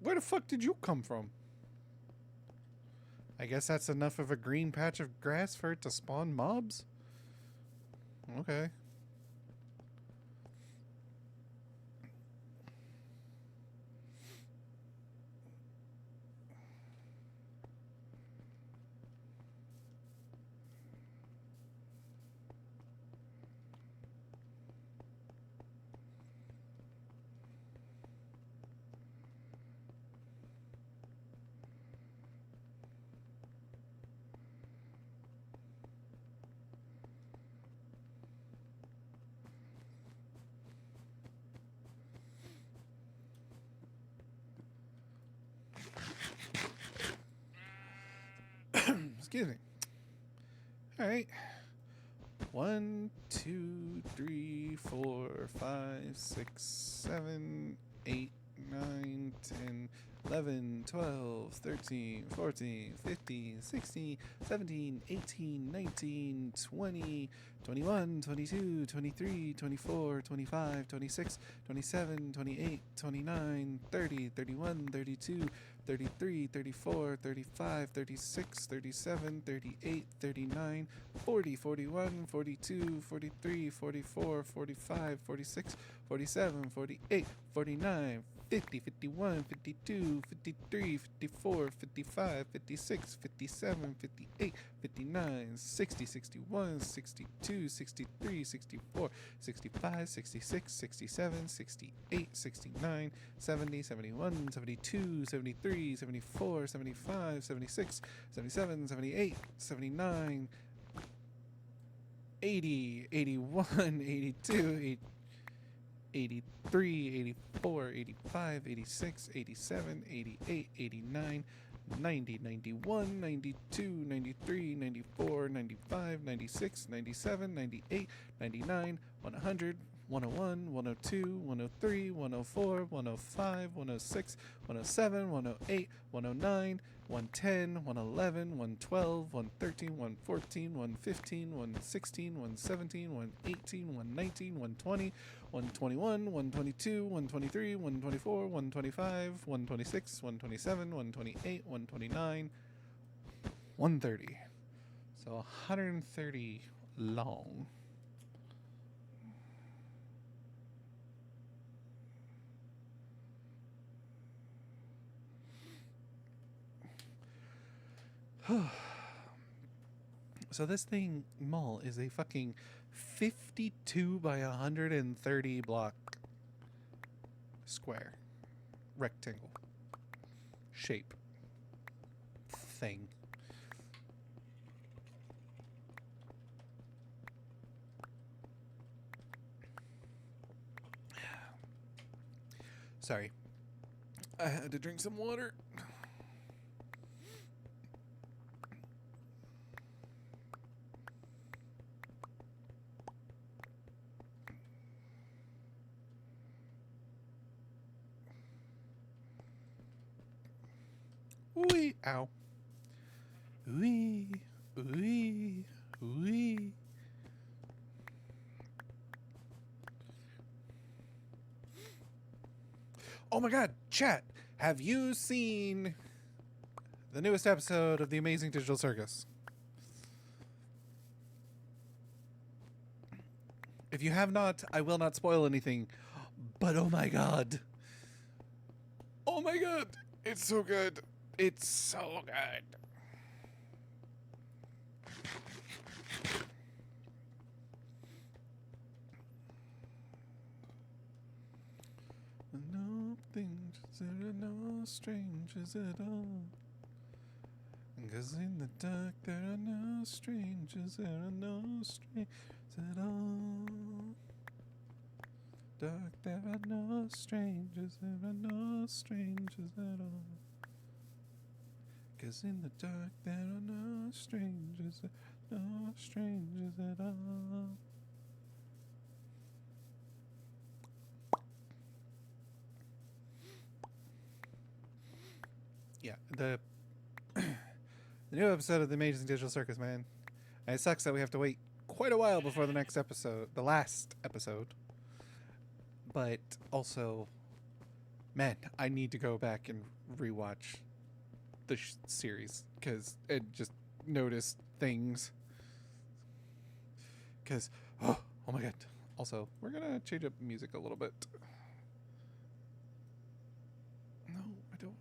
[SPEAKER 1] Where the fuck did you come from? I guess that's enough of a green patch of grass for it to spawn mobs? Okay. Excuse me. All right. 1, 2, 3, 4, 5, 6, 7, 8, 9, 10, 11, 12, 13, 14, 15, 16, 17, 18, 19, 20, 21, 22, 23, 24, 25, 26, 27, 28, 29, 30, 31, 32, 33, 34, 35, 36, 37, 38, 39, 40, 41, 42, 43, 44, 45, 46, 47, 48, 49, 50, 51, 52, 53, 54, 55, 56, 57, 58, 59, 60, 61, 62, 63, 64, 65, 66, 67, 68, 69, 70, 71, 72, 73, 74, 75, 76, 77, 78, 79, 80, 81, 82, 83, 84, 85, 86, 87, 88, 89, 90, 91, 92, 93, 94, 95, 96, 97, 98, 99, 100, 101, 102, 103, 104, 105, 106, 107, 108, 109, 110, 111, 112, 113, 114, 115, 116, 117, 118, 119, 120, 121, 122, 123, 124, 125, 126, 127, 128, 129, 130. So 130 long. So this thing mall is a fucking 52 by 130 block square rectangle shape thing. Sorry. I had to drink some water. Wee, ow. Wee, wee, wee. Oh my god, chat, have you seen the newest episode of The Amazing Digital Circus? If you have not, I will not spoil anything, but oh my god. Oh my god, it's so good. It's so good. No things are no strangers at all. 'Cause in the dark there are no strangers, there are no strangers at all. Dark, there are no strangers, there are no strangers at all. 'Cause in the dark there are no strangers, no strangers at all. Yeah, the new episode of The Amazing Digital Circus, man. And it sucks that we have to wait quite a while before the next episode, the last episode. But also, man, I need to go back and rewatch the series because I just noticed things. Because, oh my god. Also, we're going to change up music a little bit. No, I don't.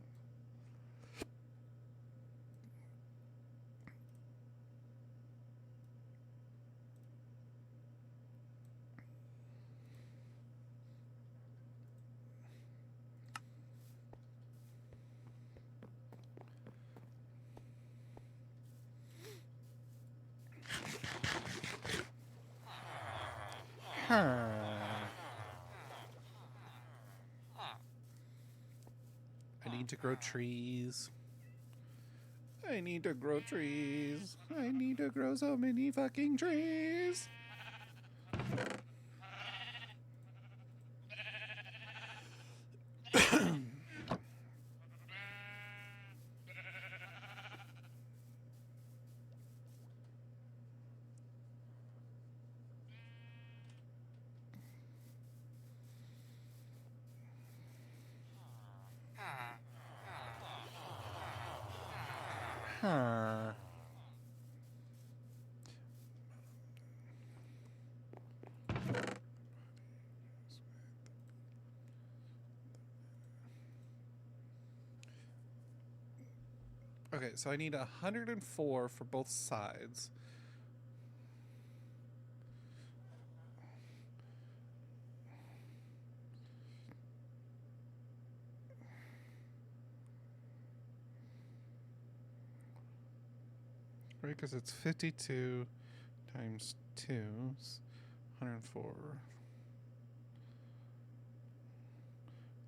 [SPEAKER 1] I need to grow trees. I need to grow trees. I need to grow so many fucking trees. Huh. Okay, so I need 104 for both sides. Right, because it's 52 times 2, 104.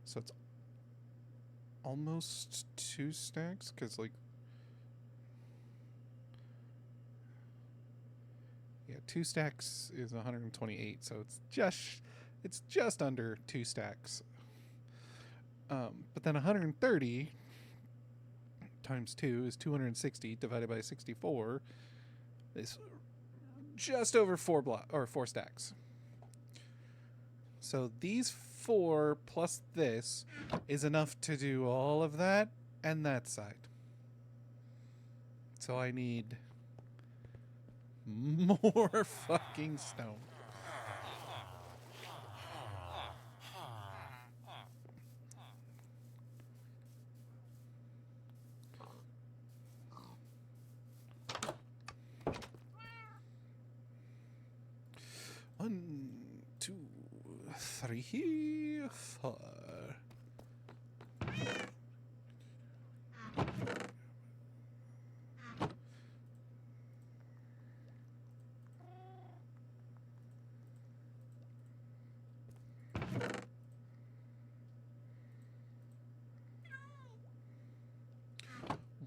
[SPEAKER 1] So it's almost 2 stacks, because, like, yeah, 2 stacks is 128, so it's just under 2 stacks. But then 130 times 2 is 260 divided by 64 is just over 4 stacks. So these 4 plus this is enough to do all of that and that side. So I need more fucking stone. One, 2, 3, 4.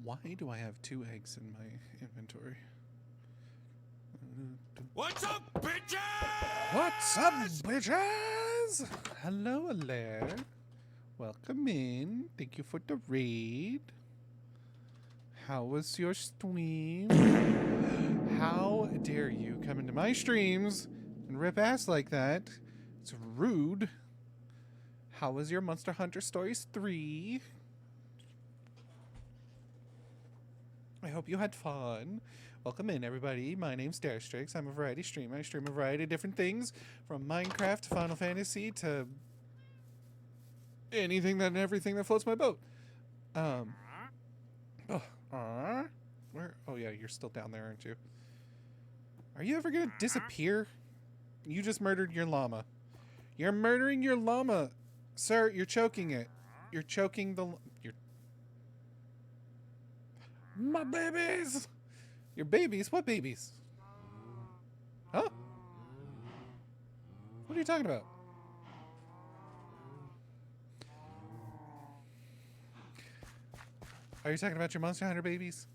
[SPEAKER 1] Why do I have 2 eggs in my inventory?
[SPEAKER 3] What's up, bitches?
[SPEAKER 1] What's up, bitches? Hello, Alaire. Welcome in. Thank you for the raid. How was your stream? How dare you come into my streams and rip ass like that? It's rude. How was your Monster Hunter Stories 3? I hope you had fun. Welcome in, everybody. My name's Darstrix. I'm a variety streamer. I stream a variety of different things, from Minecraft to Final Fantasy to anything and everything that floats my boat. Oh, where? Oh yeah, you're still down there, aren't you? Are you ever gonna disappear? You just murdered your llama. You're murdering your llama, sir. You're choking it. You're choking the. You're. My babies. Your babies? What babies? Huh? What are you talking about? Are you talking about your Monster Hunter babies?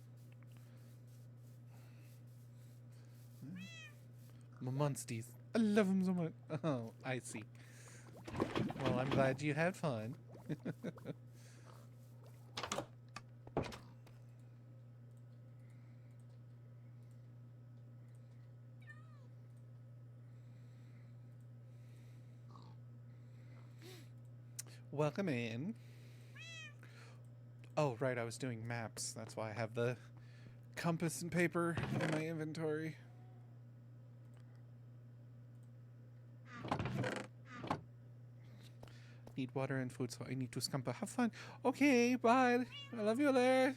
[SPEAKER 1] My Munsties. I love them so much. Oh, I see. Well, I'm glad you had fun. Welcome in. Oh, right, I was doing maps. That's why I have the compass and paper in my inventory. Need water and food, so I need to scamper. Have fun. Okay, bye. I love you there.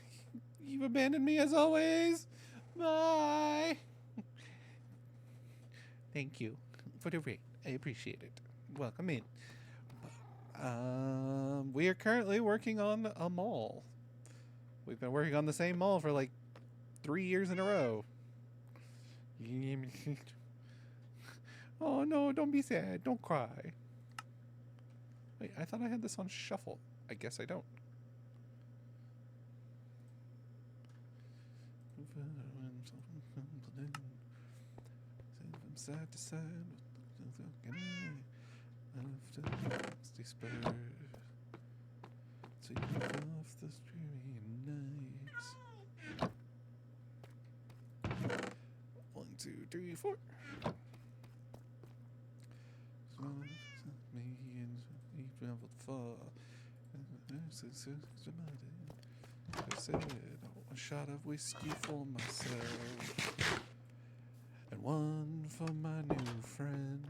[SPEAKER 1] You've abandoned me as always. Bye. Thank you for the rate. I appreciate it. Welcome in. We are currently working on a mall. We've been working on the same mall for like 3 years in a row. Oh no, don't be sad. Don't cry. Wait, I thought I had this on shuffle. I guess I don't. From side to side. Take off the dreary nights. 1, 2, 3, 4. Me and he traveled far. I said, a shot of whiskey for myself, and one for my new friend.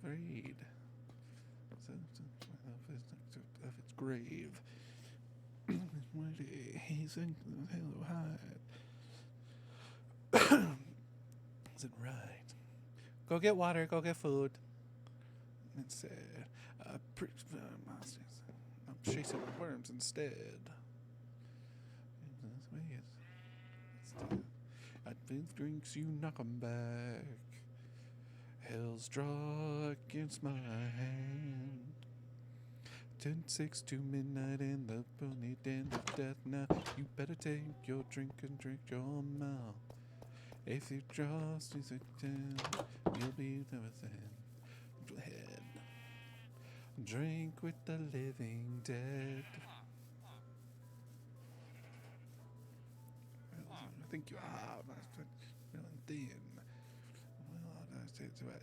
[SPEAKER 1] Afraid of its grave. He's in hello hide. Is it right? Go get water. Go get food. It's I'm chasing worms instead. Advent drinks, you knock 'em back. Hell's draw against my hand. 10-6 to midnight in the pony den of death. Now you better take your drink and drink your mouth. If you draw to down, you'll be there within. Head. Drink with the living dead. I think you are. Feeling thin. Well,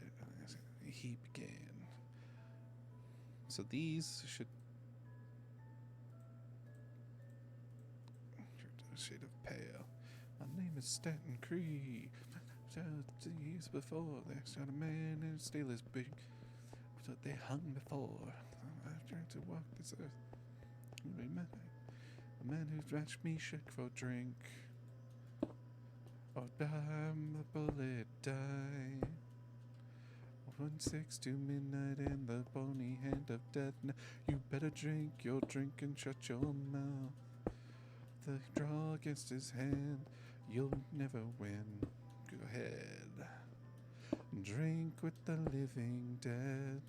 [SPEAKER 1] he began. So these should. Shade of pale. My name is Stanton Cree. Years before, they shot a man and steal his big. So they hung before. I tried to walk this earth. A man who watched me shake for drink. Or damn the bullet die. 1-6 to midnight in the bony hand of death. Now you better drink your drink and shut your mouth. The draw against his hand, you'll never win. Go ahead. Drink with the living dead.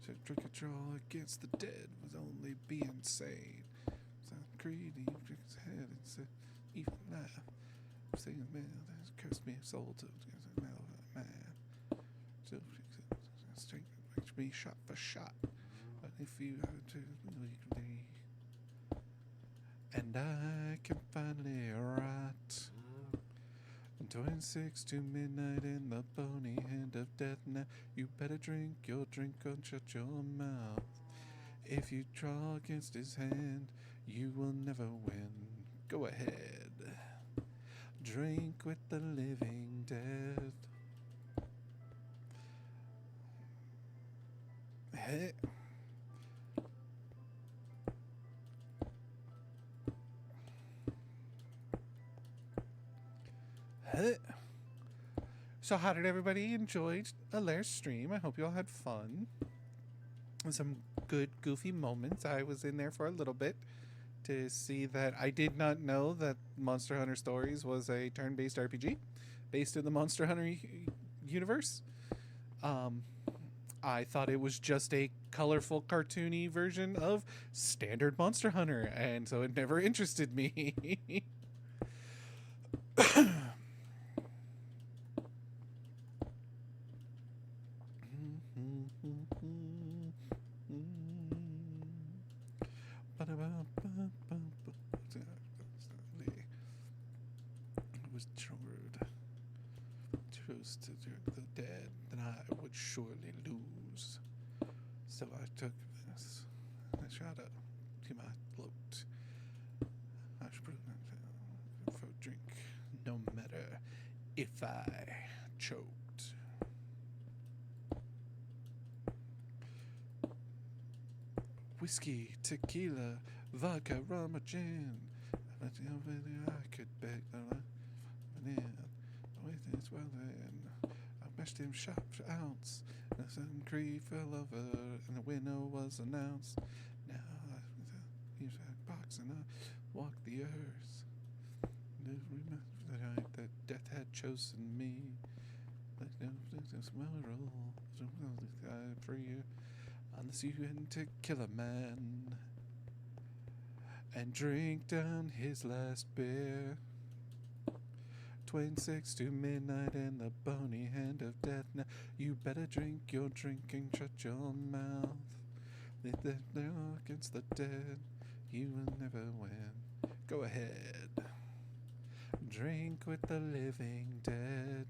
[SPEAKER 1] So drink a draw against the dead was only being insane. So greedy, drink his head and said, even laugh. Saying, man, that's cursed me soul to man. So straight me shot for shot. But if you have to leave, and I can finally write 26 to midnight in the bony hand of death. Now you better drink your drink and shut your mouth. If you draw against his hand, you will never win. Go ahead. Drink with the living dead. Hey. Hey. So how did everybody enjoy Alair's stream? I hope you all had fun. Some good goofy moments. I was in there for a little bit to see that. I did not know that Monster Hunter Stories was a turn-based RPG based in the Monster Hunter universe. I thought it was just a colorful, cartoony version of standard Monster Hunter, and so it never interested me. Was chose to the dead, then I would surely lose. So I took this. I shot up to my throat. I should for a drink, no matter if I choked. Whiskey, tequila, vodka, rum, or gin. I could beg the with his well in. I mashed him sharp for ounce. And some creed fell over, and the winner was announced. Now he's a box, and I walked the earth. Remember the night that death had chosen me. Free unless you went to kill a man and drink down his last beer. 26 to midnight in the bony hand of death. Now you better drink your drink and shut your mouth. They're against the dead. You will never win. Go ahead. Drink with the living dead.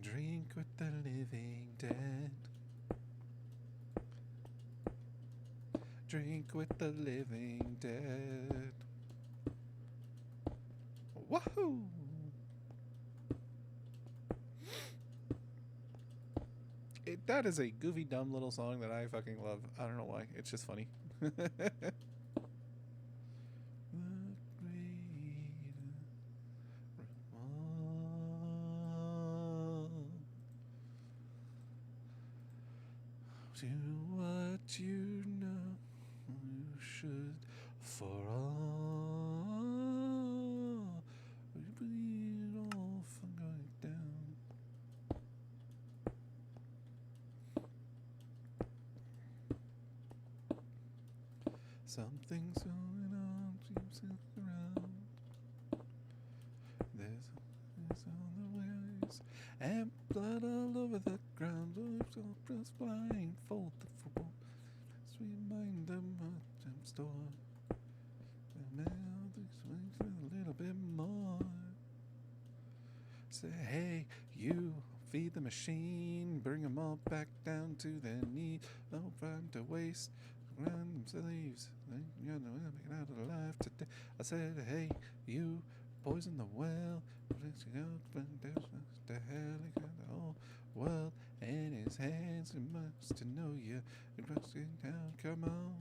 [SPEAKER 1] Drink with the living dead. Drink with the living dead. Wahoo! That is a goofy, dumb little song that I fucking love. I don't know why. It's just funny. To what you know you should for all we bleed off and going down. Something's going on, keeps it around. There's on the ways and blood all over the ground. Just blindfold the fool. Let's remind them what them store. And now this makes a little bit more. Say, hey, you feed the machine, bring them all back down to their knees. No time to waste. Run them slaves. You're not making out alive today. I said, hey, you poison the well. Let's go to hell. He got the whole world in his hands. He must know you. It must be down. Come on.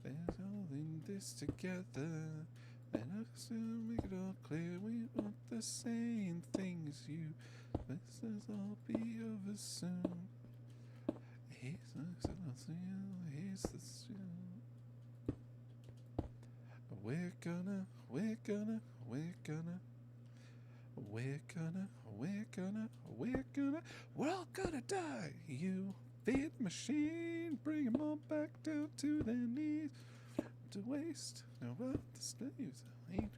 [SPEAKER 1] There's all in this together. And I still make it all clear we want the same thing as you. This is all be over soon. Here's the We're gonna we're all gonna die. You feed the machine, bring them all back down to their knees. To waste, no, but the slaves ain't.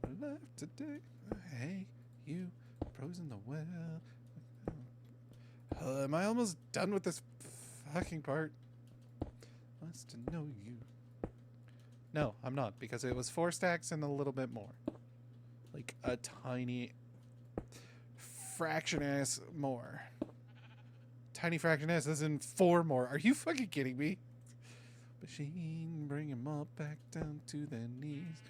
[SPEAKER 1] alive today. Hey, you, pros in the well. Am I almost done with this fucking part? Wants to know you. No, I'm not, because it was 4 stacks and a little bit more. Like a tiny fraction ass more. Tiny fraction ass isn't 4 more. Are you fucking kidding me? Machine, bring them all back down to their knees.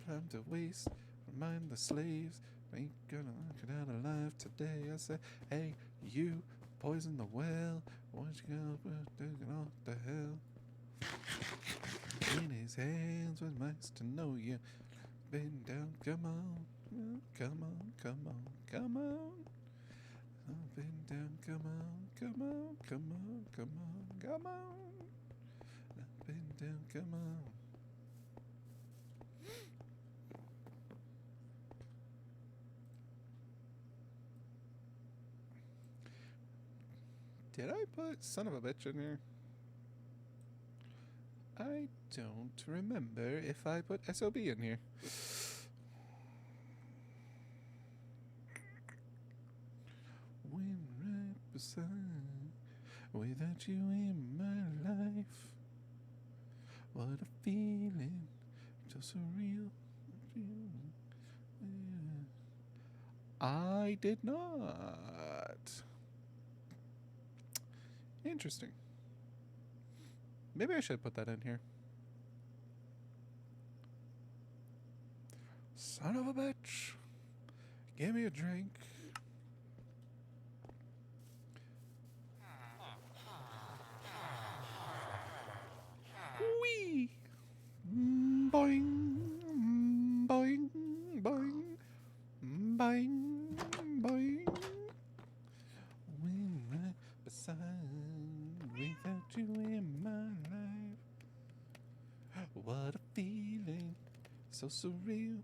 [SPEAKER 1] Time to waste, remind the slaves. Ain't gonna knock it out alive today. I say, hey, you, poison the well. What you gonna take it off the hell? In his hands was nice to know you. Been down, come on, come on, come on, come on. I've been down, come on, come on, come on, come on, come on. I've been down, come on. Did I put son of a bitch in here? I don't remember if I put SOB in here. When right beside, without you in my life, what a feeling, so surreal. I did not. Interesting. Maybe I should put that in here. Son of a bitch. Give me a drink. Wee. Boing. Boing. Boing. Boing. Boing. When right beside, without you in my life. What a feeling, so surreal.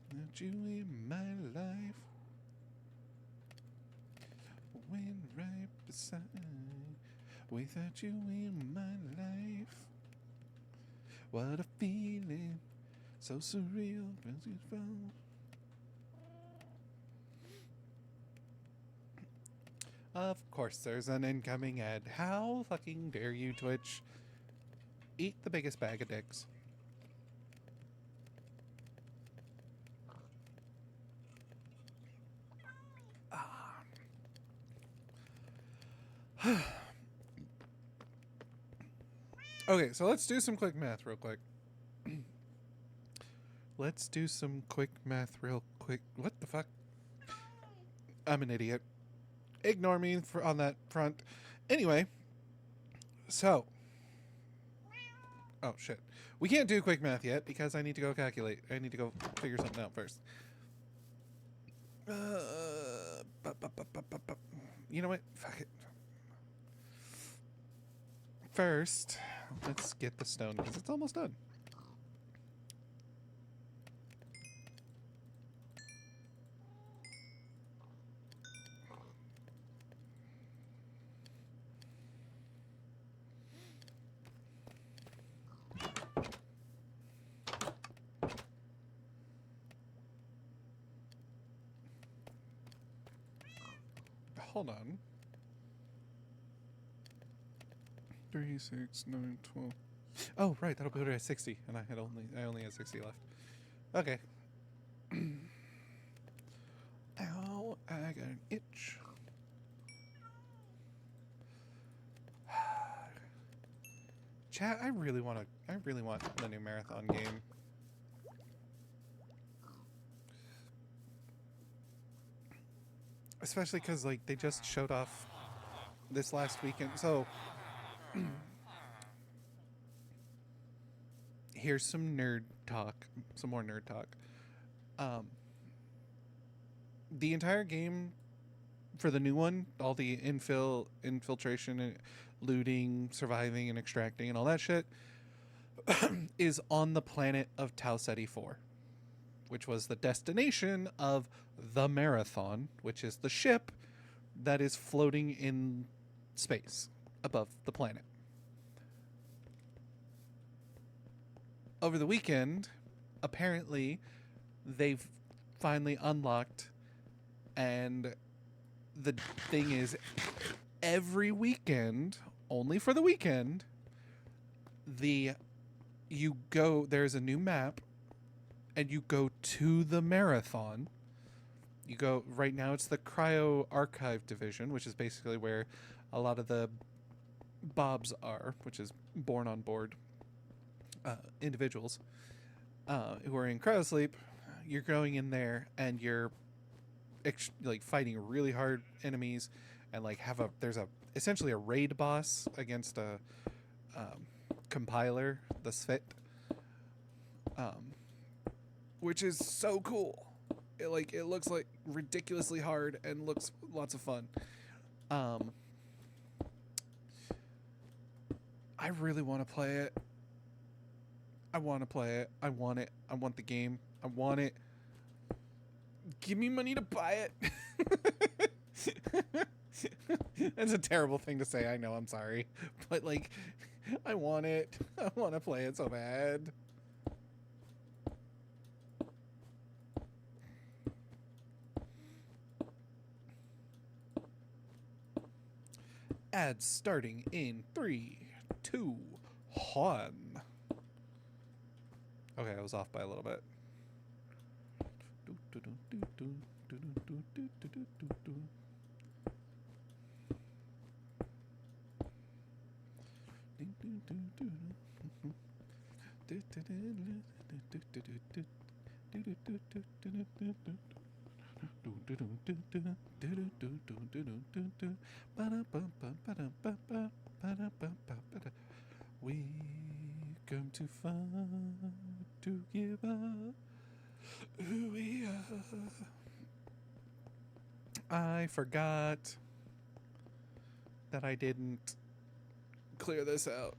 [SPEAKER 1] Without you in my life. When right beside, without you in my life. What a feeling, so surreal. Of course, there's an incoming ad. How fucking dare you, Twitch? Eat the biggest bag of dicks. Okay, so let's do some quick math real quick. Let's do some quick math real quick. What the fuck? I'm an idiot. Ignore me on that front. Anyway, so. Oh, shit. We can't do quick math yet because I need to go calculate. I need to go figure something out first. You know what? Fuck it. First, let's get the stone because it's almost done. Hold on. 3, 6, 9, 12. Oh, right, that'll put it at 60, and I only had 60 left. Okay. Ow, I got an itch. Chat, I really want the new marathon game. Especially because, like, they just showed off this last weekend. So, here's some nerd talk. Some more nerd talk. The entire game for the new one, all the infiltration, and looting, surviving, and extracting, and all that shit, is on the planet of Tau Ceti 4. Which was the destination of the Marathon, which is the ship that is floating in space above the planet. Over the weekend, apparently, they've finally unlocked, and the thing is, every weekend, only for the weekend, there's a new map, and you go to the marathon. You go right now. It's the Cryo Archive Division, which is basically where a lot of the Bobs are, which is born on board individuals who are in cryosleep. You're going in there and you're like fighting really hard enemies, and like there's essentially a raid boss against a compiler, the Svet, which is so cool. It looks like ridiculously hard and looks lots of fun. I really want to play it. I want to play it. I want it. I want the game. I want it. Give me money to buy it. That's a terrible thing to say. I know. I'm sorry. But, like, I want it. I want to play it so bad. Ads starting in 3, 2, 1. Okay, I was off by a little bit. We come too far to give up who we are. I forgot that I didn't clear this out.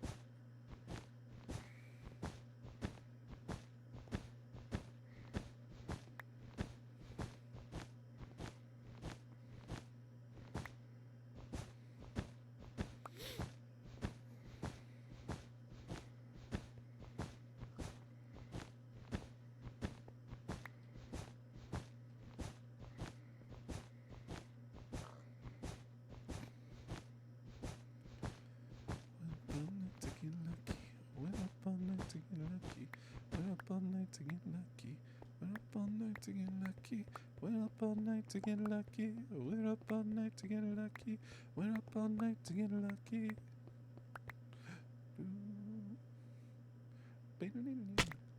[SPEAKER 1] To get lucky, we're up all night to get lucky. We're up all night to get lucky.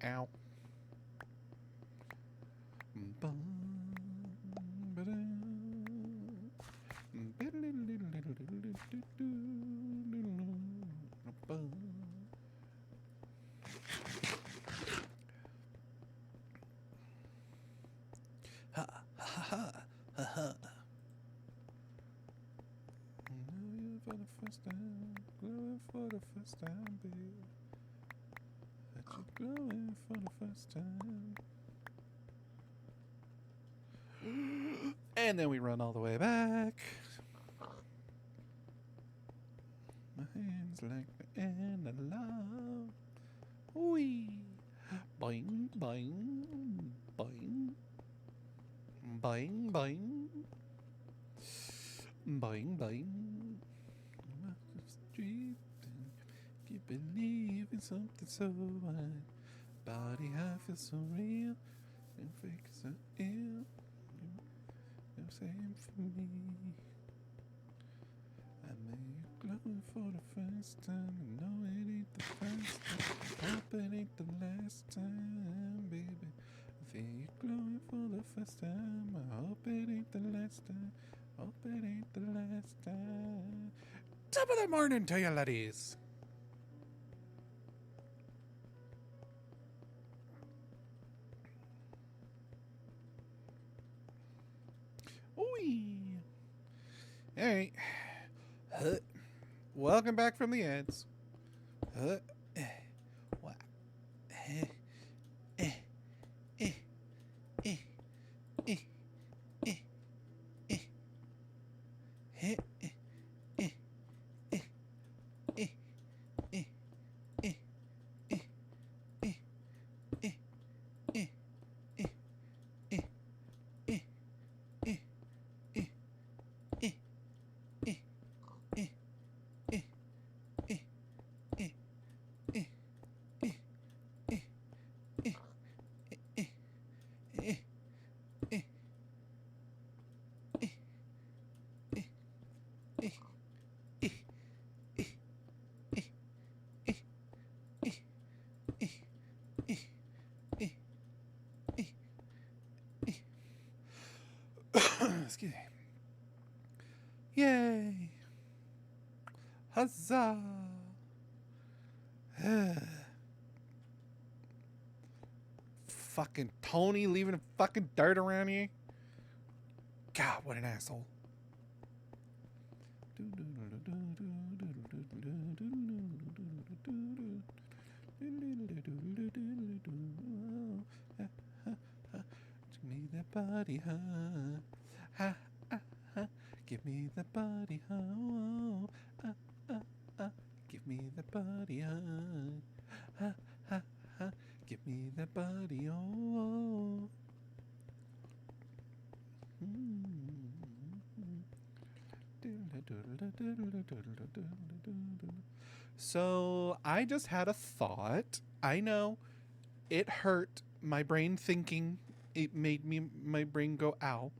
[SPEAKER 1] Ow. Ha ha ha ha ha. For the first time, glowing for the first time, babe. That you're glowing for the first time. And then we run all the way back. My hands like the end of love. Wee. Boing, boing, boing. Boing, boing. Boing, boing. Street. Keep believing something so wide. Body, I feel so real. And fake so ill. You're same for me. I made you glowing for the first time. I know it ain't the first time. Hope it ain't the last time, baby. I feel you glowing for the first time. I hope it ain't the last time. Hope it ain't the last time. Top of the morning to you, ladies. Ooh. All right. Welcome back from the ads. What? Huzzah! Fucking Tony leaving fucking dirt around here. God, what an asshole. Give me that body, huh? Ha, give me the body, huh? Give me the body, huh? Give me the body, oh. So I just had a thought. I know it hurt my brain thinking. It made my brain go ow.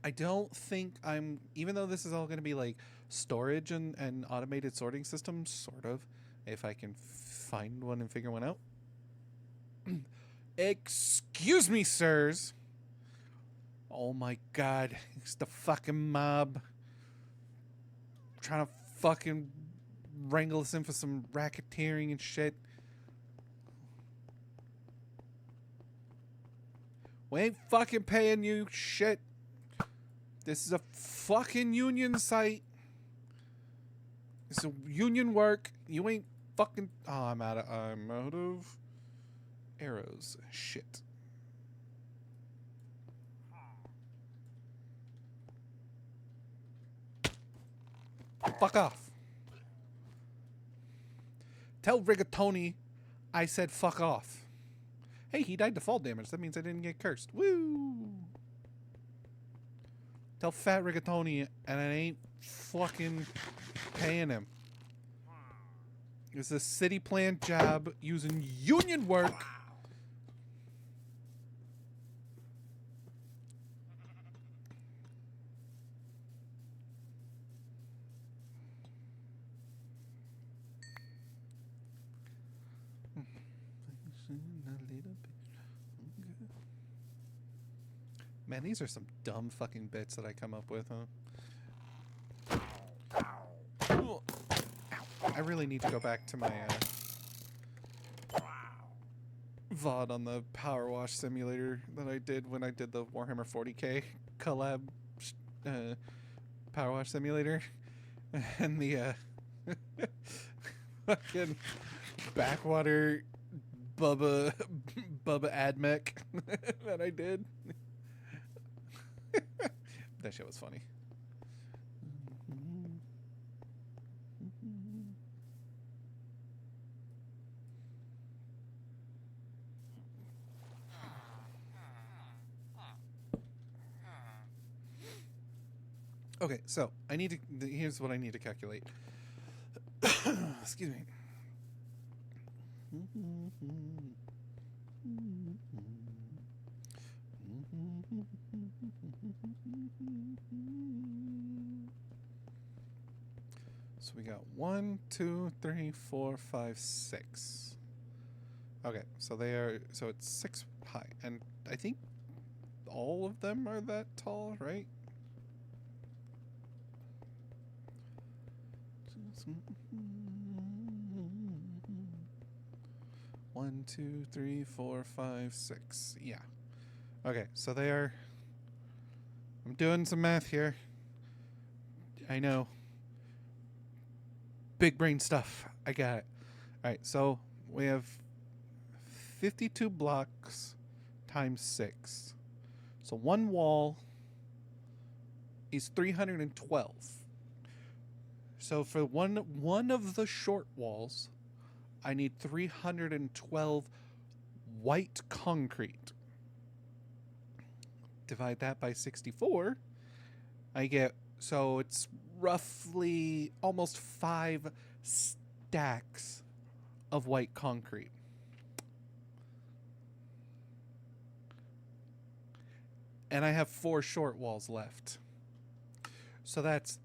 [SPEAKER 1] I don't think even though this is all going to be like storage and automated sorting systems, sort of, if I can find one and figure one out. Excuse me, sirs. Oh my god, it's the fucking mob trying to fucking wrangle us in for some racketeering and shit. We ain't fucking paying you shit. This is a fucking union site. It's a union work. You ain't fucking... Oh, I'm out of arrows. Shit. Fuck off. Tell Rigatoni I said fuck off. Hey, he died to fall damage. That means I didn't get cursed. Woo! Tell Fat Rigatoni and I ain't fucking paying him. It's a city plant job using union work. Man, these are some dumb fucking bits that I come up with, huh? I really need to go back to my VOD on the Power Wash simulator that I did when I did the Warhammer 40k collab Power Wash simulator. And the fucking backwater Bubba Admech that I did. That shit was funny. Okay, so I need to. Here's what I need to calculate. Excuse me. So we got 1, 2, 3, 4, 5, 6. Okay, so they are. So it's 6 high, and I think all of them are that tall, right? One, 2, 3, 4, 5, 6. Yeah. Okay, so they are. I'm doing some math here. I know. Big brain stuff. I got it. All right, so we have 52 blocks times 6. So one wall is 312. So for one of the short walls, I need 312 white concrete. Divide that by 64. I get, so it's roughly almost 5 stacks of white concrete. And I have 4 short walls left. So that's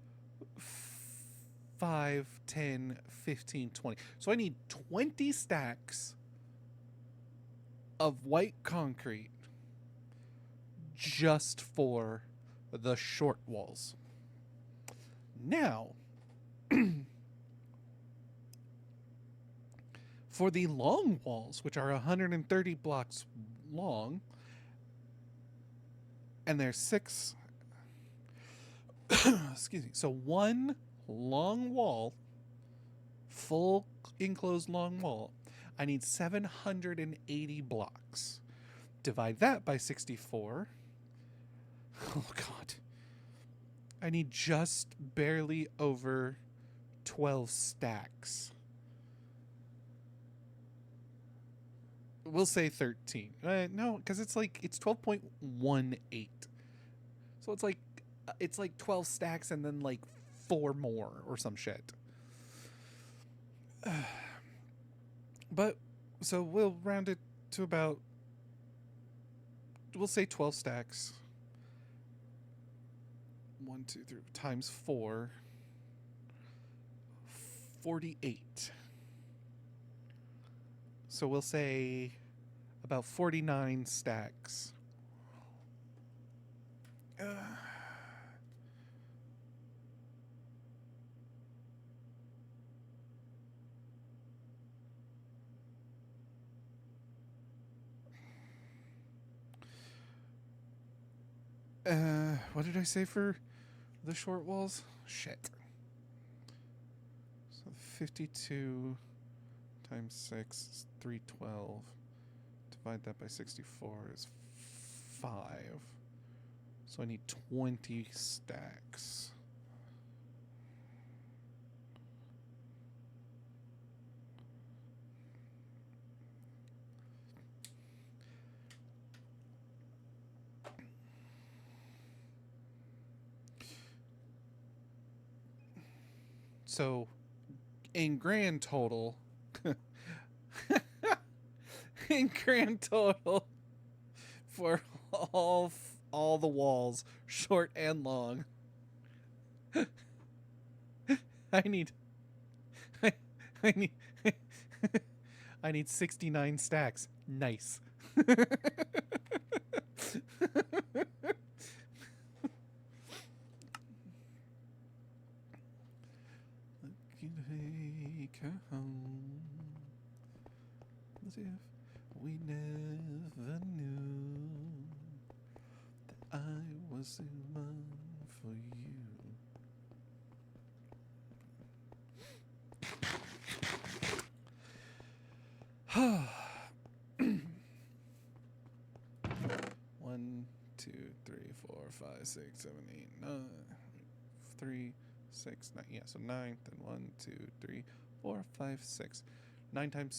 [SPEAKER 1] 5, 10, 15, 20. So I need 20 stacks of white concrete just for the short walls. Now, For the long walls, which are 130 blocks long, and there's 6 excuse me. So one long wall, full enclosed long wall, I need 780 blocks. Divide that by 64. Oh god. I need just barely over 12 stacks. We'll say 13. No, because it's 12.18. So it's like 12 stacks and then like 4 more or some shit. But so we'll round it to about, we'll say 12 stacks. 1, 2, 3 times 4. 48. So we'll say about 49 stacks. What did I say for the short walls? Shit. So 52 times 6 is 312. Divide that by 64 is 5. So I need 20 stacks. So in grand total, for all the walls, short and long, I need I need 69 stacks. Nice. Take her home as if we never knew that I was the one for you. 1, 2, 3, 4, 5, 6, 7, 8, 9, 3, 6, 9. Yeah, so 9. Then 1, 2, 3, 4, 5, 6. 9 times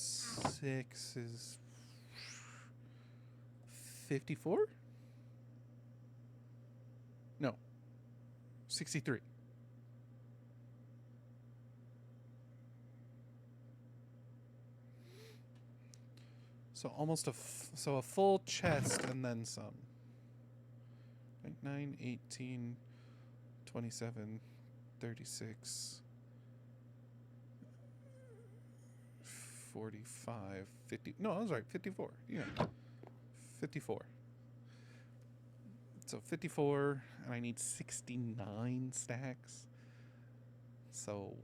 [SPEAKER 1] 6 is 54? No. 63. So almost a full chest and then some. 9, 18, 27, 36, 45, 50. No, I was right. 54. Yeah. 54. So 54, and I need 69 stacks. So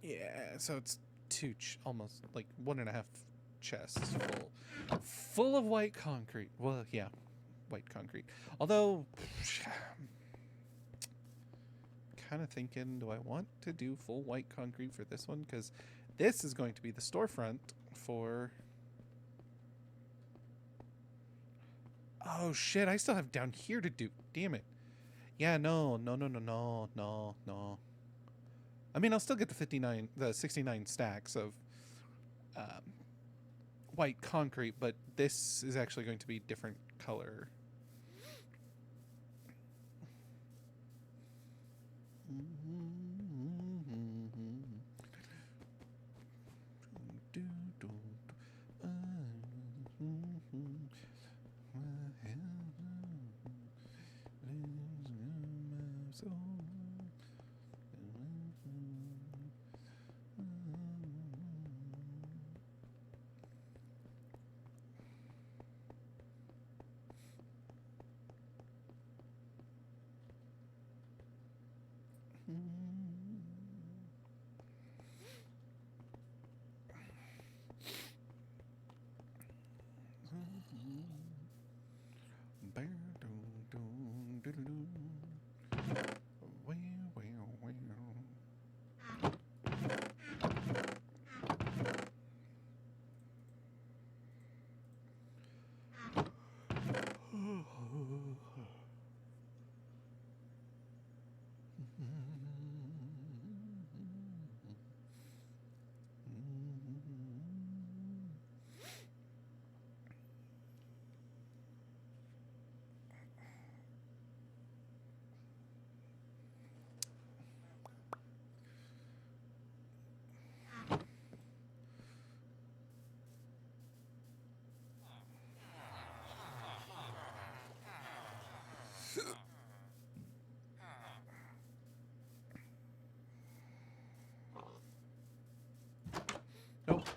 [SPEAKER 1] yeah, so it's almost like 1.5 chests full of white concrete. Well, yeah, white concrete. Although, kind of thinking, do I want to do full white concrete for this one? Because this is going to be the storefront for... Oh, shit, I still have down here to do. Damn it. Yeah, no. I mean, I'll still get the 69 stacks of white concrete, but this is actually going to be different color.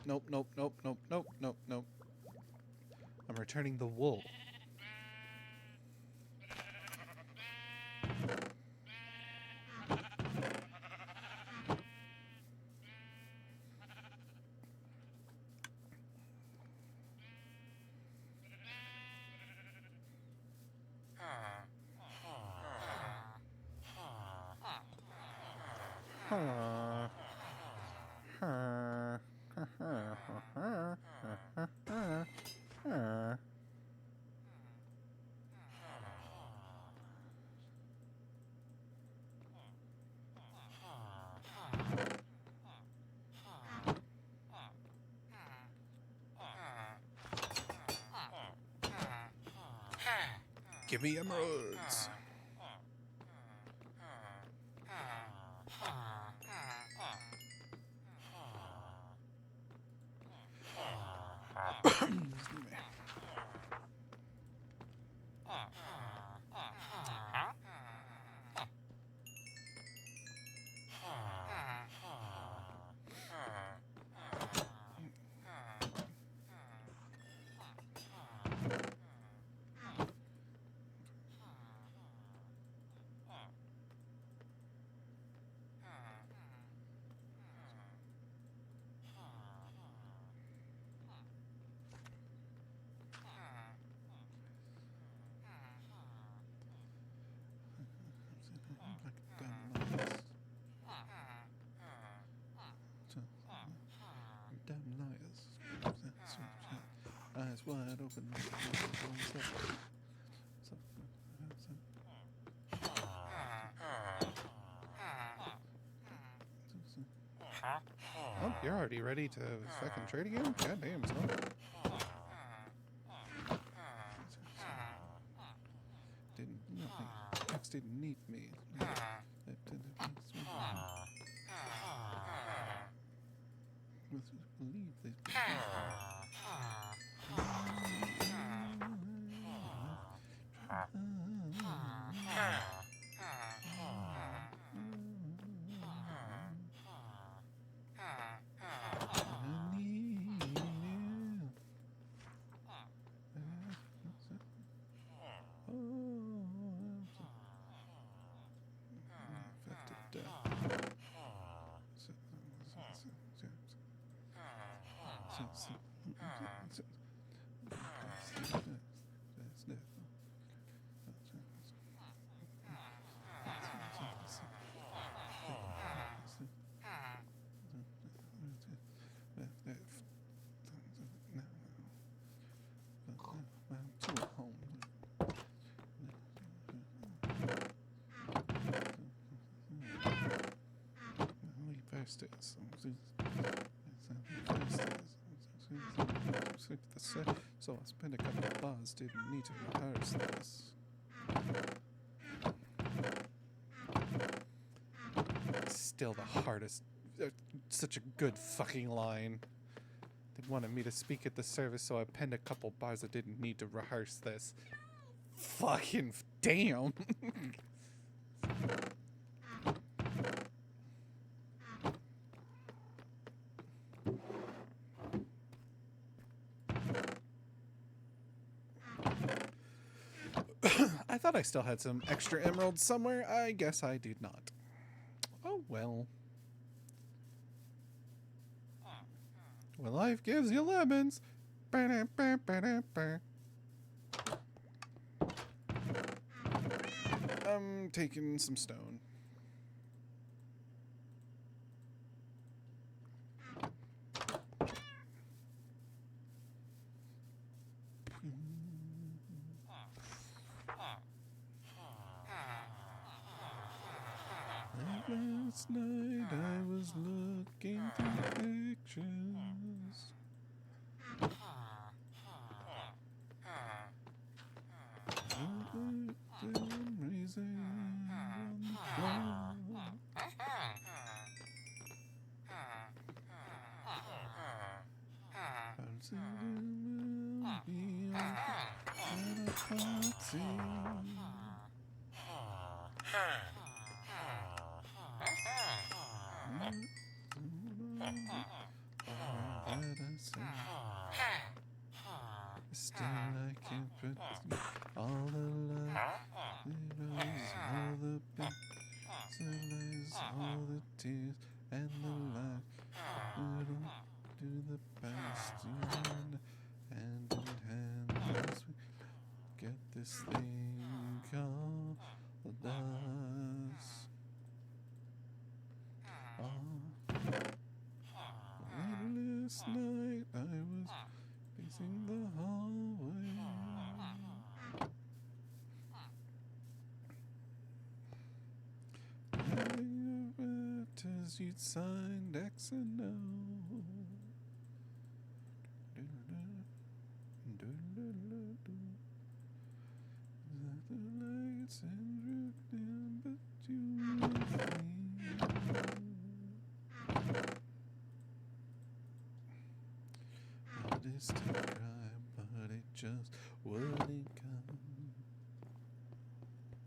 [SPEAKER 1] Nope, nope, nope, nope, nope, nope, nope, nope. I'm returning the wool. Give me emeralds. Damn liars. Eyes wide open. Oh, you're already ready to fucking trade again? God damn, son. Didn't nothing. X didn't need me. Believe this. So I spent a couple of bars, didn't need to rehearse this. Still the hardest, such a good fucking line. They wanted me to speak at the service, so I penned a couple bars. I didn't need to rehearse this. Fucking damn. I thought I still had some extra emeralds somewhere. I guess I did not. Oh well. When life gives you lemons. Ba-da-ba-ba-da-ba. I'm taking some stone. Last night I was looking through pictures. Raising on the floor. I'm sitting around at a party. Still I can't put all the love, all the pictures, all the tears, and the life. Little do the past, hand in hand as we get this thing called us. Last night I was pacing the hallway. As you'd signed X and O. The lights and drifting, but you I distant cry, but it just wouldn't come.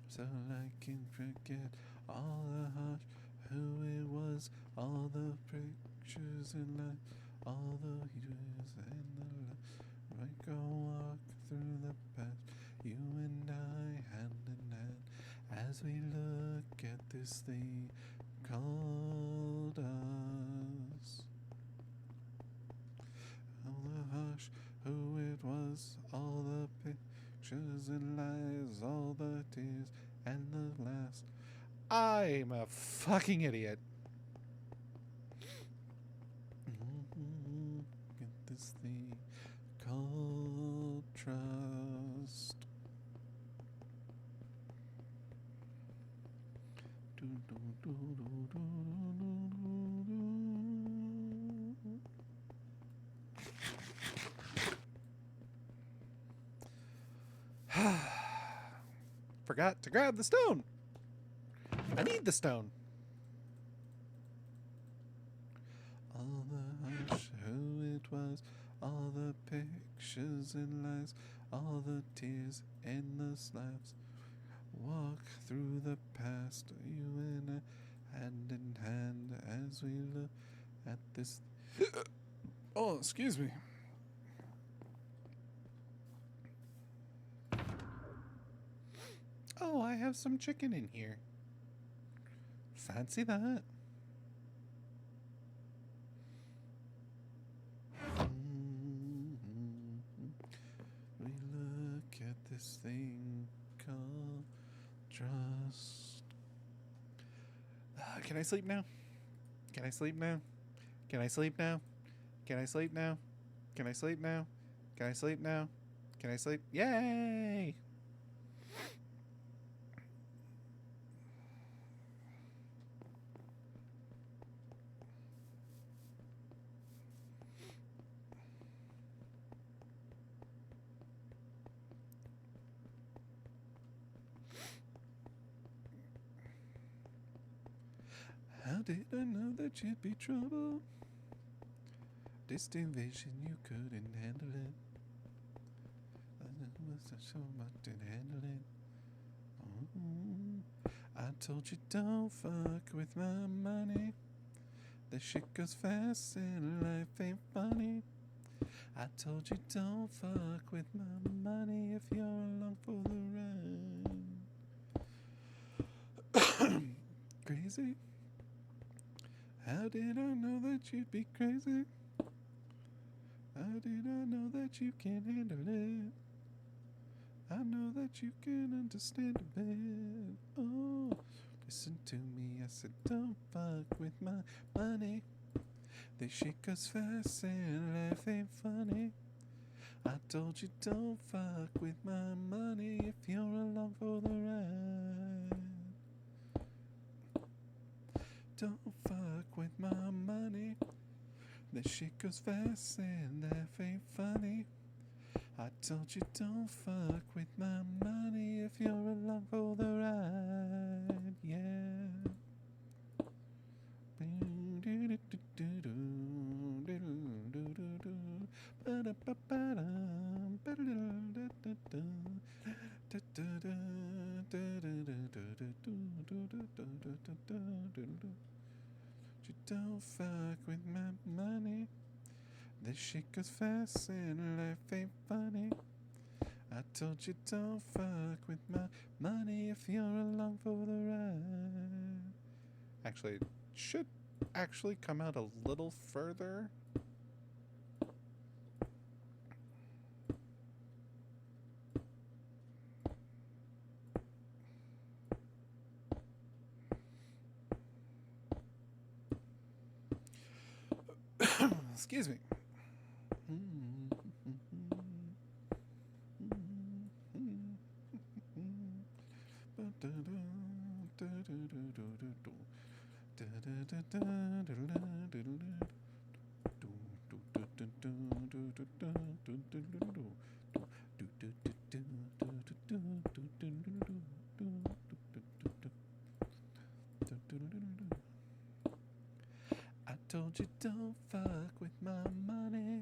[SPEAKER 1] So I can forget all the hush, who it was, all the pictures in life, all the years and the life. I go walk through the past, you and I hand in hand, as we look at this thing called us. All the hush, who it was, all the pictures and lies, all the tears and the laughs. I'm a fucking idiot. Get this thing called trust. Forgot to grab the stone. I need the stone. All the hush, who it was, all the pictures and lies, all the tears and the slaps. Walk through the past, you and I, hand in hand, as we look at this. Oh, excuse me. Oh, I have some chicken in here. Fancy that. We look at this thing called trust. Can I sleep now? Can I sleep now? Can I sleep now? Can I sleep now? Can I sleep now? Can I sleep now? Can I sleep? Yay! How did I know that you'd be trouble? Distant vision, you couldn't handle it. I was so much to handle it. I told you don't fuck with my money. The shit goes fast and life ain't funny. I told you don't fuck with my money if you're along for the ride. Crazy? How did I know that you'd be crazy? How did I know that you can't handle it? I know that you can understand a bit. Oh. Listen to me, I said, don't fuck with my money. This shit goes fast and life ain't funny. I told you don't fuck with my money if you're along for the ride. Don't fuck with my money. This shit goes fast and life ain't funny. I told you don't fuck with my money if you're along for the ride, yeah. You don't fuck with my money. This shit goes fast and life ain't funny. I told you don't fuck with my money if you're along for the ride. Actually, it should actually come out a little further. Excuse me. I told you don't fuck with my money.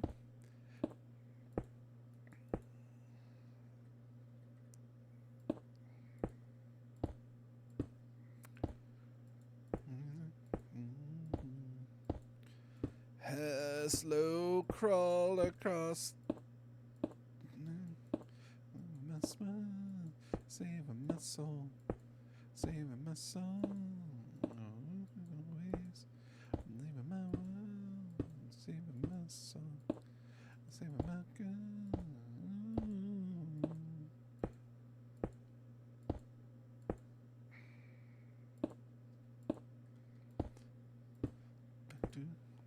[SPEAKER 1] Slow crawl across my smile, saving my soul, saving my soul. Always leaving my world, saving my soul, saving my girl.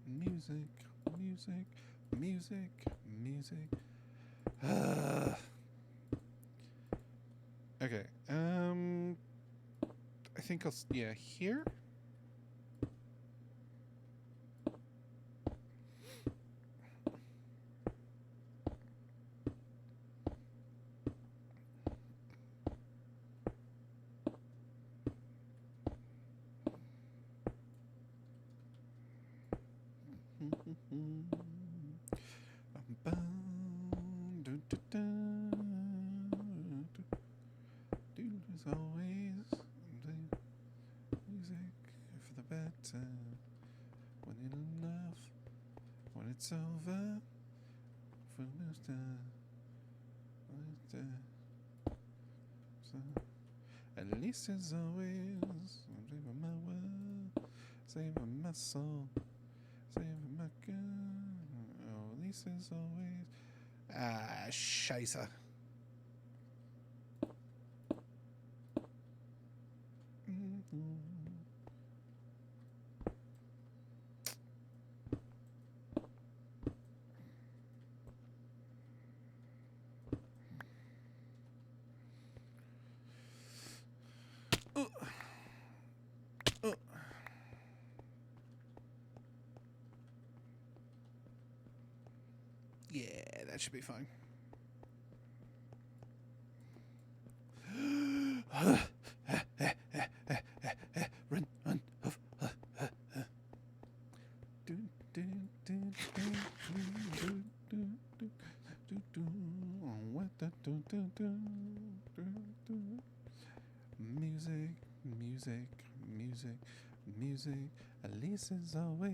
[SPEAKER 1] Music, music, music, music. Okay. I think I'll. Yeah, here. As always, music for the better. When it's enough, when it's over, for the so, at least as always, I'm saving my world, saving my soul, saving my girl. Oh, at least as always. Ah, scheisse. Yeah, that should be fine. Run, run. Music, music, music, music. At least as always.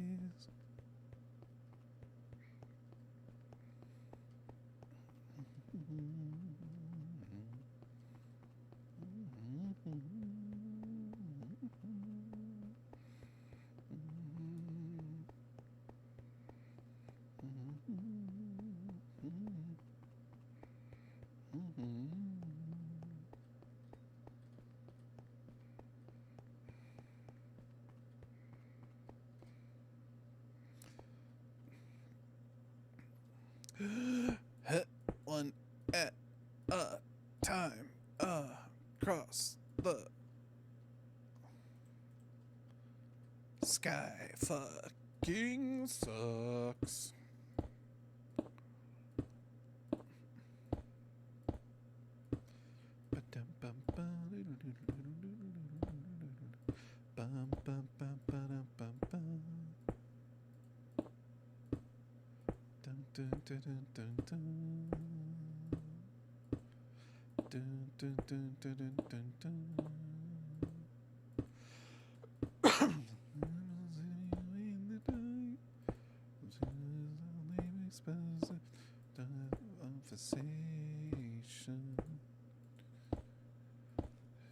[SPEAKER 1] sky fucking sucks.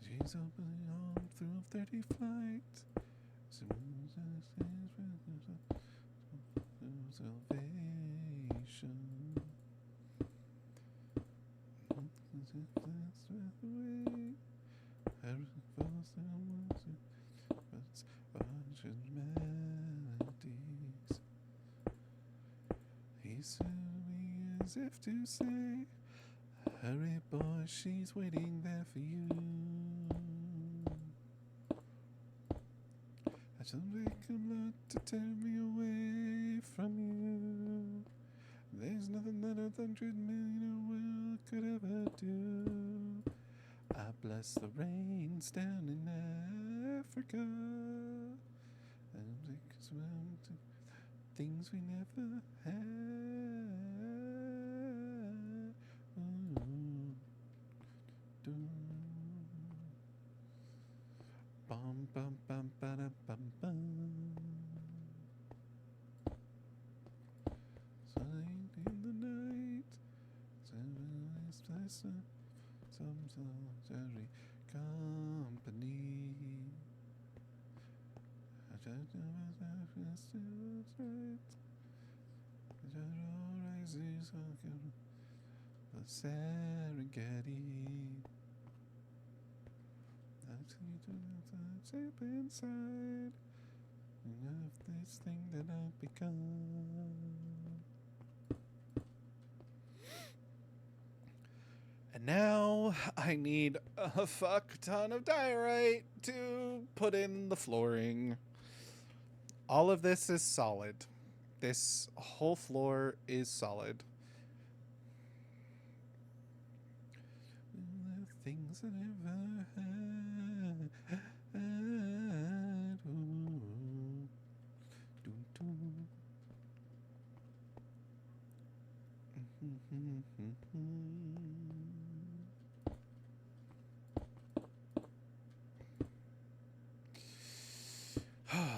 [SPEAKER 1] She's opening on through 30 flights. Salvation. He said me as if to say, hurry boy, she's waiting there for you. I don't make a lot to tear me away from you. There's nothing that 100,000,000 world could ever do. I bless the rains down in Africa, and because we're things we never had. Bum bum bum ba bum bum. Signed in the night, some solitary company. I don't know if it's still right. The rises on the Serengeti. Deep inside of this thing that I've become. And now I need a fuck ton of diorite to put in the flooring. All of this is solid. This whole floor is solid. The things that I've ever had.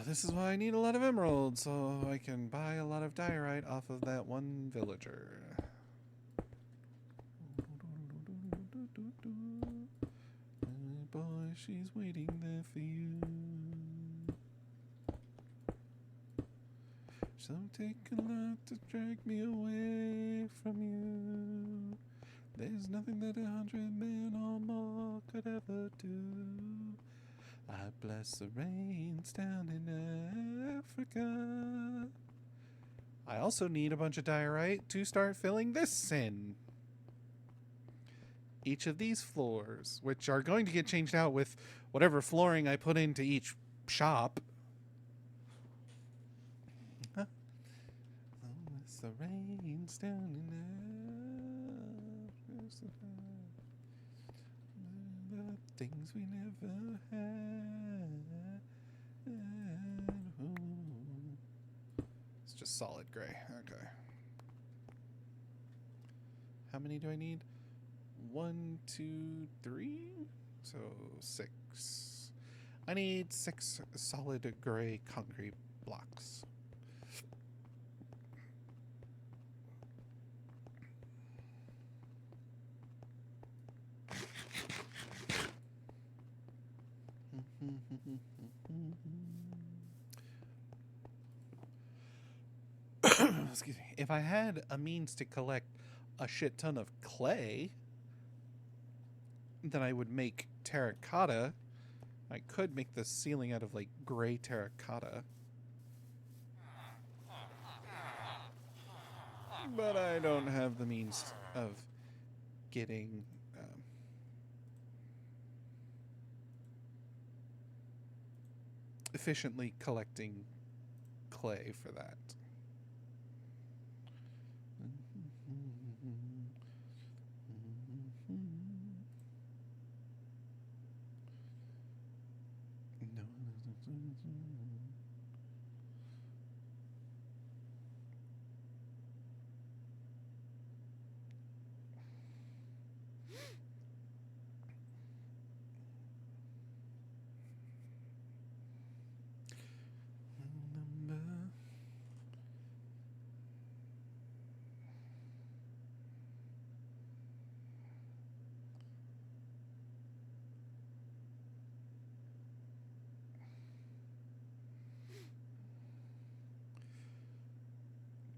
[SPEAKER 1] This is why I need a lot of emeralds, so I can buy a lot of diorite off of that one villager. Boy, she's waiting there for you. So take a lot to drag me away from you. There's nothing that 100 men or more could ever do. I bless the rains down in Africa. I also need a bunch of diorite to start filling this in. Each of these floors, which are going to get changed out with whatever flooring I put into each shop. Huh? Oh, it's the rains down in Africa. The things we never had. It's just solid gray. Okay. How many do I need? 1, 2, 3. So 6. I need 6 solid gray concrete blocks. Excuse me. If I had a means to collect a shit ton of clay, then I would make terracotta. I could make the ceiling out of like gray terracotta. But I don't have the means of getting efficiently collecting clay for that.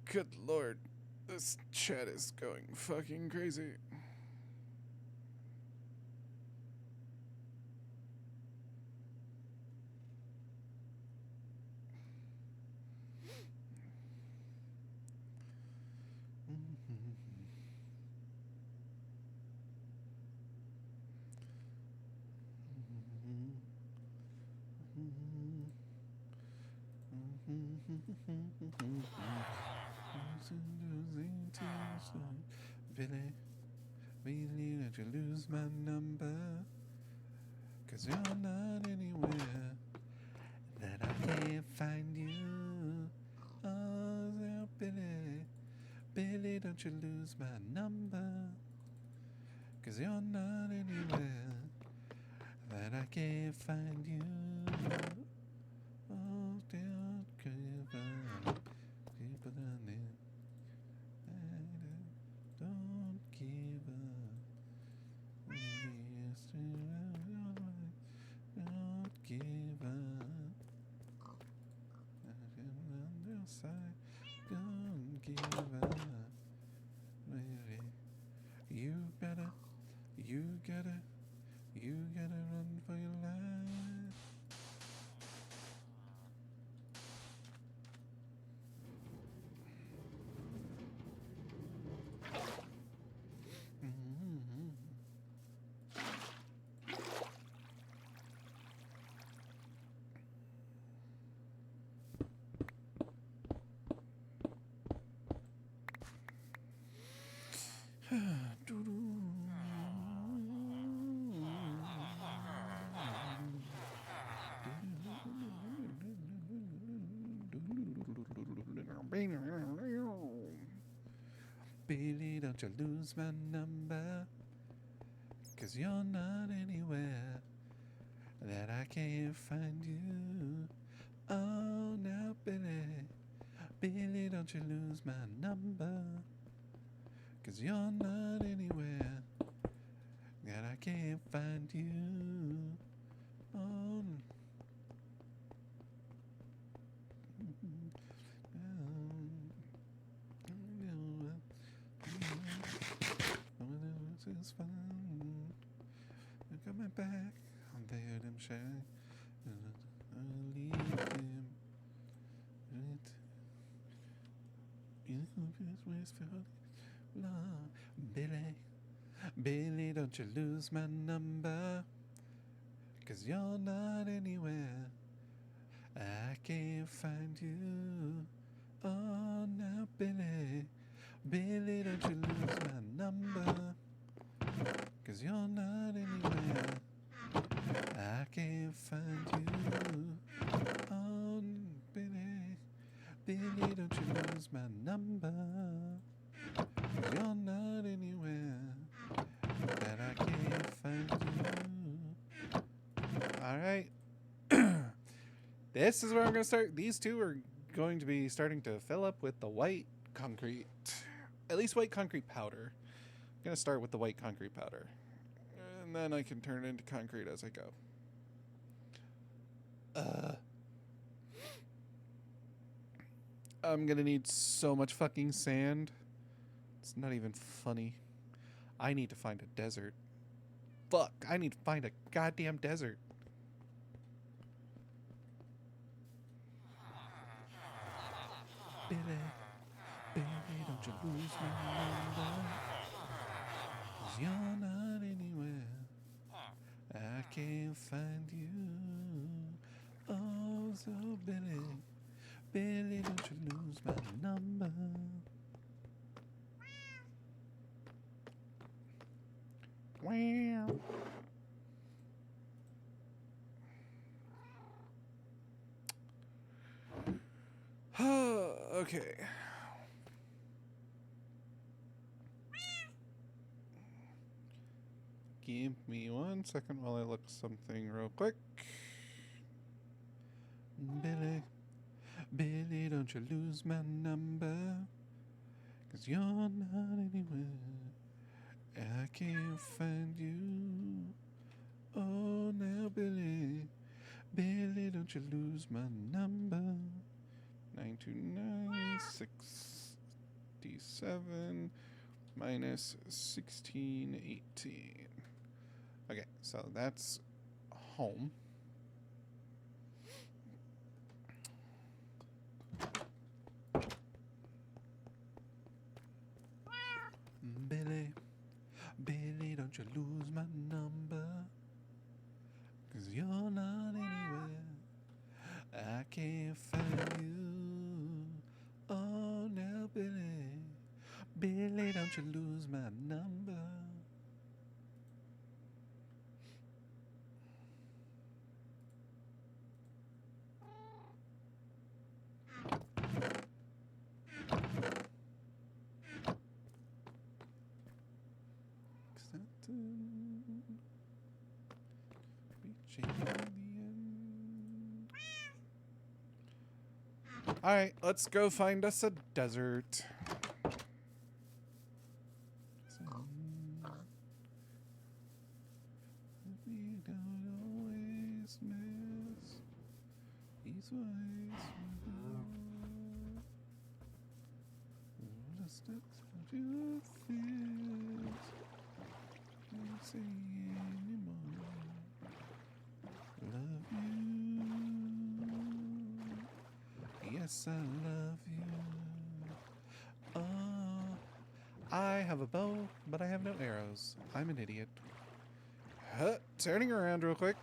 [SPEAKER 1] Good lord, this chat is going fucking crazy. Billy, really don't you lose my number? 'Cause you're not anywhere that I can't find you. Oh, Billy, Billy, don't you lose my number? 'Cause you're not anywhere that I can't find you. Oh, don't give up. Keep it on it. Don't give up. Yes, don't give up. On your side. Don't give up. Baby. You gotta run for your life. Billy, don't you lose my number? 'Cause you're not anywhere that I can't find you. Oh, now, Billy, Billy, don't you lose my number? 'Cause you're not anywhere that I can't find you. Oh, this is fun. Look at my back. I'm there, them shine. I'll leave him. Billy, Billy, don't you lose my number? 'Cause you're not anywhere I can't find you. Oh, now, Billy, Billy, don't you lose my number? 'Cause you're not anywhere I can't find you. Oh, Billy, Billy, don't you lose my number? 'Cause you're not anywhere that I can't find you. Alright. This is where I'm going to start. These two are going to be starting to fill up with the white concrete. At least white concrete powder. I'm going to start with the white concrete powder. And then I can turn it into concrete as I go. I'm going to need so much fucking sand. It's not even funny. I need to find a desert. Fuck, I need to find a goddamn desert. Billy, Billy, don't you lose my number? 'Cause you're not anywhere I can't find you. Oh, Billy, Billy, don't you lose my number. Wow. Okay. Give me 1 second while I look something real quick. Billy, Billy, don't you lose my number. 'Cause you're not anywhere. I can't find you. Oh, now, Billy, Billy, don't you lose my number. 92967 minus 1618. Okay, so that's home. Billy, Billy, don't you lose my number. 'Cause you're not anywhere. I can't find you. Oh, now, Billy, Billy, don't you lose my number. Alright, let's go find us a desert. We don't always miss these ways. Just you feel. Can't say anymore. Love you. Yes, I love you. I have a bow, but I have no arrows. I'm an idiot. Turning around real quick.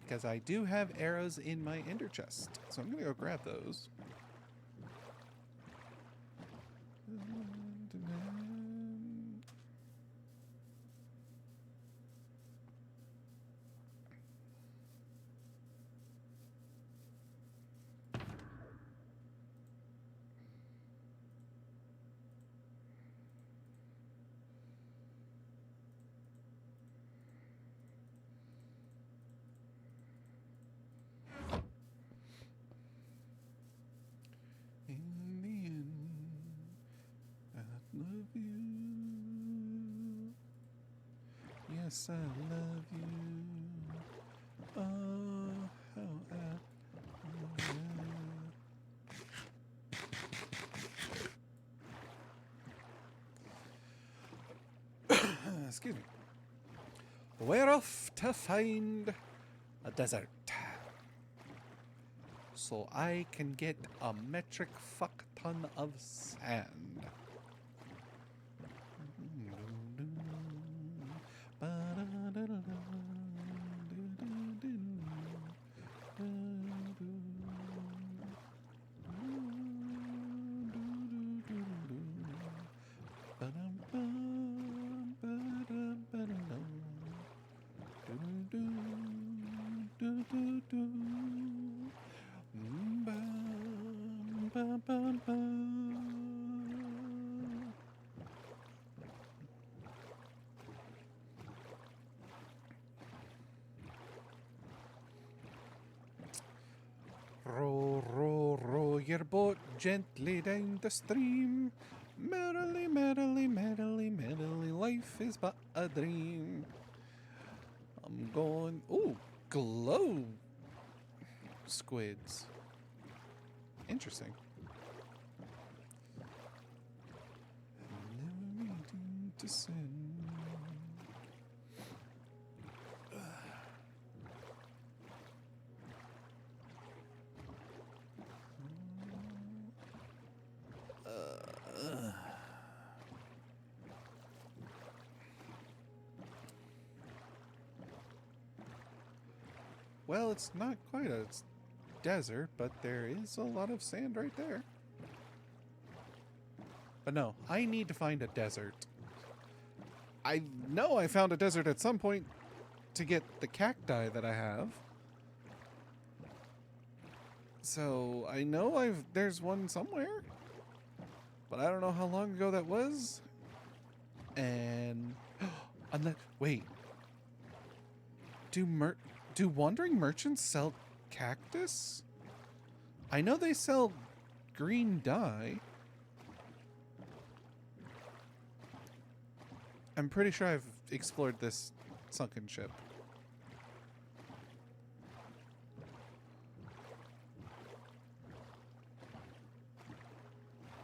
[SPEAKER 1] Because I do have arrows in my ender chest. So I'm going to go grab those. In the end, I love you. Yes, I love you. Oh, how I love you. Excuse me. We're off to find a desert. So I can get a metric fuck ton of sand. Row, row, row your boat gently down the stream. Merrily, merrily, merrily, merrily, life is but a dream. I'm going. Ooh, glow squids. Interesting. Never meaning to sin. Well, it's not quite a desert, but there is a lot of sand right there. But no, I need to find a desert. I know I found a desert at some point to get the cacti that I have. So I know there's one somewhere. But I don't know how long ago that was. And wait. Do wandering merchants sell cactus? I know they sell green dye. I'm pretty sure I've explored this sunken ship.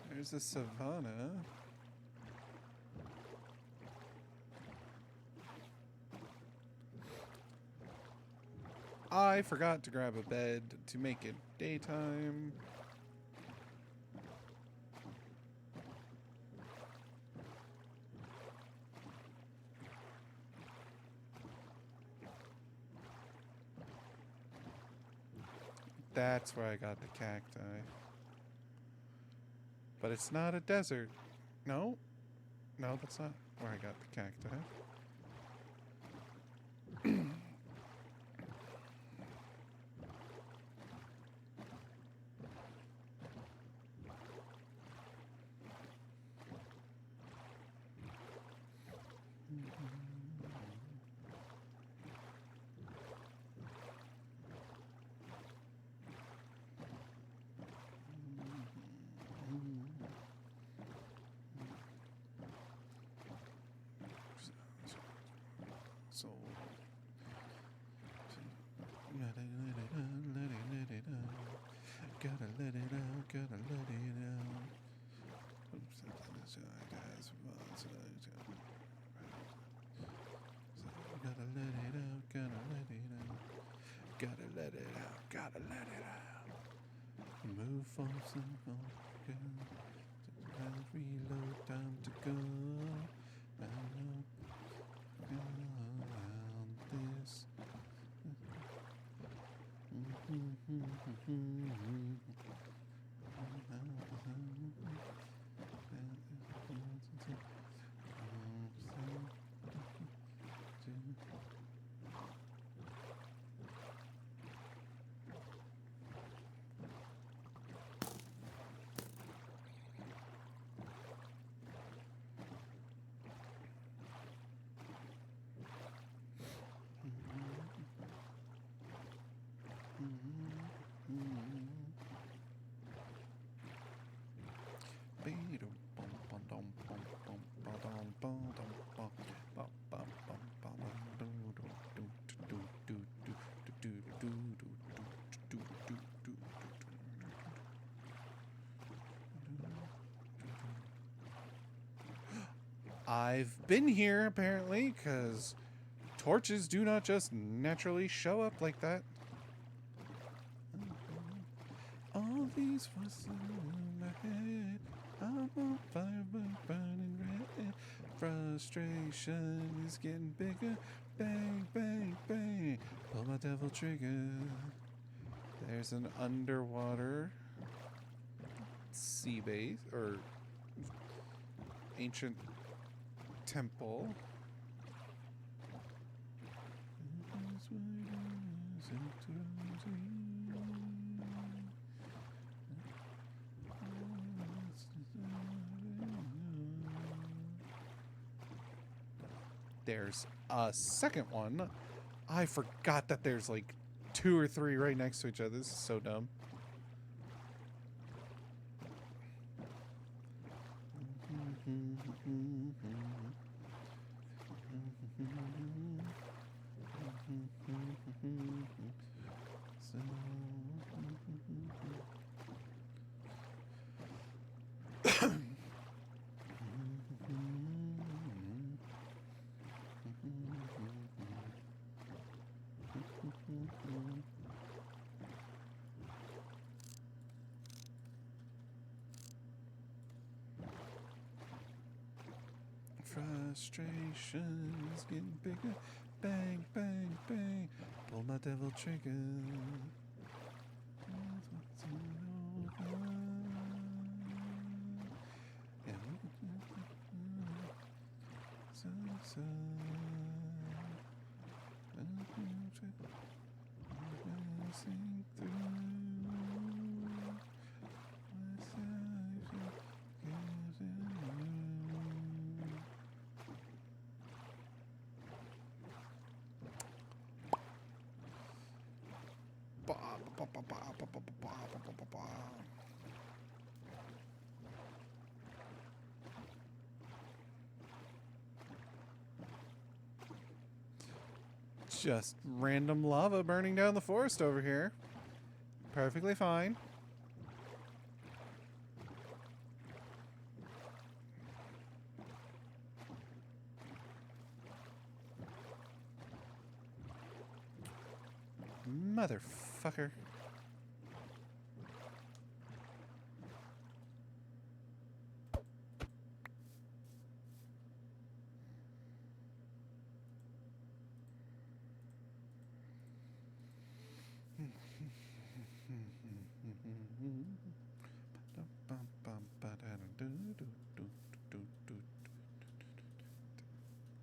[SPEAKER 1] There's a savanna. I forgot to grab a bed to make it daytime. That's where I got the cacti. But it's not a desert. No? No, that's not where I got the cacti. So gotta let it out, let it out. Gotta let it out, gotta let it out. Gotta let it out, gotta let it out. Gotta let it out, gotta let it out. Move fast and focus. Reload, time to go. This. I've been here apparently, because torches do not just naturally show up like that. All these voices in my head, I'm on fire, burning red. Frustration is getting bigger. Bang, bang, bang. Pull my devil trigger. There's an underwater sea base, or ancient temple. There's a second one. I forgot that there's like 2 or 3 right next to each other. This is so dumb. Frustration is getting bigger. Bang, bang, bang. Pull my devil trigger. Just random lava burning down the forest over here. Perfectly fine. Motherfucker.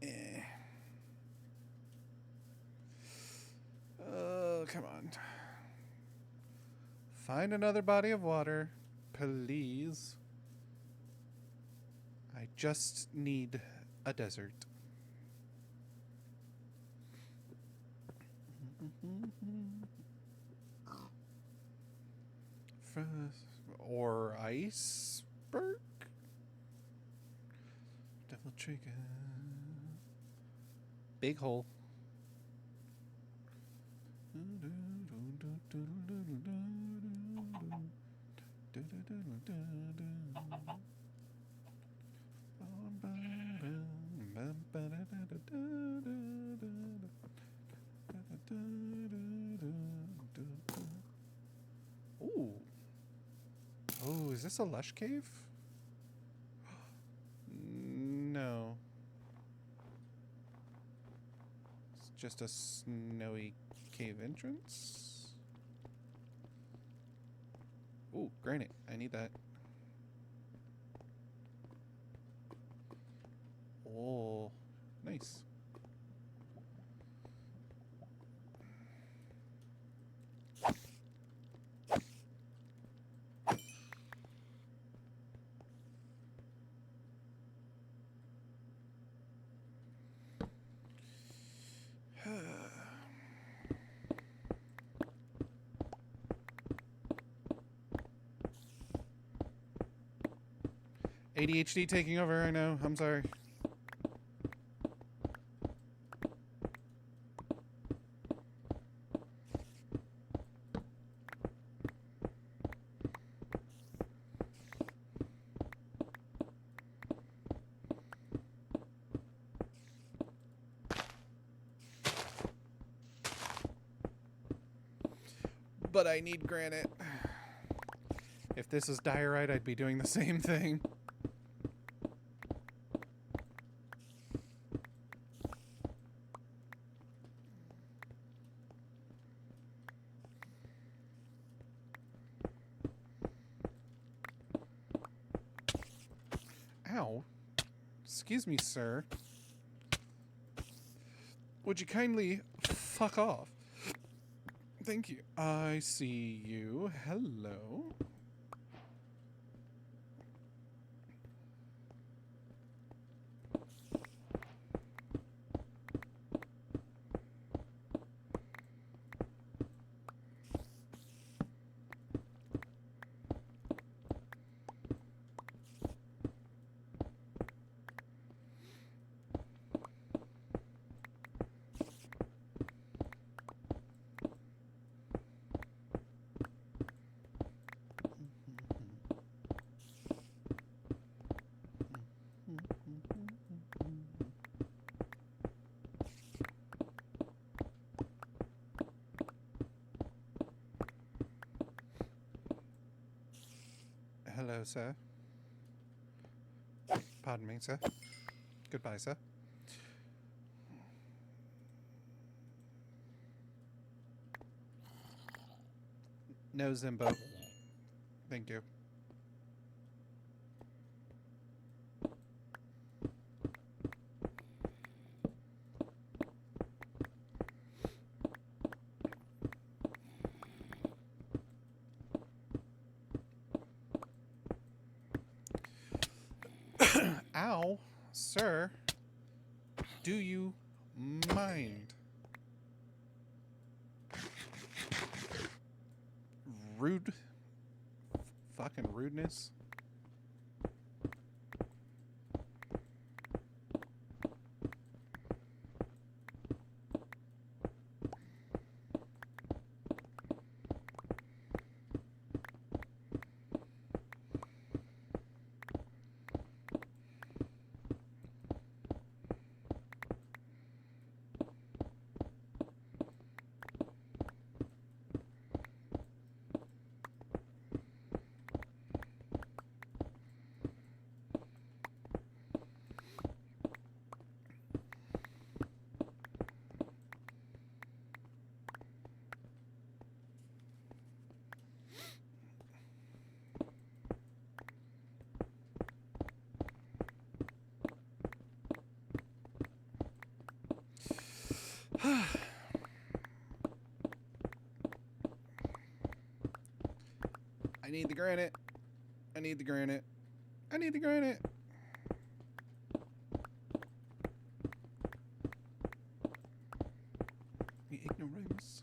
[SPEAKER 1] Eh. Oh, come on. Find another body of water, please. I just need a desert. Or iceberg? Devil trigger. Big hole. Ooh. Oh, is this a lush cave? No. It's just a snowy cave entrance. Ooh, granite. I need that. Oh, nice. ADHD taking over, I know. I'm sorry. But I need granite. If this is diorite, I'd be doing the same thing. Ow. Excuse me, sir. Would you kindly fuck off? Thank you. I see you. Hello. Hello, sir. Pardon me, sir. Goodbye, sir. No, Zimbo. Thank you. Ow, sir. Do you mind? Rude. Fucking rudeness. I need the granite. I need the granite. I need the granite. The ignoramus.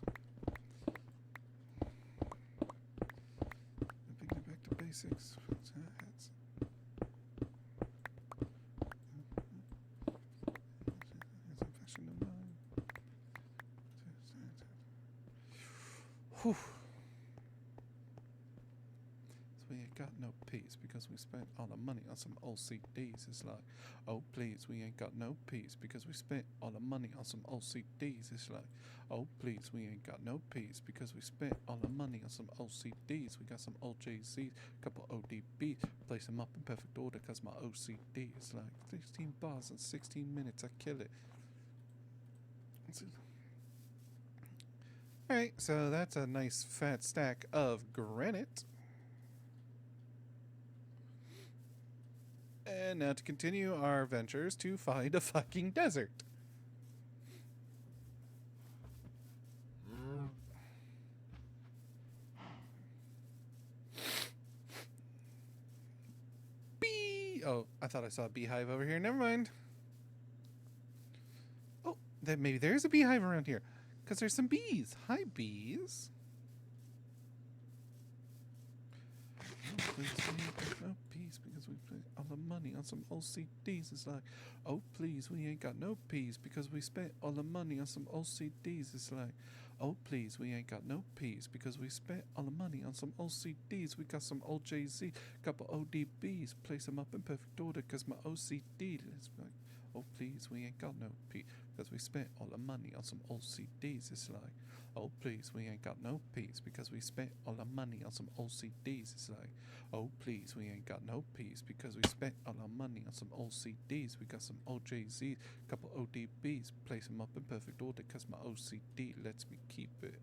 [SPEAKER 1] Bringing it back to basics. Whew. We ain't got no peace because we spent all the money on some OCDs. It's like, oh please, we ain't got no peace because we spent all the money on some OCDs. It's like, oh please, we ain't got no peace because we spent all the money on some OCDs. We got some OJZs, couple ODBs, place them up in perfect order because my OCD is like 16 bars in 16 minutes. I kill it. Alright, so that's a nice fat stack of granite. And now to continue our ventures to find a fucking desert. Bee! Oh, I thought I saw a beehive over here. Never mind. Oh, then maybe there's a beehive around here. Because there's some bees. Hi, bees. Please, we ain't got no peace because we spent all the money on some OCDs. It's like, oh please, we ain't got no peace because we spent all the money on some OCDs. It's like, oh please, we ain't got no peace because we spent all the money on some OCDs. We got some OJZ, couple ODBs, place them up in perfect order because my OCD is like, oh please, we ain't got no peace because we spent all the money on some OCDs. It's like, oh please, we ain't got no peace because we spent all the money on some OCDs. It's like, oh please, we ain't got no peace because we spent all our money on some OCDs. We got some OJZs, couple ODBs, place them up in perfect order because my OCD lets me keep it.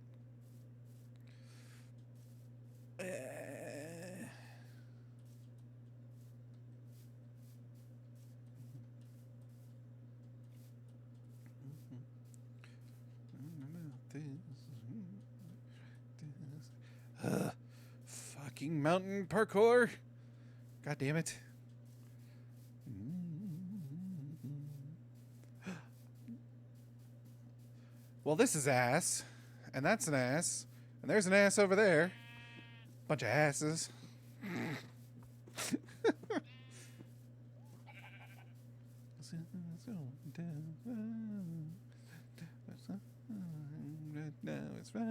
[SPEAKER 1] Fucking mountain parkour. God damn it. Well, this is ass. And that's an ass. And there's an ass over there. Bunch of asses. Now it's right.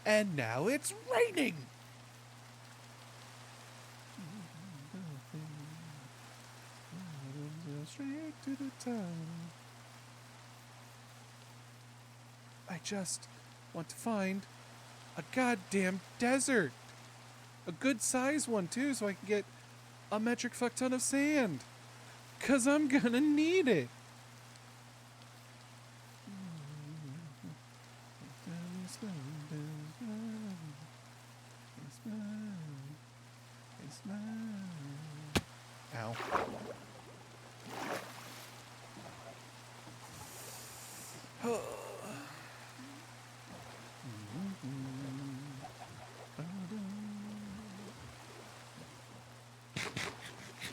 [SPEAKER 1] And now it's raining. Straight to the top. I just want to find a goddamn desert. A good size one too, so I can get a metric fuck ton of sand. 'Cause I'm gonna need it. Ow.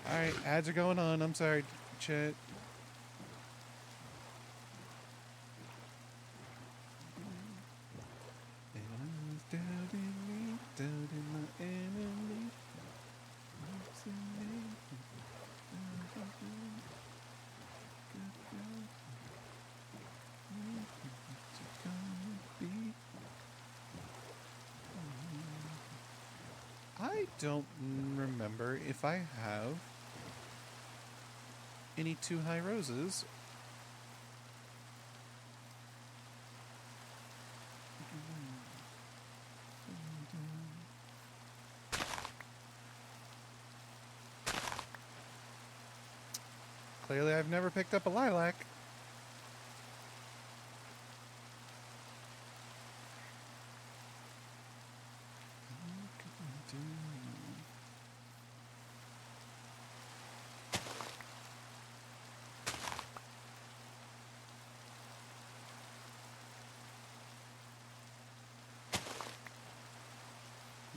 [SPEAKER 1] Alright, ads are going on. I'm sorry, chat. Enemies doubting me, doubting my enemy. I don't remember if I have any too high roses. Clearly, I've never picked up a lilac.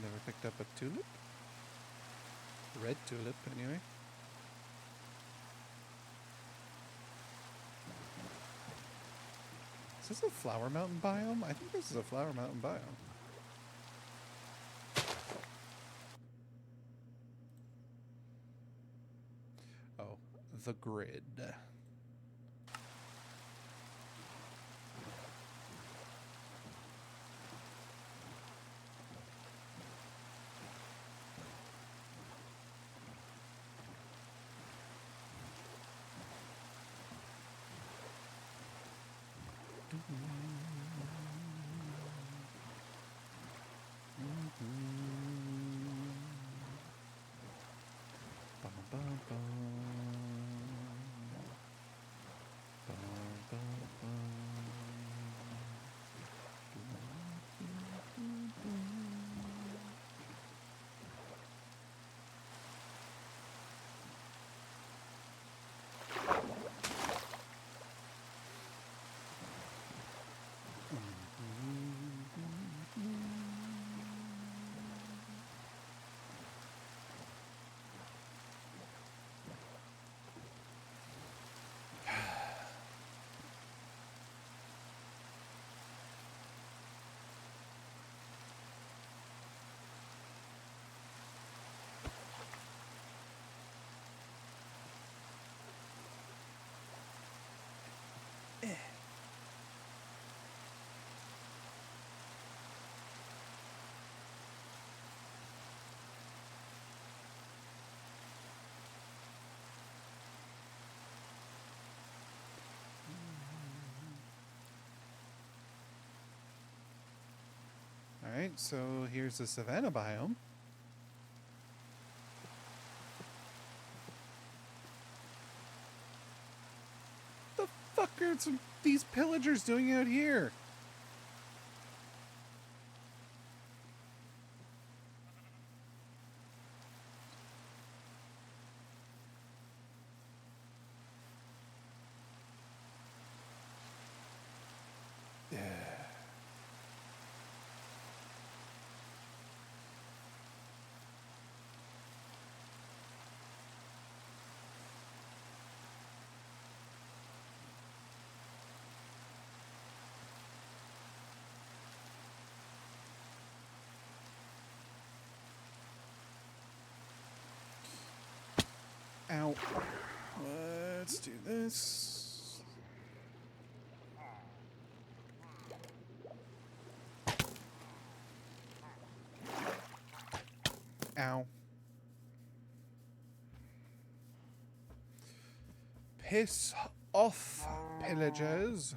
[SPEAKER 1] Never picked up a tulip. Red tulip, anyway. Is this a flower mountain biome? I think this is a flower mountain biome. Oh, the grid. Alright, so here's the savanna biome. The fuck are these pillagers doing out here? Ow. Let's do this. Ow. Piss off, pillagers.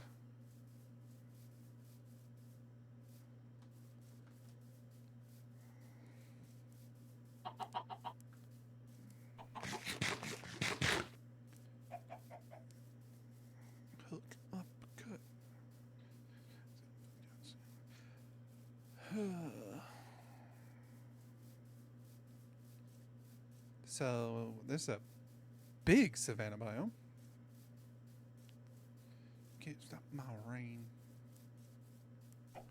[SPEAKER 1] Hook up, cut. So this is a big savanna biome. Can't stop my rain.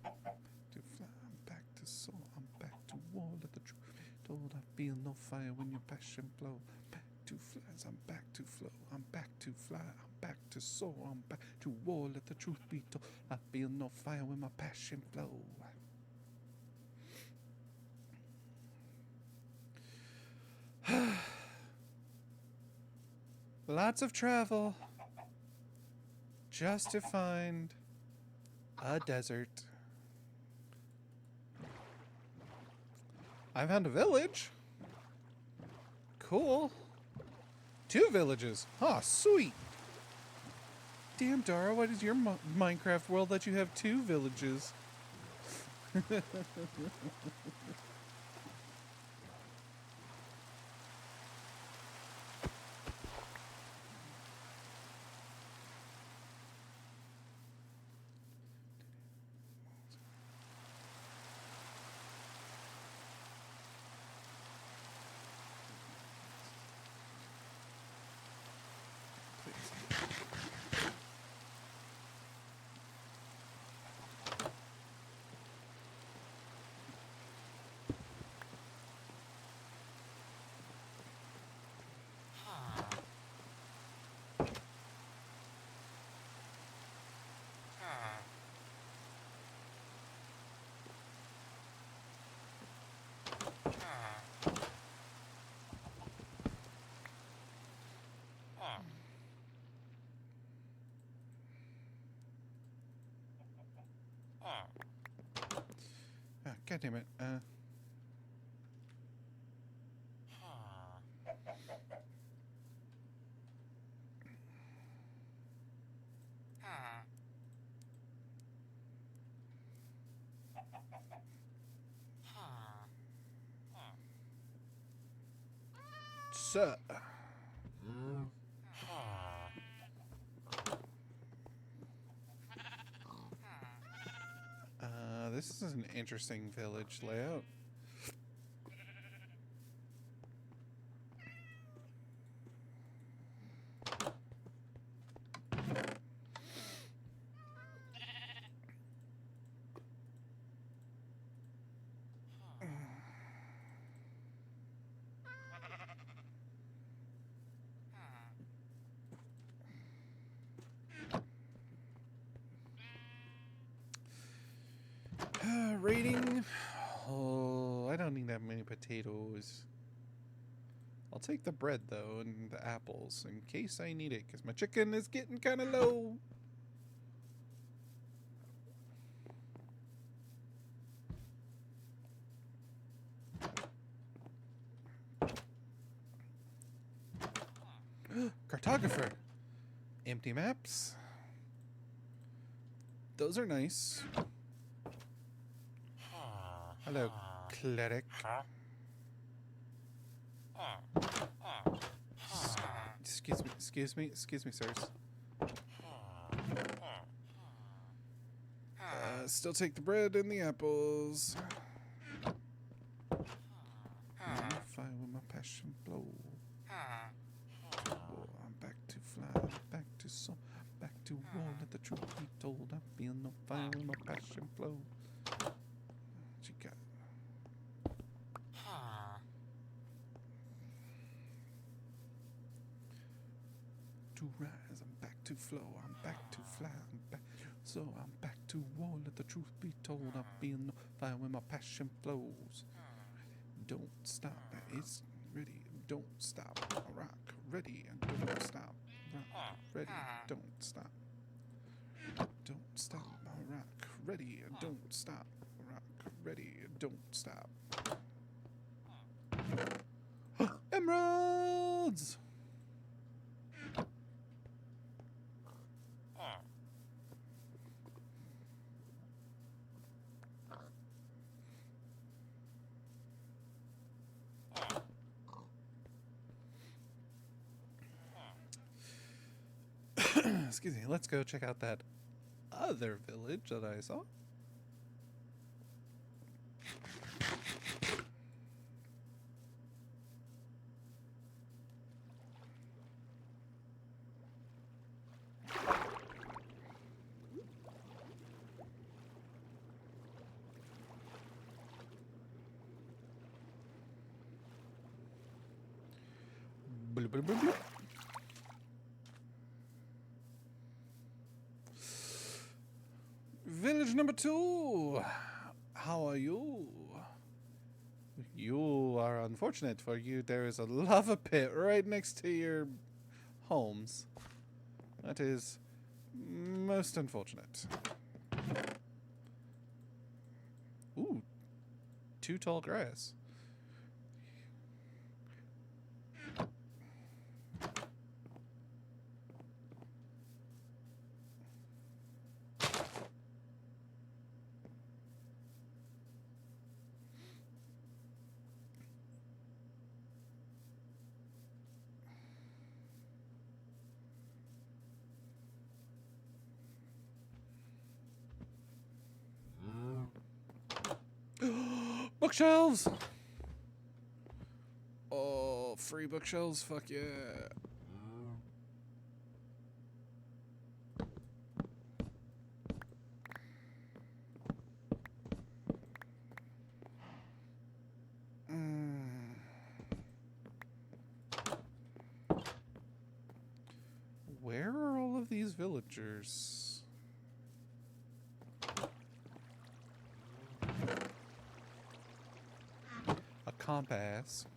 [SPEAKER 1] To fly, I'm back to soul. I'm back to war. Let the truth be told. I feel no fire when your passion flow. Back to flies. I'm back to flow. I'm back to fly. I'm back to soul. I'm back to war. Let the truth be told. I feel no fire when my passion flow. Lots of travel just to find a desert. I found a village. Cool. 2 villages. Ah, sweet. Damn, Dara, what is your Minecraft world that you have 2 villages? God damn it. So. This is an interesting village layout. Rating. Oh, I don't need that many potatoes. I'll take the bread though and the apples in case I need it because my chicken is getting kind of low. Cartographer. Empty maps. Those are nice. Hello, cleric. Excuse me, sirs. Still take the bread and the apples. Fire with my passion blow. Oh, I'm back to fly, back to soul, back to war. Let the truth be told. I feel no fire with my passion flow. What you got? To rise, I'm back to flow, I'm back to fly, I'm back. So I'm back to war. Let the truth be told. I feel no fire when my passion flows. Don't stop, it's ready. Don't stop, rock, ready, and don't stop, rock, ready, don't stop. Don't stop, rock, ready, and don't stop, rock, ready, and don't stop. Emeralds! Excuse me, let's go check out that other village that I saw. Bloop, bloop, bloop, bloop. Village number 2. How are you? You are unfortunate. For you, there is a lava pit right next to your homes. That is most unfortunate. Ooh, 2 tall grass. Bookshelves! Oh, free bookshelves? Fuck yeah. Where are all of these villagers? A compass.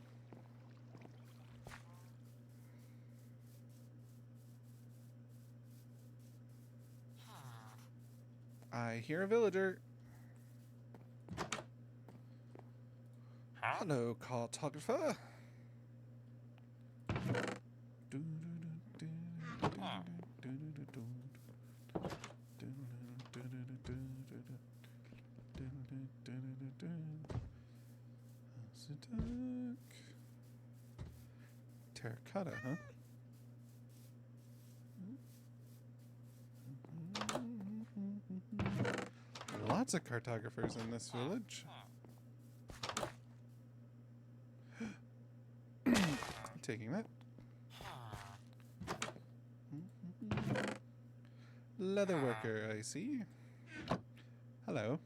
[SPEAKER 1] I hear a villager. Hello, cartographer. Terracotta, huh? Lots of cartographers in this village. Taking that. Leather worker, I see. Hello.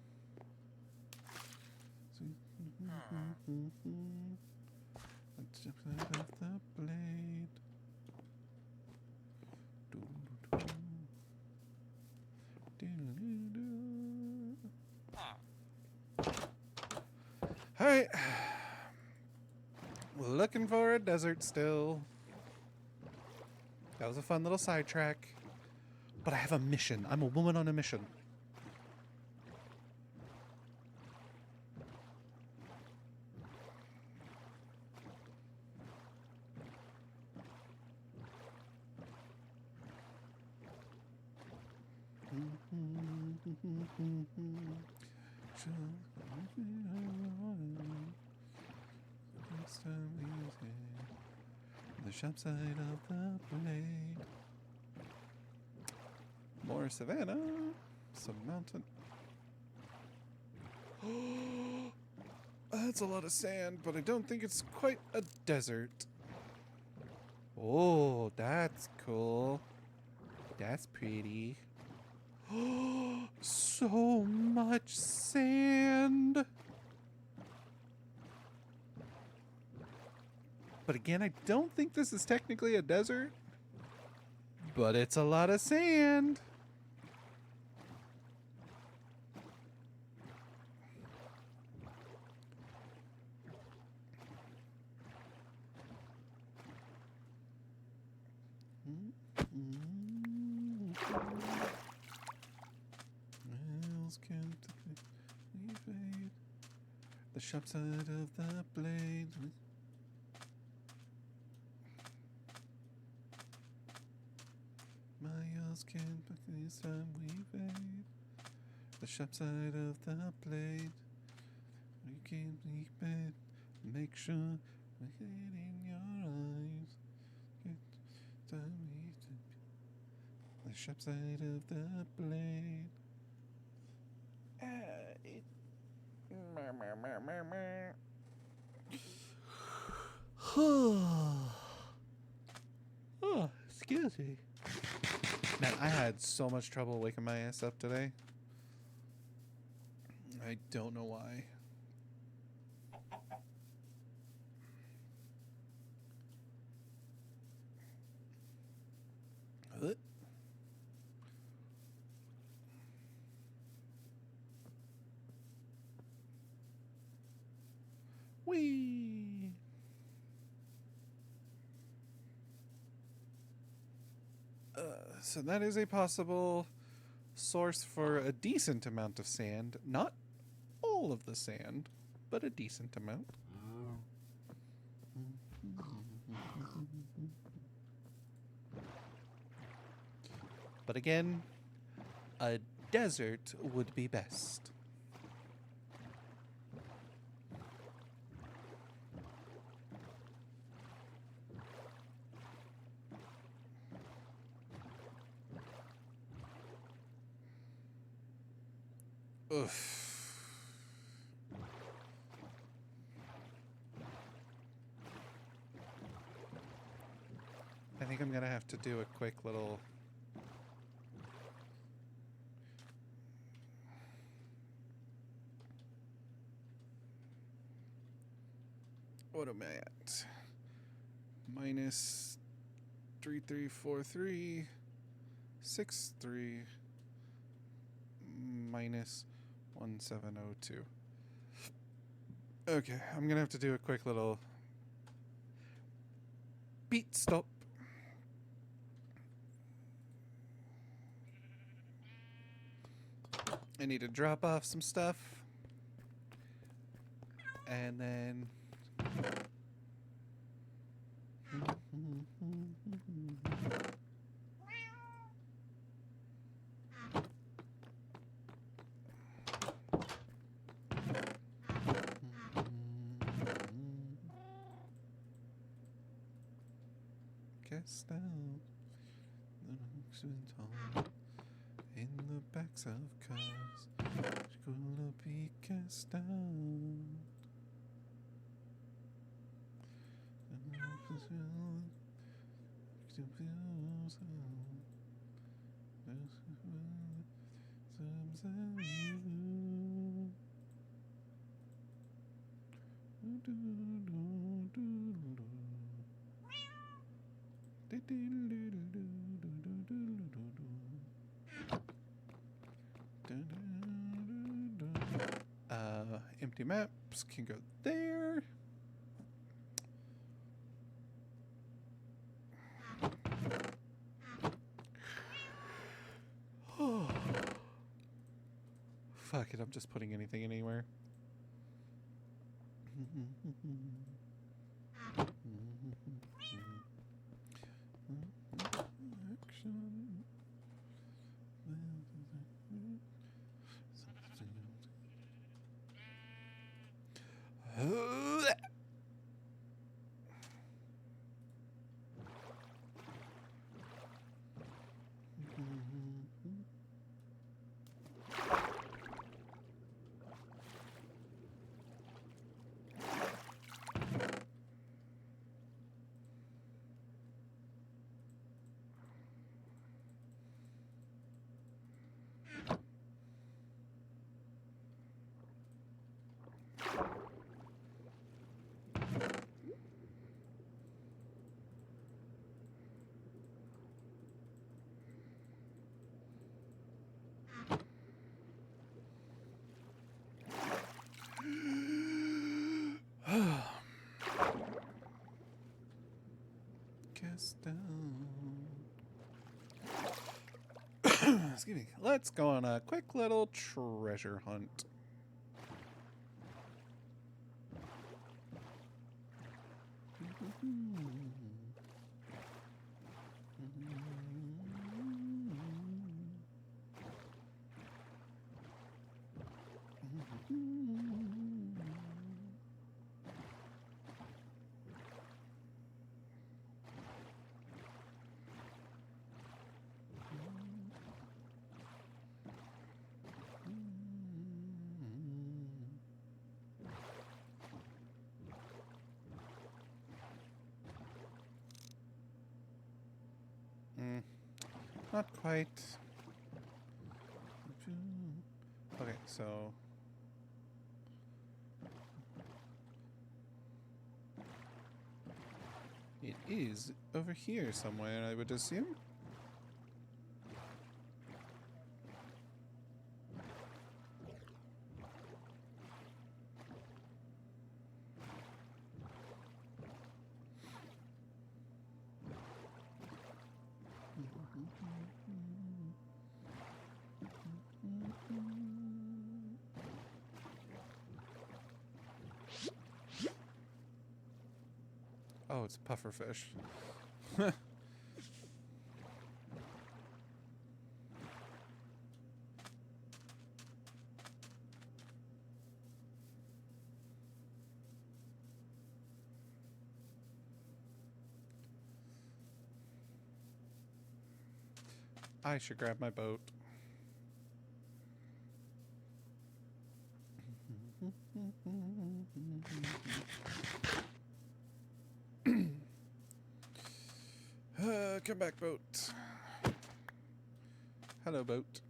[SPEAKER 1] The blade. All right. Looking for a desert still. That was a fun little sidetrack. But I have a mission. I'm a woman on a mission. The shop side of the blade. More savannah. Some mountain. That's a lot of sand, but I don't think it's quite a desert. Oh, that's cool. That's pretty. So much sand. But again, I don't think this is technically a desert. But it's a lot of sand. The sharp side of the blade. My eyes can't this time we fade. The sharp side of the blade. You can't keep it. Make sure we hit in your eyes. The sharp side of the blade. Oh, excuse me. Man, I had so much trouble waking my ass up today. I don't know why. Huh? Whee! So that is a possible source for a decent amount of sand. Not all of the sand, but a decent amount. But again, a desert would be best. Oof. I think I'm gonna have to do a quick little... What am I at? Minus 3343 63 minus 1702. Okay, I'm gonna have to do a quick little beat stop. I need to drop off some stuff. And then... Cast down in the backs of cars, gonna be cast down. Empty maps can go there. Fuck it, I'm just putting anything anywhere. Cast down. Excuse me. Let's go on a quick little treasure hunt. Not quite. Okay, so... It is over here somewhere, I would assume. it's pufferfish. I should grab my boat. Come back, boat. Hello, boat.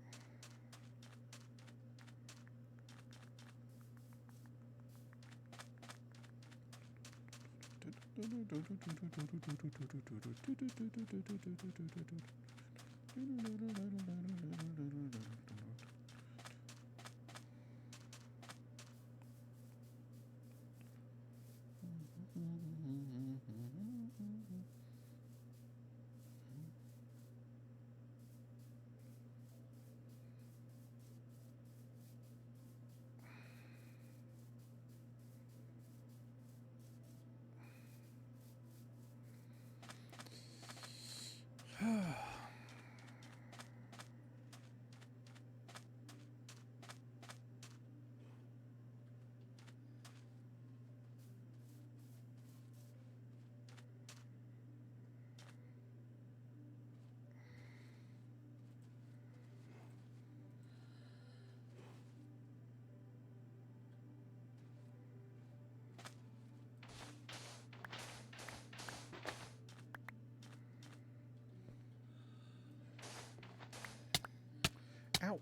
[SPEAKER 1] Ow.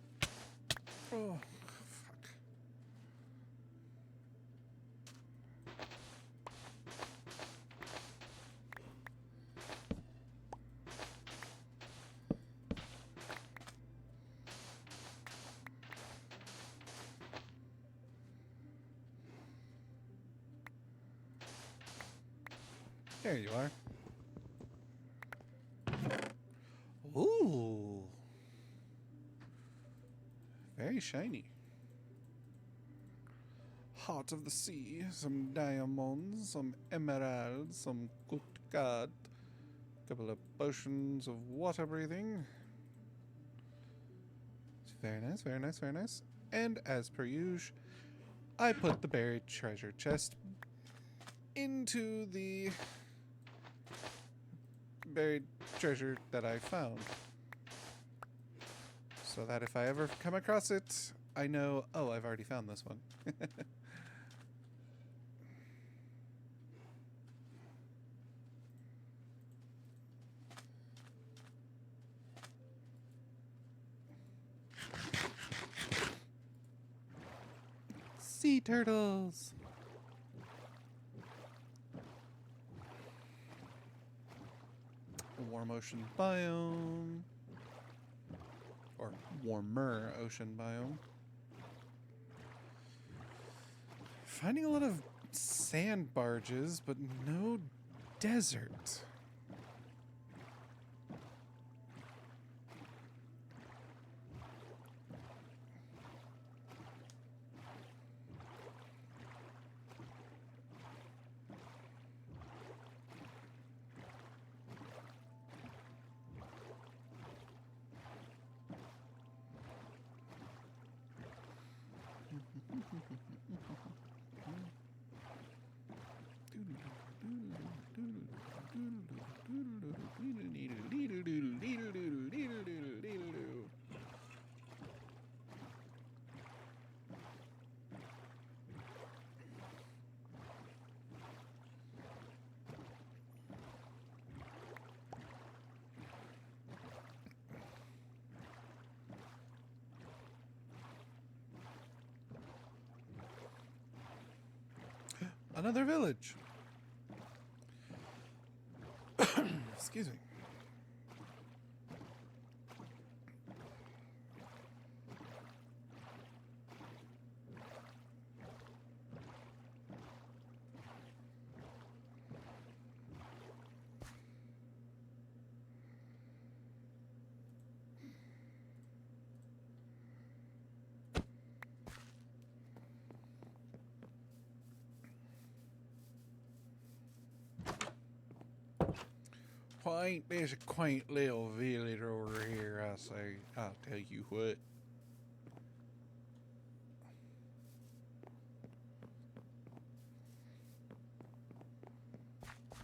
[SPEAKER 1] Oh, fuck. There you are. Ooh. Very shiny. Heart of the sea, some diamonds, some emeralds, some good god, couple of potions of water breathing. It's very nice, very nice, very nice. And as per usual, I put the buried treasure chest into the buried treasure that I found, so that if I ever come across it, I know, oh, I've already found this one. Sea turtles! Warm ocean biome. Or warmer ocean biome. Finding a lot of sand barges, but no desert. Another village. Excuse me. ain't this a quaint little village over here, I say. I'll tell you what.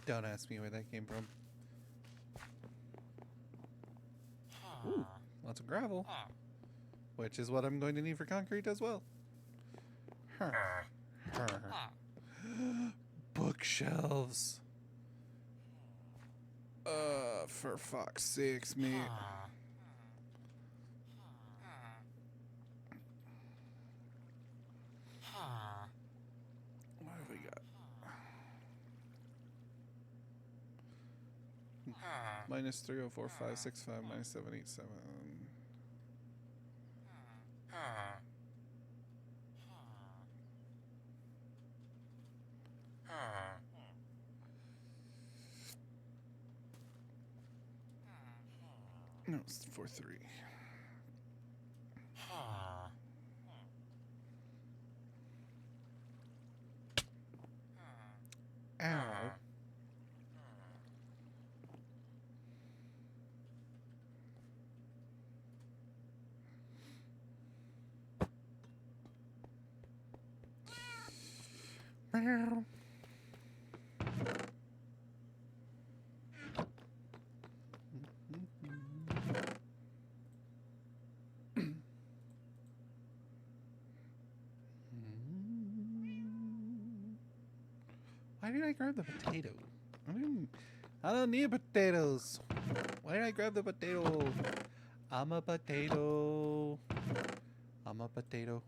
[SPEAKER 1] Don't ask me where that came from. Ooh, lots of gravel. Which is what I'm going to need for concrete as well. Bookshelves. For fuck's sakes, mate. What have we got? Minus 304,565, minus 787. No, it's 4-3. Ow. Meow. Why did I grab the potato? I don't need potatoes. Why did I grab the potato? I'm a potato. I'm a potato.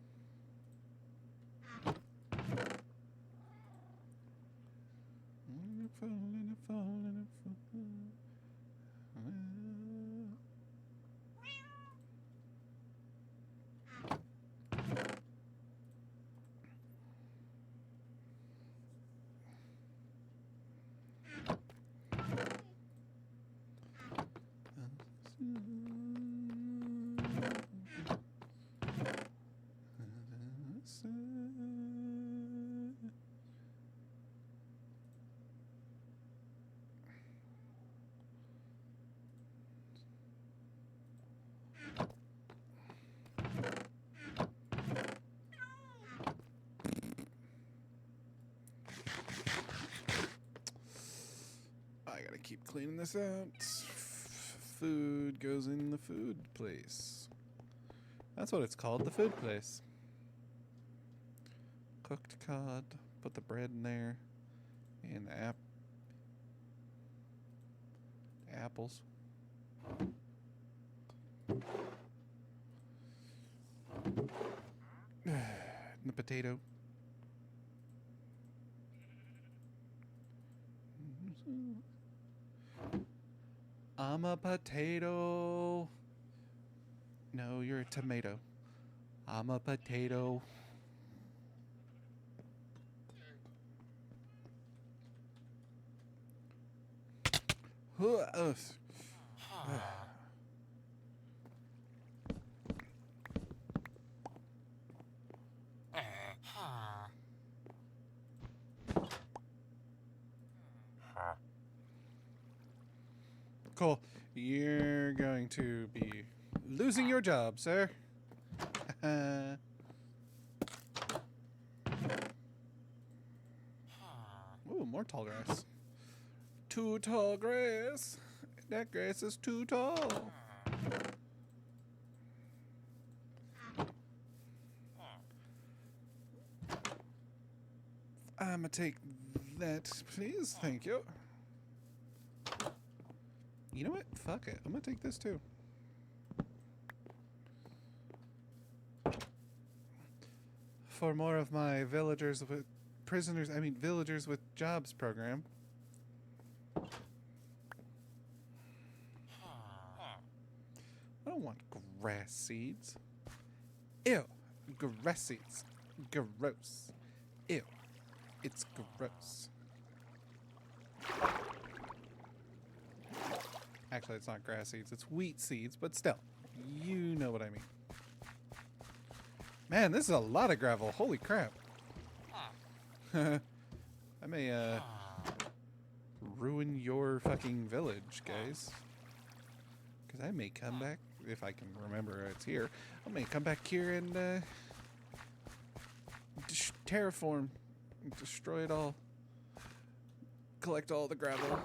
[SPEAKER 1] I gotta keep cleaning this out. Food goes in the food place. That's what it's called, the food place. Cooked cod. Put the bread in there. And apples. And the potato. I'm a potato. No, you're a tomato. I'm a potato. Cool. You're going to be losing your job, sir. Ooh, more tall grass. Too tall grass. That grass is too tall. I'ma take that, please. Thank you. You know what? Fuck it. I'm gonna take this too. For more of my villagers with villagers with jobs program. I don't want grass seeds. Ew. Grass seeds. Gross. Ew. It's gross. Actually, it's not grass seeds. It's wheat seeds, but still. You know what I mean. Man, this is a lot of gravel. Holy crap. I may ruin your fucking village, guys. Because I may come back, if I can remember it's here, I may come back here and terraform, destroy it all, collect all the gravel.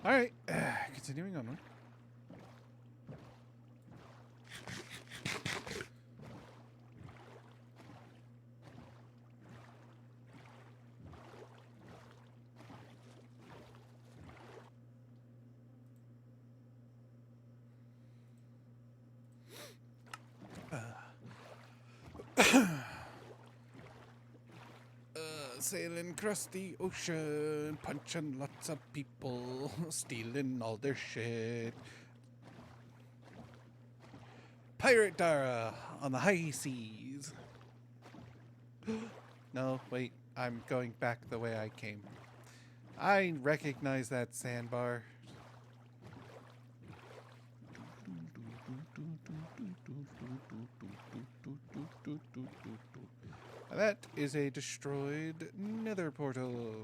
[SPEAKER 1] Alright, continuing onward. Sailing across the ocean, punching lots of people, stealing all their shit. Pirate Dara on the high seas. No, wait, I'm going back the way I came. I recognize that sandbar. That is a destroyed nether portal.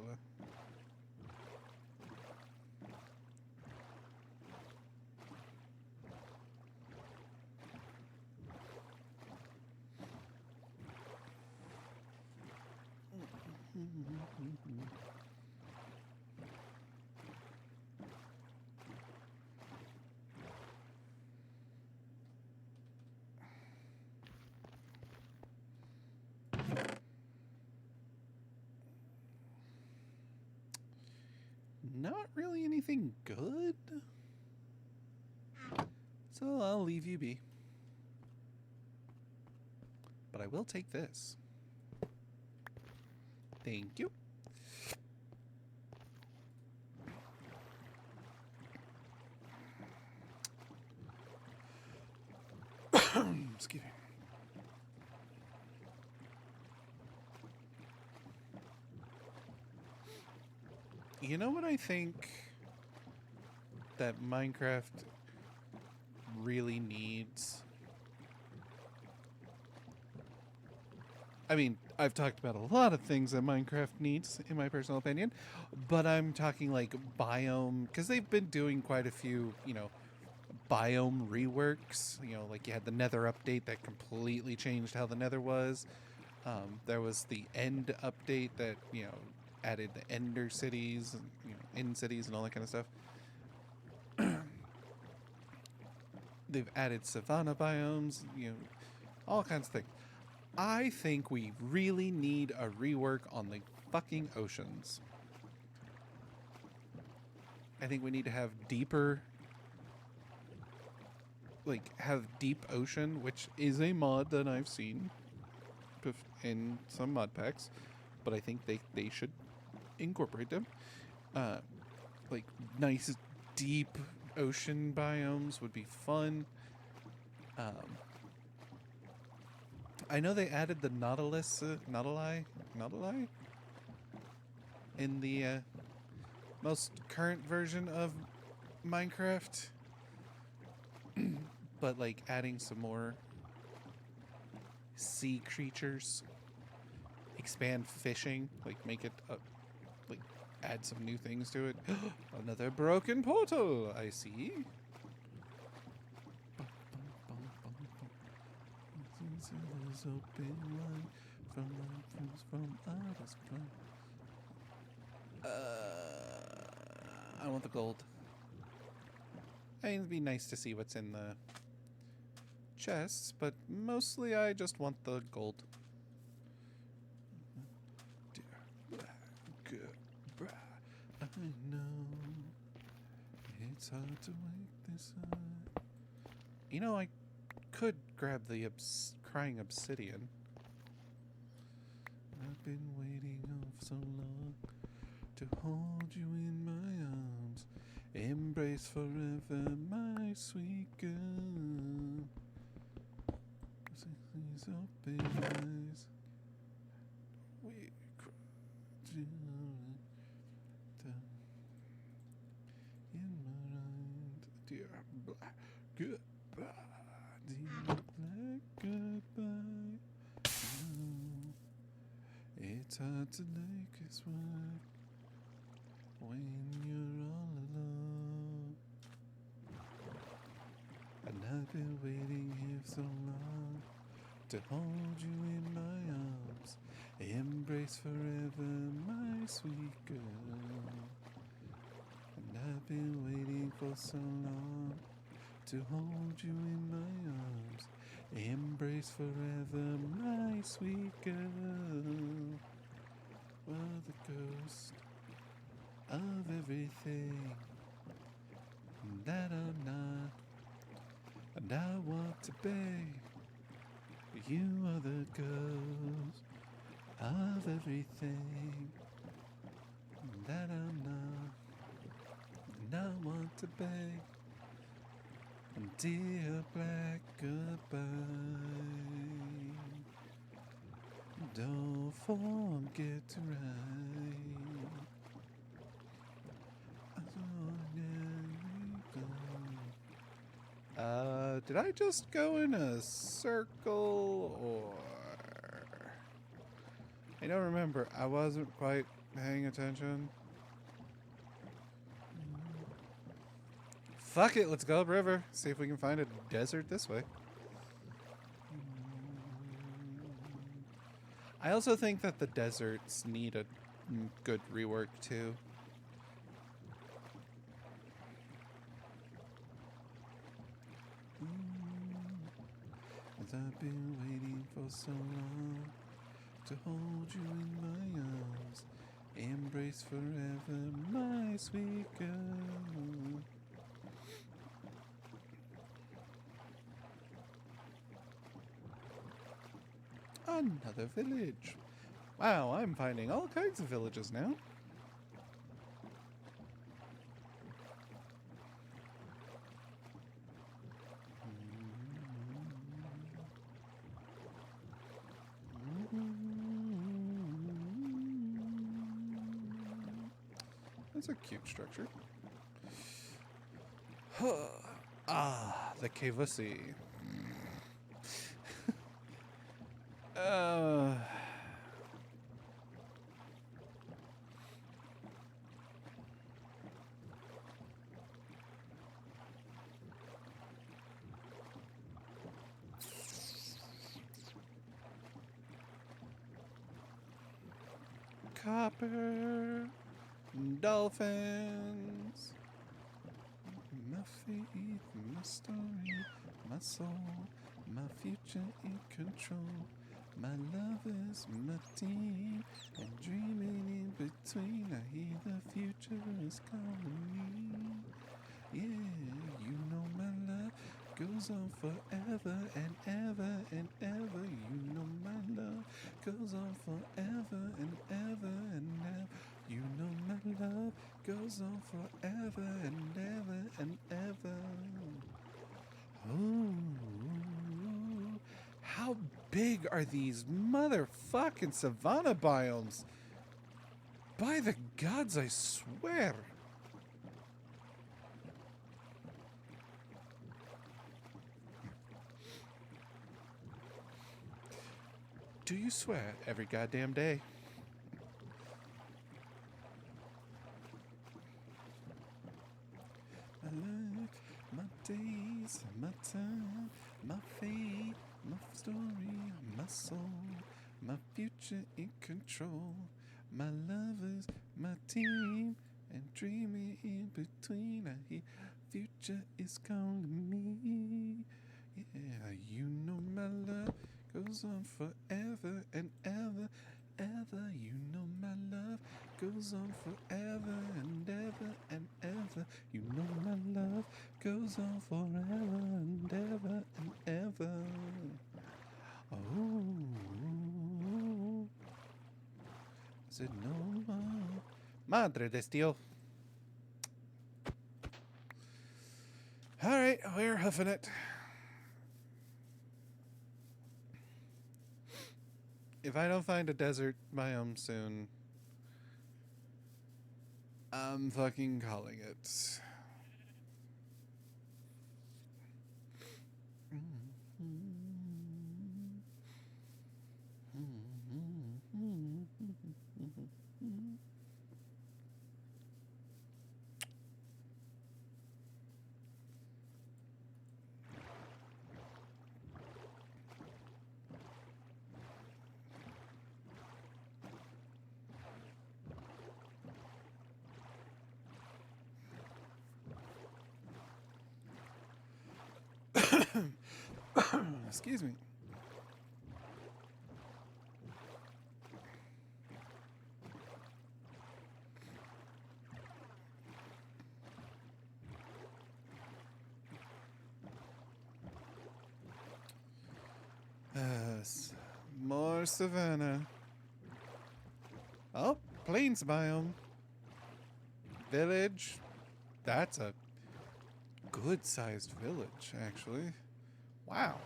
[SPEAKER 1] Not really anything good, so I'll leave you be. But I will take this. Thank you. Excuse me. You know what I think that Minecraft really needs? I mean, I've talked about a lot of things that Minecraft needs, in my personal opinion, but I'm talking like biome, because they've been doing quite a few, biome reworks. Like you had the Nether update that completely changed how the Nether was. There was the End update that, added the Ender cities, and, End cities and all that kind of stuff. They've added savanna biomes, all kinds of things. I think we really need a rework on the fucking oceans. I think we need to have deeper, have deep ocean, which is a mod that I've seen in some mod packs, but I think they should incorporate them. Nice deep ocean biomes would be fun. I know they added the Nautili in the most current version of Minecraft, but adding some more sea creatures, expand fishing, make it add some new things to it. Another broken portal, I see. I want the gold. I mean, it'd be nice to see what's in the chests, but mostly I just want the gold. I know it's hard to wake this up. I could grab the crying obsidian. I've been waiting so long to hold you in my arms, embrace forever my sweet girl. Please open your eyes. We cry in my mind, dear black goodbye, dear black goodbye. It's hard to make us work when you're all alone. And I've been waiting here so long to hold you in my arms, embrace forever, my sweet girl. And I've been waiting for so long to hold you in my arms, embrace forever, my sweet girl. Well, the ghost of everything that I'm not, and I want to beg. You are the ghost of everything that I'm not, and I want to beg. Dear black goodbye, don't forget to write. Did I just go in a circle, or... I don't remember. I wasn't quite paying attention. Fuck it, let's go upriver. See if we can find a desert this way. I also think that the deserts need a good rework too. As I've been waiting for so long to hold you in my arms, embrace forever, my sweet girl. Another village. Wow, I'm finding all kinds of villages now. That's a cute structure. The Cavusi. Copper dolphins. My faith, my story, my soul, my future in control. My lovers, my team, and dreaming in between. I hear the future is calling me. Yeah, you know my love goes on forever and ever and ever. You know my love goes on forever and ever and ever. You know my love goes on forever and ever and ever. Ooh. How big are these motherfucking savanna biomes? By the gods, I swear. Do you swear every goddamn day? My life, my days, my time, my fate, my story, my soul, my future in control. My lovers, my team, and dreaming in between. I hear future is calling me. Yeah, you know my love goes on forever and ever, ever. You know my love goes on forever and ever and ever. You know my love goes on forever and ever and ever. Oh, I said no more. Madre de Steel. All right, we're huffing it. If I don't find a desert biome soon, I'm fucking calling it. Excuse me. More savanna. Oh, plains biome. Village. That's a good-sized village, actually. Wow.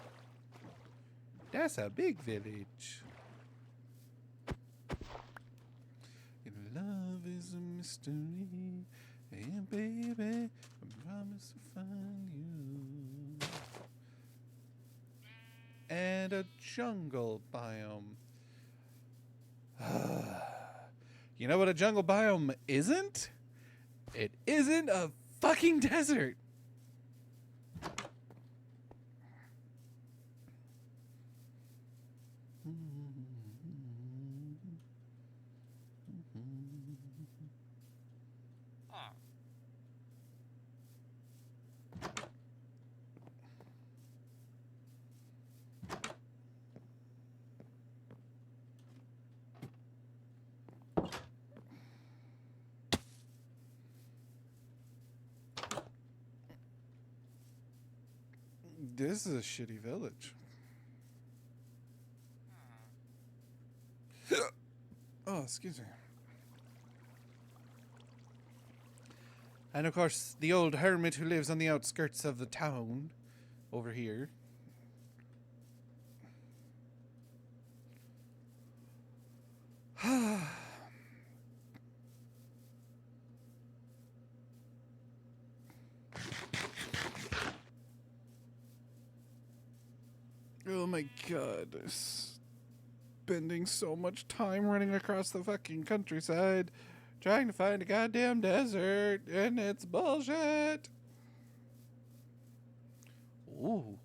[SPEAKER 1] That's a big village. Love is a mystery. Hey, baby, I promise to find you. And a jungle biome. You know what a jungle biome isn't? It isn't a fucking desert. This is a shitty village. Oh, excuse me. And of course, the old hermit who lives on the outskirts of the town over here. Oh my god. Spending so much time running across the fucking countryside trying to find a goddamn desert, and it's bullshit. Ooh.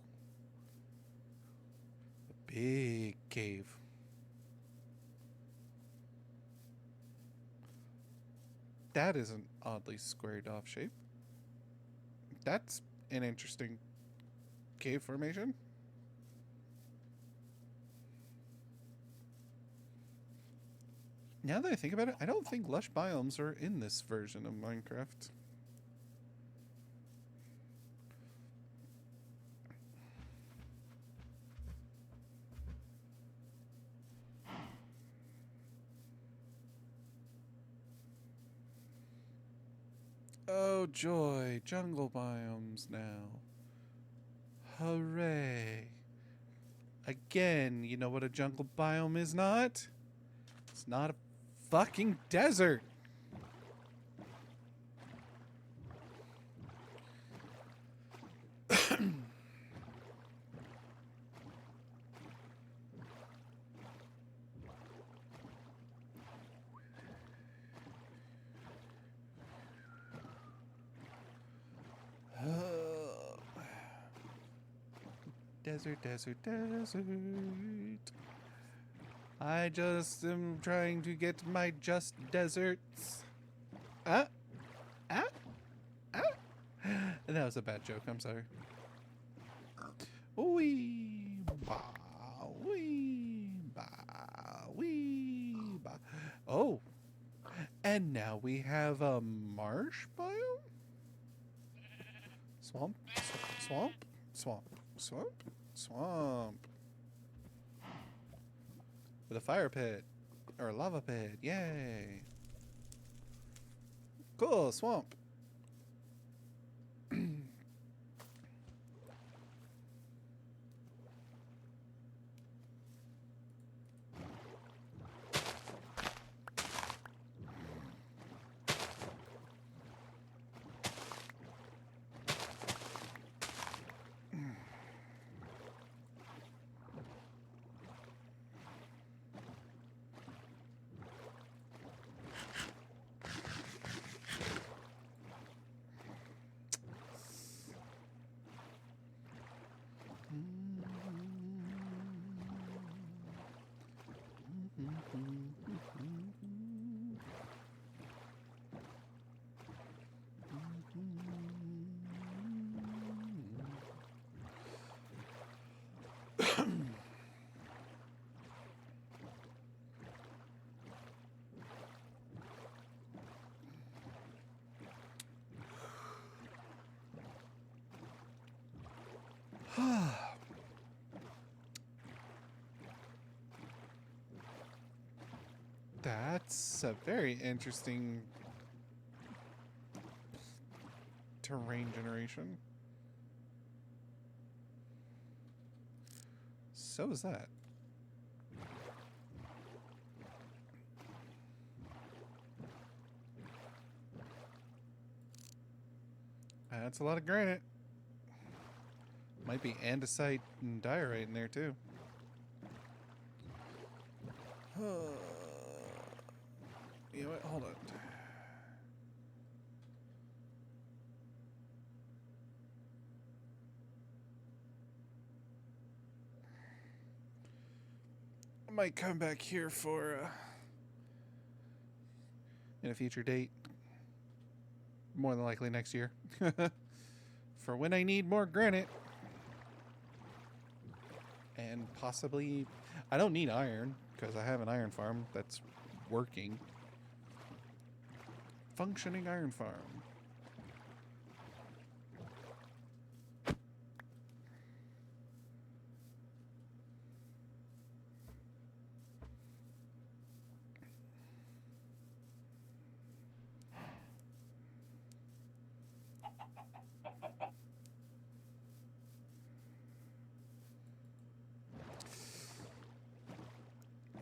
[SPEAKER 1] A big cave. That is an oddly squared off shape. That's an interesting cave formation. Now that I think about it, I don't think lush biomes are in this version of Minecraft. Oh joy, jungle biomes now. Hooray. Again, you know what a jungle biome is not? It's not a fucking desert. Desert, desert, desert. I just am trying to get my just deserts. Ah, ah, ah. That was a bad joke. I'm sorry. Wee, ba, wee, ba, wee, ba. Oh, and now we have a marsh biome. Swamp, swamp, swamp, swamp, swamp. With a fire pit. Or a lava pit. Yay. Cool, swamp. That's a very interesting terrain generation. So is that. That's a lot of granite. Might be andesite and diorite in there too. You know what? Hold on. I might come back here for in a future date. More than likely next year. For when I need more granite. And possibly... I don't need iron, because I have an iron farm that's working. Functioning iron farm.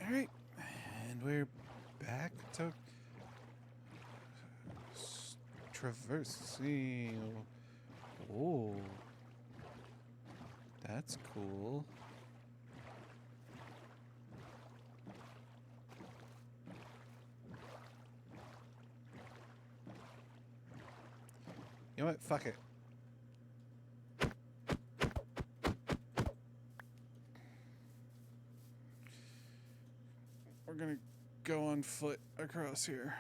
[SPEAKER 1] Alright, and we're back to traversing. Oh, that's cool. You know what? Fuck it. We're gonna go on foot across here.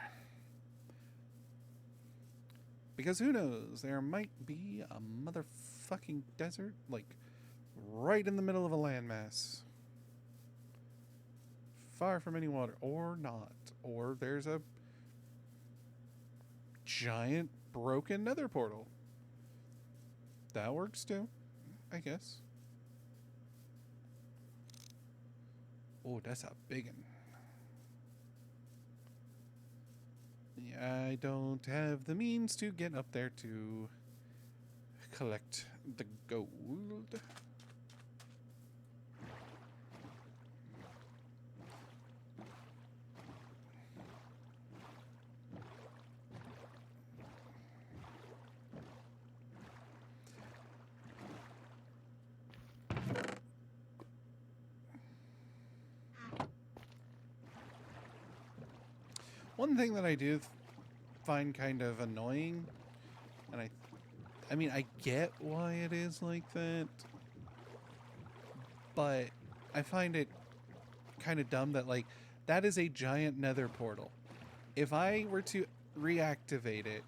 [SPEAKER 1] Because who knows? There might be a motherfucking desert, like, right in the middle of a landmass. Far from any water. Or not. Or there's a giant broken nether portal. That works too, I guess. Oh, that's a big one. I don't have the means to get up there to collect the gold. One thing that I do find kind of annoying, and I mean, I get why it is like that, but I find it kind of dumb that, like, that is a giant nether portal. If I were to reactivate it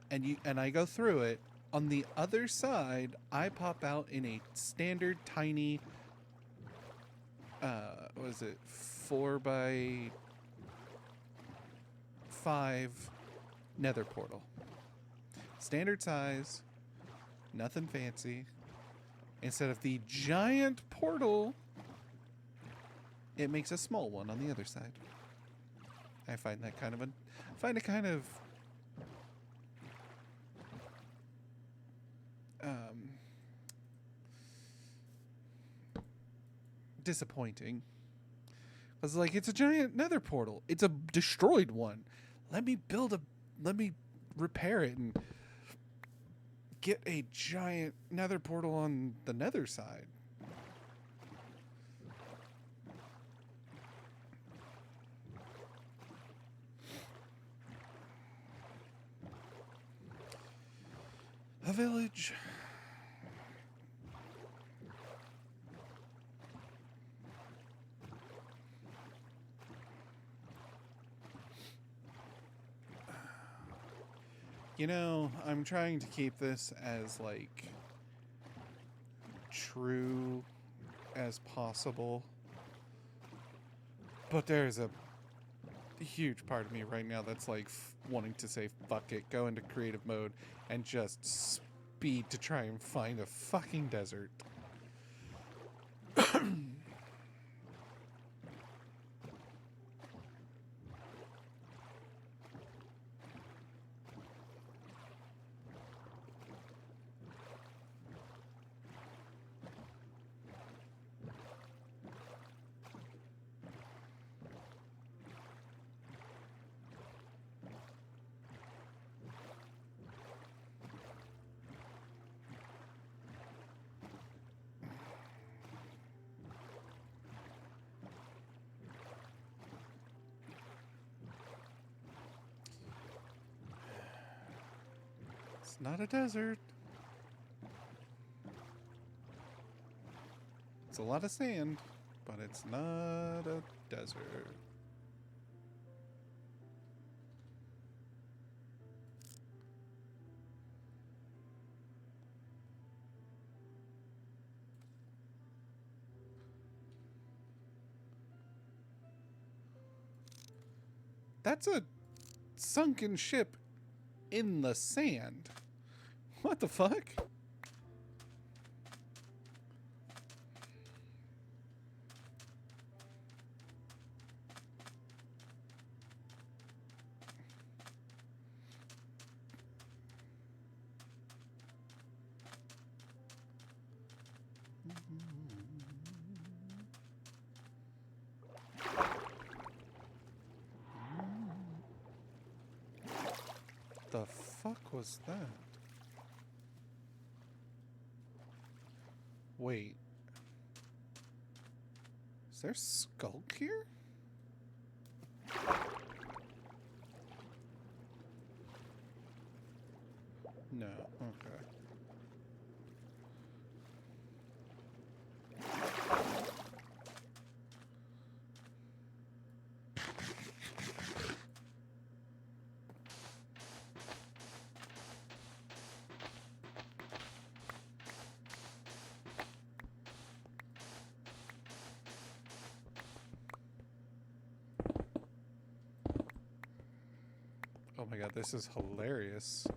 [SPEAKER 1] and I go through it, on the other side, I pop out in a standard tiny, what is it, 4x5 nether portal. Standard size, nothing fancy. Instead of the giant portal, it makes a small one on the other side. I find that kind of disappointing. Because, like, it's a giant nether portal. It's a destroyed one. Let me repair it and get a giant nether portal on the nether side. A village. You know, I'm trying to keep this as, like, true as possible. But there's a huge part of me right now that's, like, wanting to say, fuck it, go into creative mode and just speed to try and find a fucking desert. not a desert. It's a lot of sand, but it's not a desert. That's a sunken ship in the sand. What the fuck? The fuck was that? Wait. Is there Skulk here? No, okay. Oh my god, this is hilarious.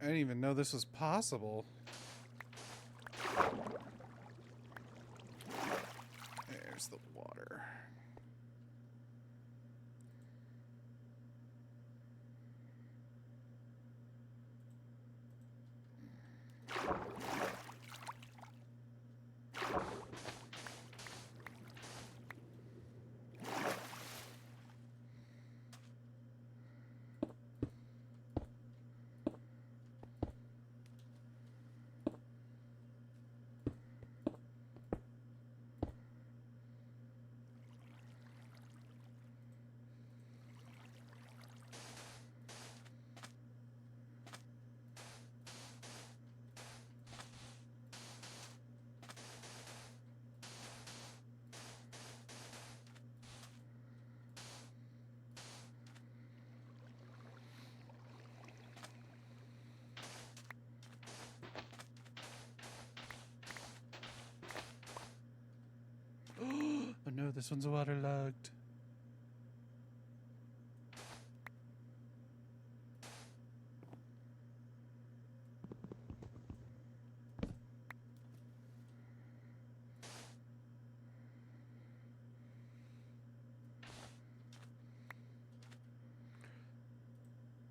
[SPEAKER 1] I didn't even know this was possible. There's the water. Oh no, this one's waterlogged.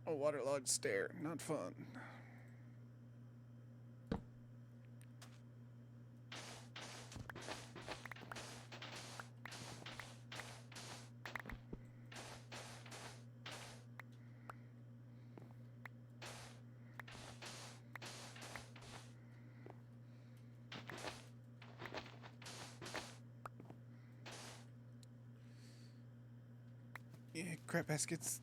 [SPEAKER 1] A waterlogged stair, not fun. Yeah, crap baskets.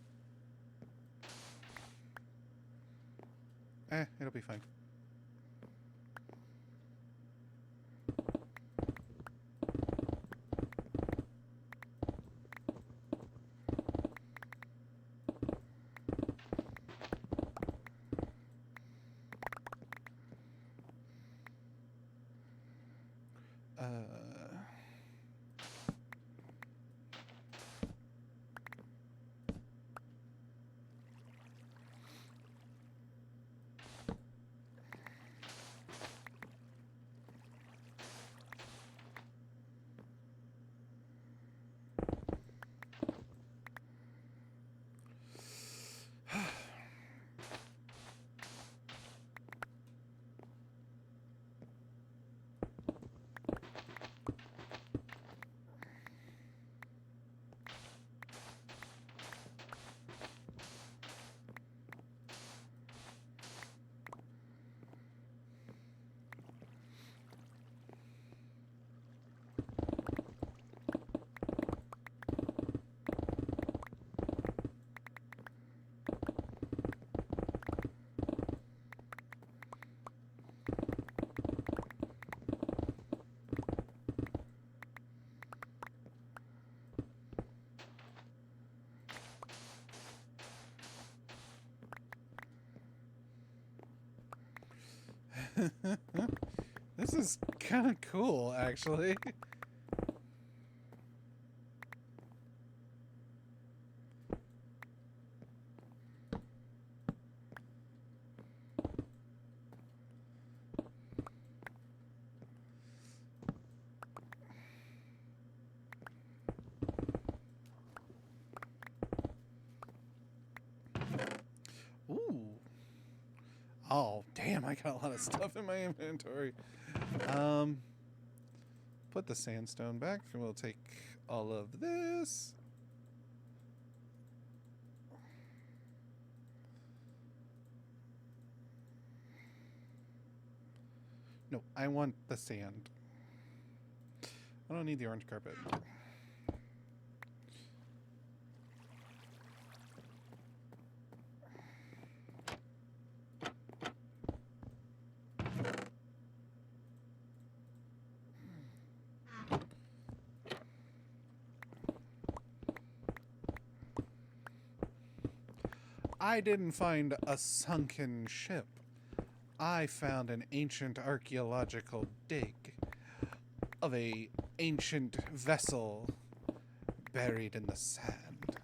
[SPEAKER 1] It'll be fine. This is kind of cool, actually. Ooh. Oh, damn, I got a lot of stuff in my inventory. Put the sandstone back, and we'll take all of this. No, I want the sand. I don't need the orange carpet. I didn't find a sunken ship. I found an ancient archaeological dig of a ancient vessel buried in the sand.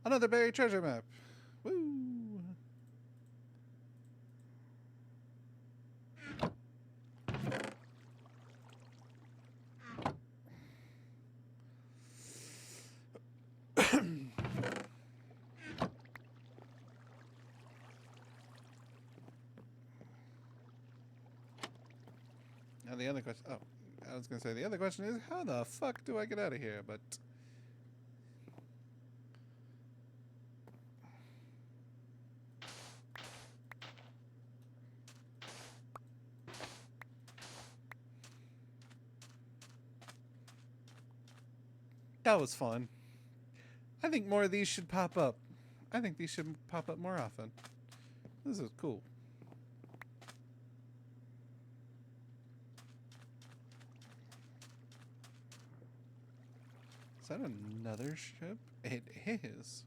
[SPEAKER 1] Another buried treasure map. Woo! Now the other question. Oh, I was gonna say the other question is how the fuck do I get out of here? But that was fun. I think more of these should pop up. I think these should pop up more often. This is cool. Is that another ship? It is.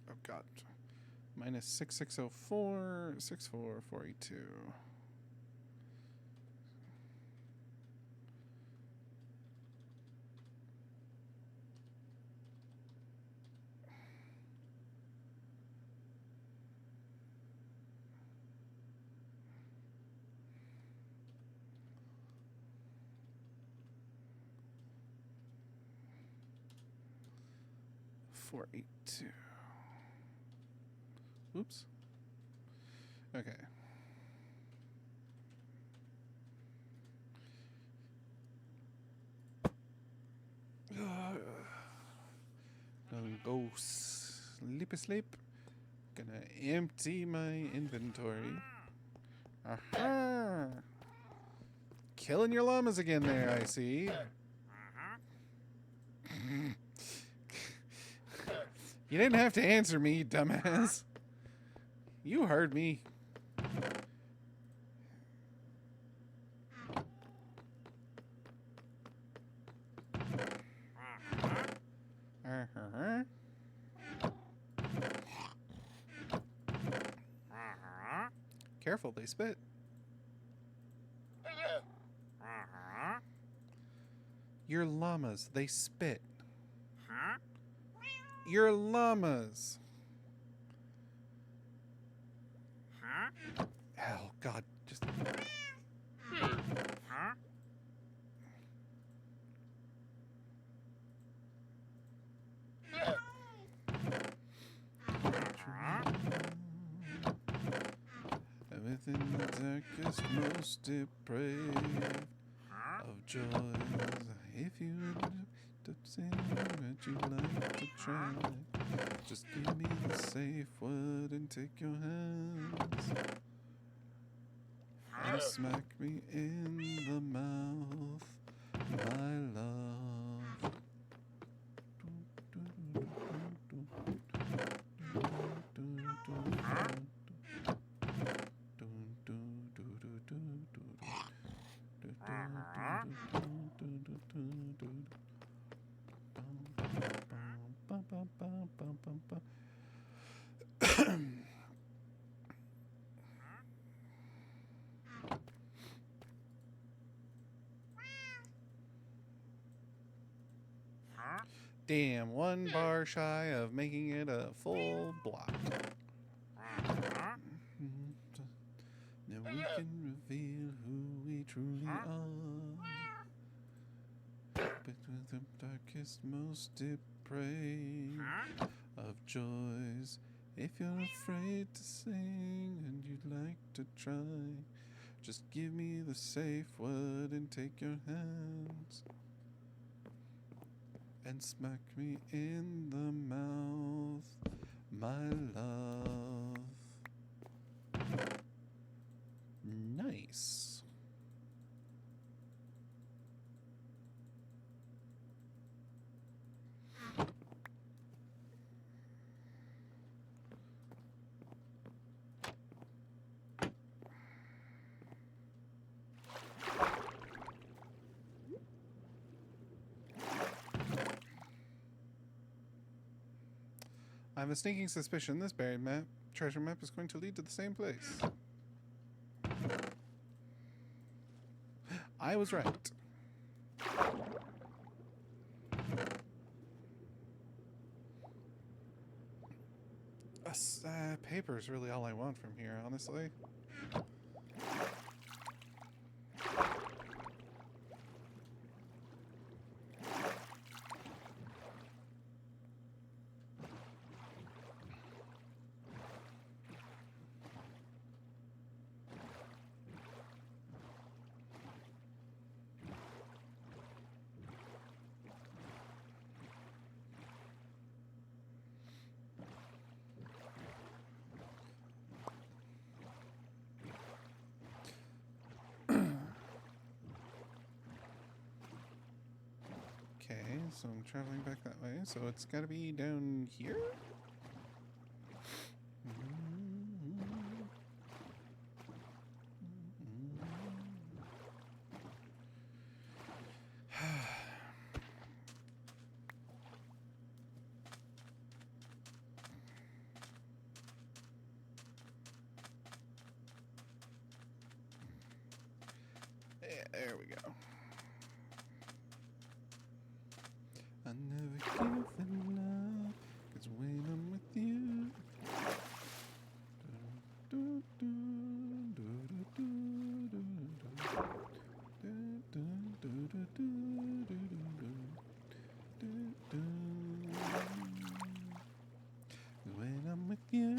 [SPEAKER 1] Oh god. Minus 6604, 64482. Four, 8, 2. Oops. Okay. Gonna go sleep. Gonna empty my inventory. Aha! Killing your llamas again there, I see. You didn't have to answer me, dumbass. You heard me. Careful, they spit. Your llamas, they spit. Your llamas. Oh, God, just within the darkest, most depraved of joys. If you end up saying that you'd like to try, just give me the safe word and take your hands and smack me in the mouth, my love. Damn, one bar shy of making it a full block. Now we can reveal who we truly are. But with the darkest, most depraved of joys. If you're afraid to sing and you'd like to try, just give me the safe word and take your hands and smack me in the mouth, my love. Nice. I have a sneaking suspicion this buried treasure map is going to lead to the same place. I was right. Paper is really all I want from here, honestly. Okay, so I'm traveling back that way, so it's gotta be down here? Yeah, there we go. I never give enough, 'cause when I'm with you. When I'm with you.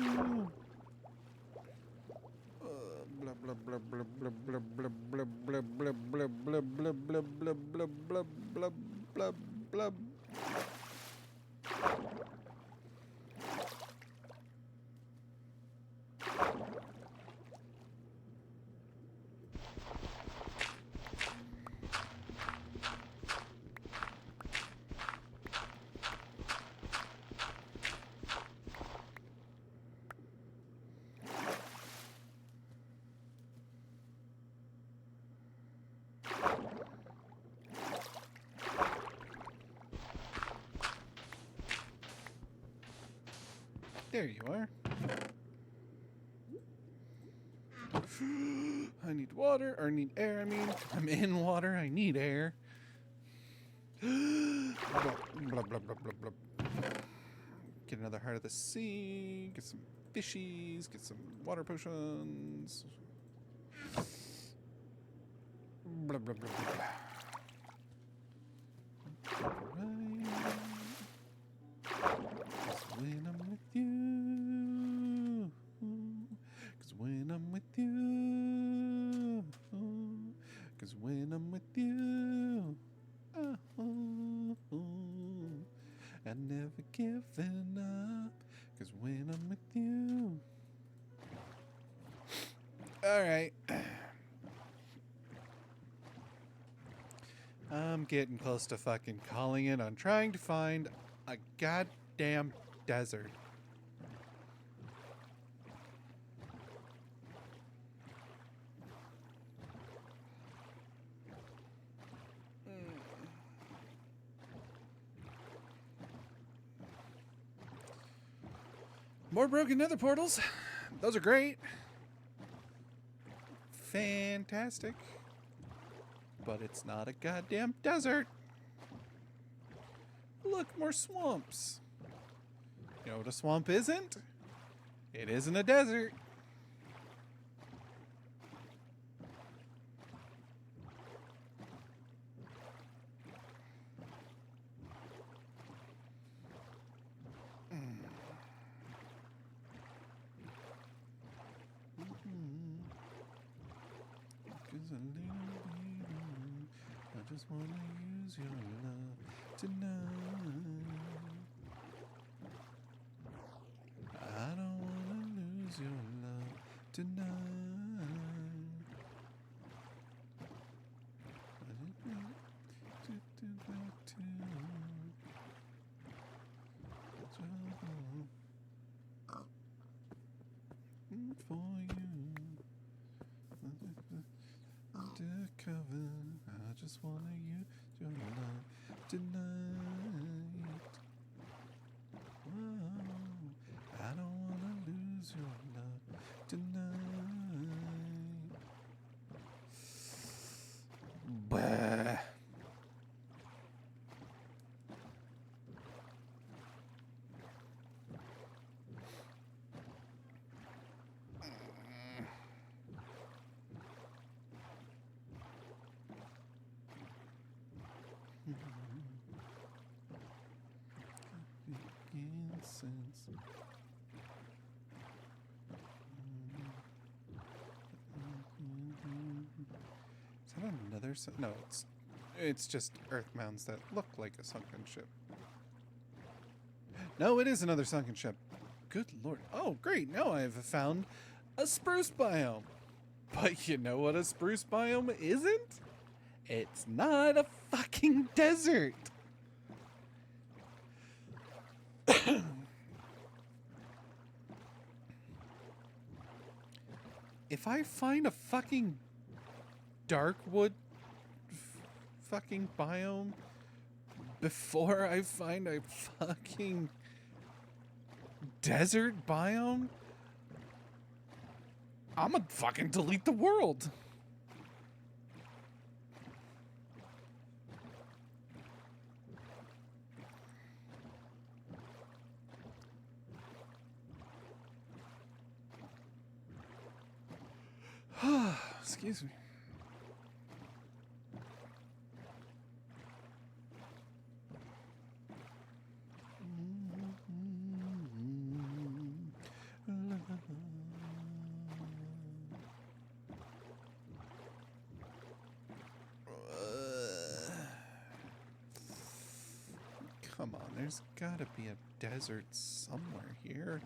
[SPEAKER 1] Blah blah blah blah blah blah blah blah blah blah blah blah blah blah blah blah blah blah blah blah. There you are. I need water, or need air, I mean. I'm in water, I need air. Blah, blah, blah, blah, blah, blah. Get another heart of the sea, get some fishies, get some water potions. Blah, blah, blah, blah, blah. Right. 'Cause when I'm with you, 'cause when when I'm with you. 'Cause when I'm with you, I never given up. 'Cause when I'm with you. All right. I'm getting close to fucking calling it on trying to find a goddamn desert. More broken nether portals. Those are great. Fantastic. But it's not a goddamn desert. Look, more swamps. You know what a swamp isn't? It isn't a desert. I just wanna use your love tonight. I don't wanna lose your love tonight. For you to cover, I just wanna use your love tonight. Whoa, I don't wanna lose your love tonight. Bah. Sense. Is that another? No, it's just earth mounds that look like a sunken ship. No, it is another sunken ship. Good lord! Oh, great! Now I have found a spruce biome. But you know what a spruce biome isn't? It's not a fucking desert. If I find a fucking darkwood fucking biome before I find a fucking desert biome, I'm gonna fucking delete the world. Excuse me. Come on, there's gotta be a desert somewhere here.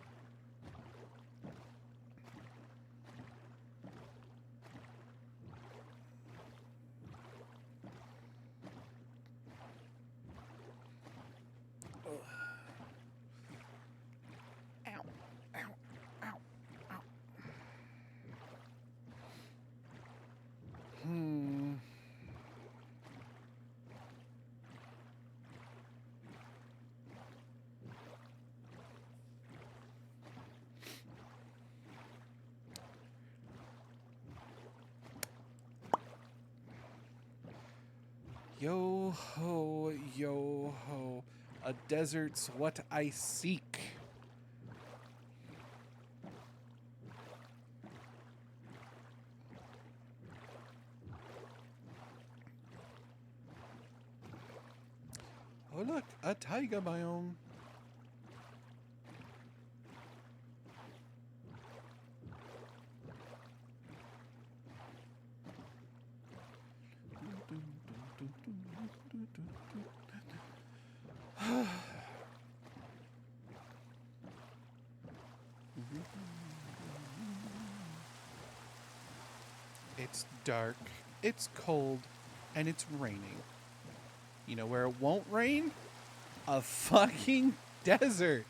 [SPEAKER 1] Yo ho, a desert's what I seek. Oh look, a taiga biome. It's dark, it's cold, and it's raining. You know where it won't rain? A fucking desert.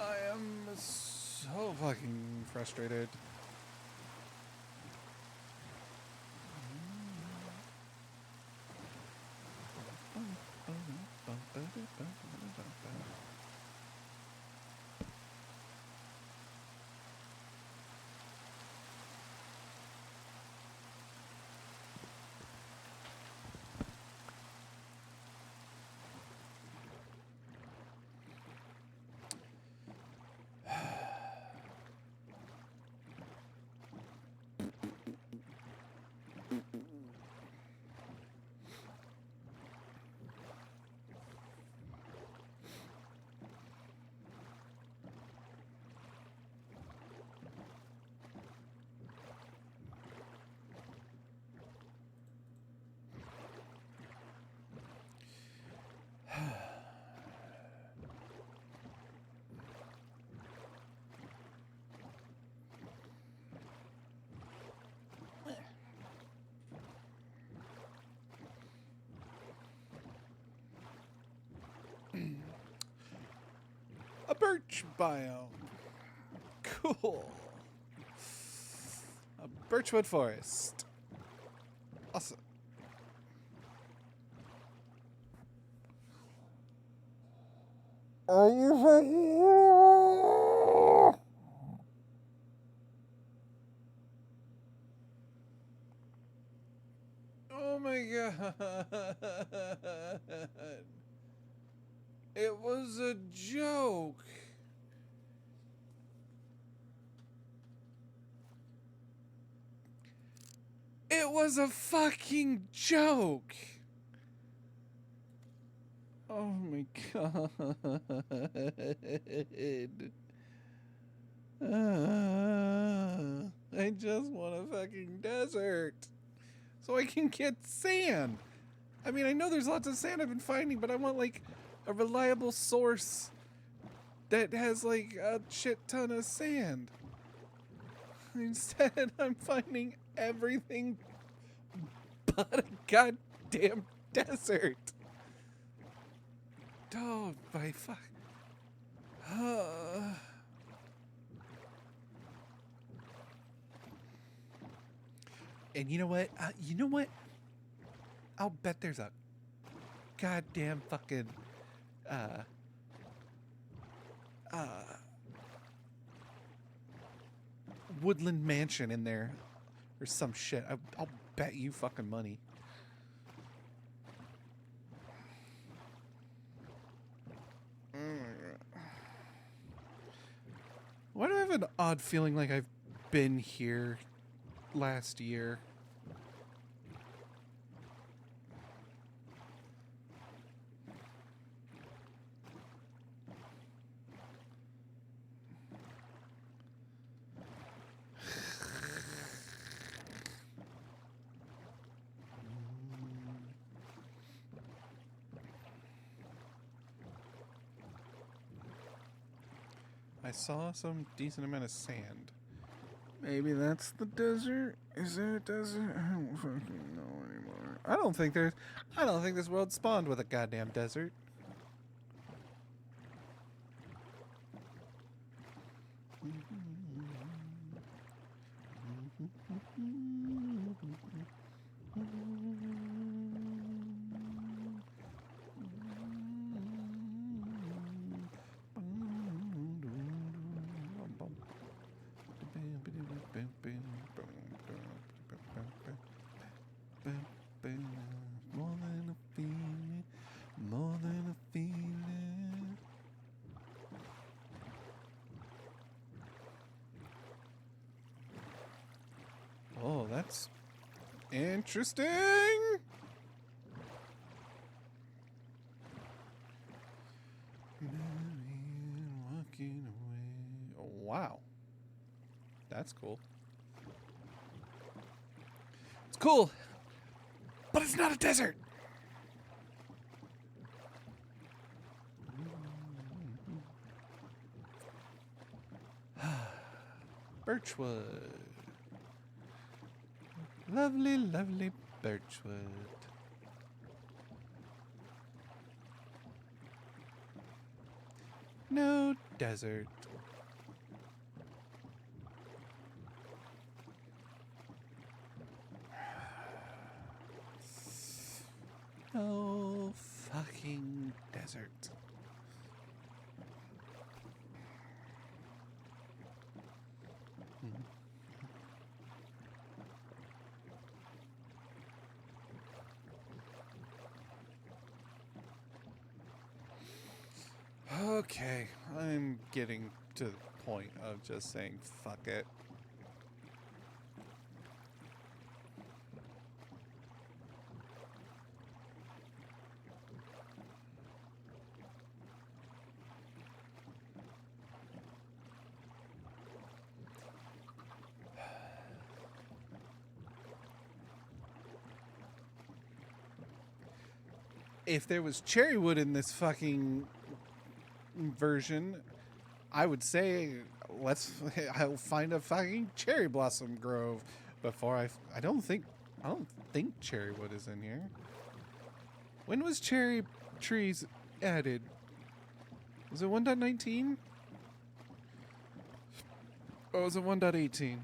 [SPEAKER 1] I am so fucking frustrated. A birch biome. Cool. A birchwood forest. Awesome. Oh my god. It was a joke. It was a fucking joke. Oh my god. I just want a fucking desert so I can get sand. I mean, I know there's lots of sand I've been finding, but I want like a reliable source that has like a shit ton of sand. Instead, I'm finding everything but a goddamn desert. Oh my fuck. And you know what? You know what? I'll bet there's a goddamn fucking woodland mansion in there or some shit. I'll bet you fucking money. Why do I have an odd feeling like I've been here last year? I saw some decent amount of sand. Maybe that's the desert? Is there a desert? I don't fucking know anymore. I don't think this world spawned with a goddamn desert. that's interesting. Walking away. Oh, wow. That's cool. It's cool, but it's not a desert. Birchwood. Lovely, lovely birchwood. No desert. No fucking desert. Okay, I'm getting to the point of just saying fuck it. If there was cherry wood in this fucking version, I would say I'll find a fucking cherry blossom grove before I don't think cherry wood is in here. When was cherry trees added? Was it 1.19? Or was it 1.18?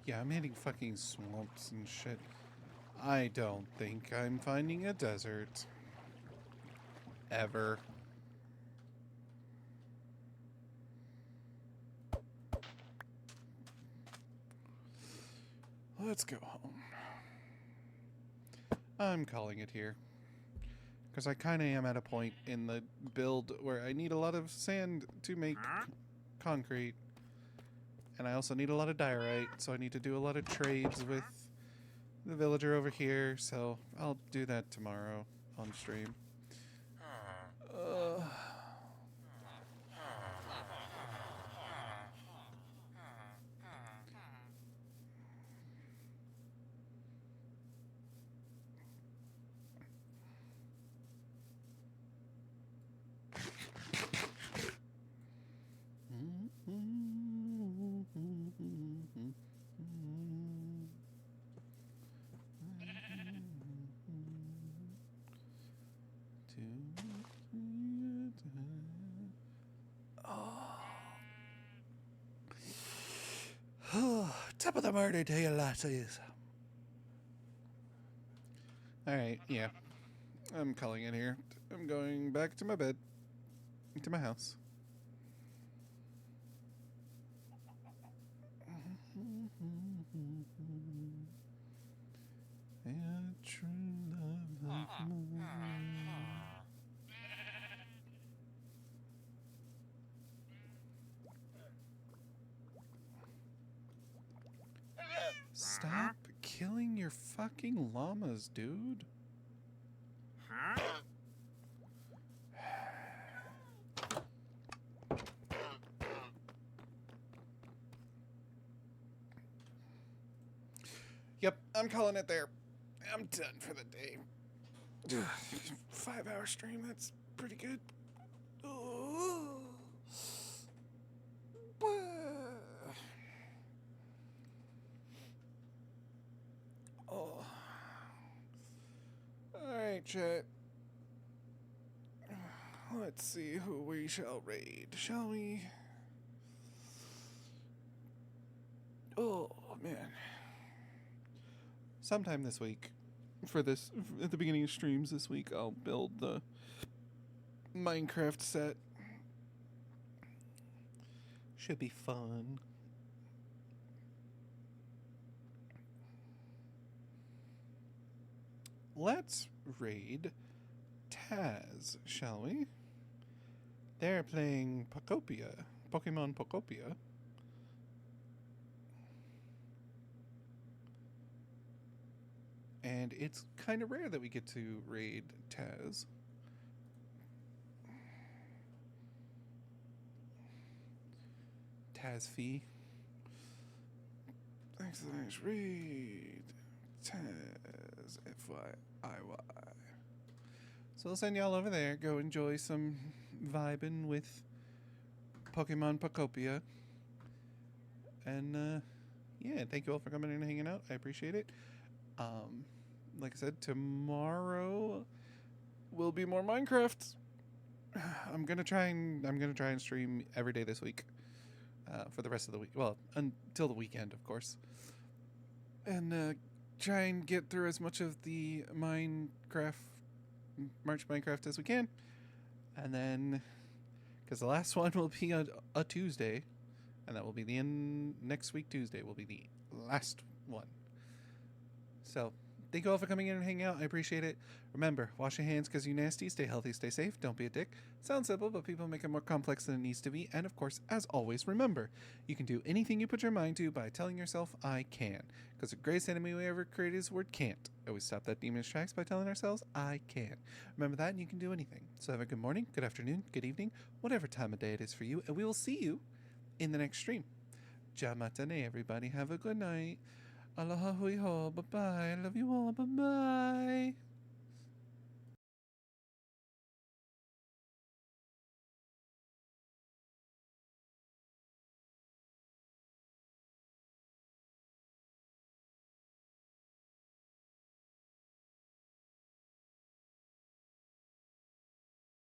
[SPEAKER 1] Yeah, I'm hitting fucking swamps and shit. I don't think I'm finding a desert. Ever. Let's go home. I'm calling it here. Because I kind of am at a point in the build where I need a lot of sand to make concrete. And I also need a lot of diorite, so I need to do a lot of trades with the villager over here. So I'll do that tomorrow on stream. Top of the morning to you, lasses. Alright, yeah. I'm calling it here. I'm going back to my bed. To my house. And true love like more. Stop killing your fucking llamas, dude. Yep, I'm calling it there. I'm done for the day. 5-hour stream, that's pretty good. Oh. right, chat. Let's see who we shall raid, shall we? Oh, man. Sometime this week, at the beginning of streams this week, I'll build the Minecraft set. Should be fun. Let's raid Taz, shall we? They're playing Pokemon Pokopia. And it's kind of rare that we get to raid Taz. Tazfee. Thanks for the nice read. Taz, FYIY. So I'll send y'all over there. Go enjoy some vibing with Pokemon Pokopia. And, yeah, thank you all for coming in and hanging out. I appreciate it. Like I said, tomorrow will be more Minecraft. I'm gonna try and stream every day this week. For the rest of the week. Well, until the weekend, of course. And try and get through as much of the March Minecraft as we can. And then, because the last one will be a Tuesday, and that will be next week Tuesday will be the last one. So, thank you all for coming in and hanging out. I appreciate it. Remember, wash your hands because you're nasty. Stay healthy, stay safe. Don't be a dick. Sounds simple, but people make it more complex than it needs to be. And of course, as always, remember, you can do anything you put your mind to by telling yourself, I can. Because the greatest enemy we ever created is the word can't. Always stop that demon's tracks by telling ourselves, I can. Remember that, and you can do anything. So have a good morning, good afternoon, good evening, whatever time of day it is for you. And we will see you in the next stream. Ja matane, everybody. Have a good night. Aloha hui ho. Bye-bye. Love you all. Bye-bye.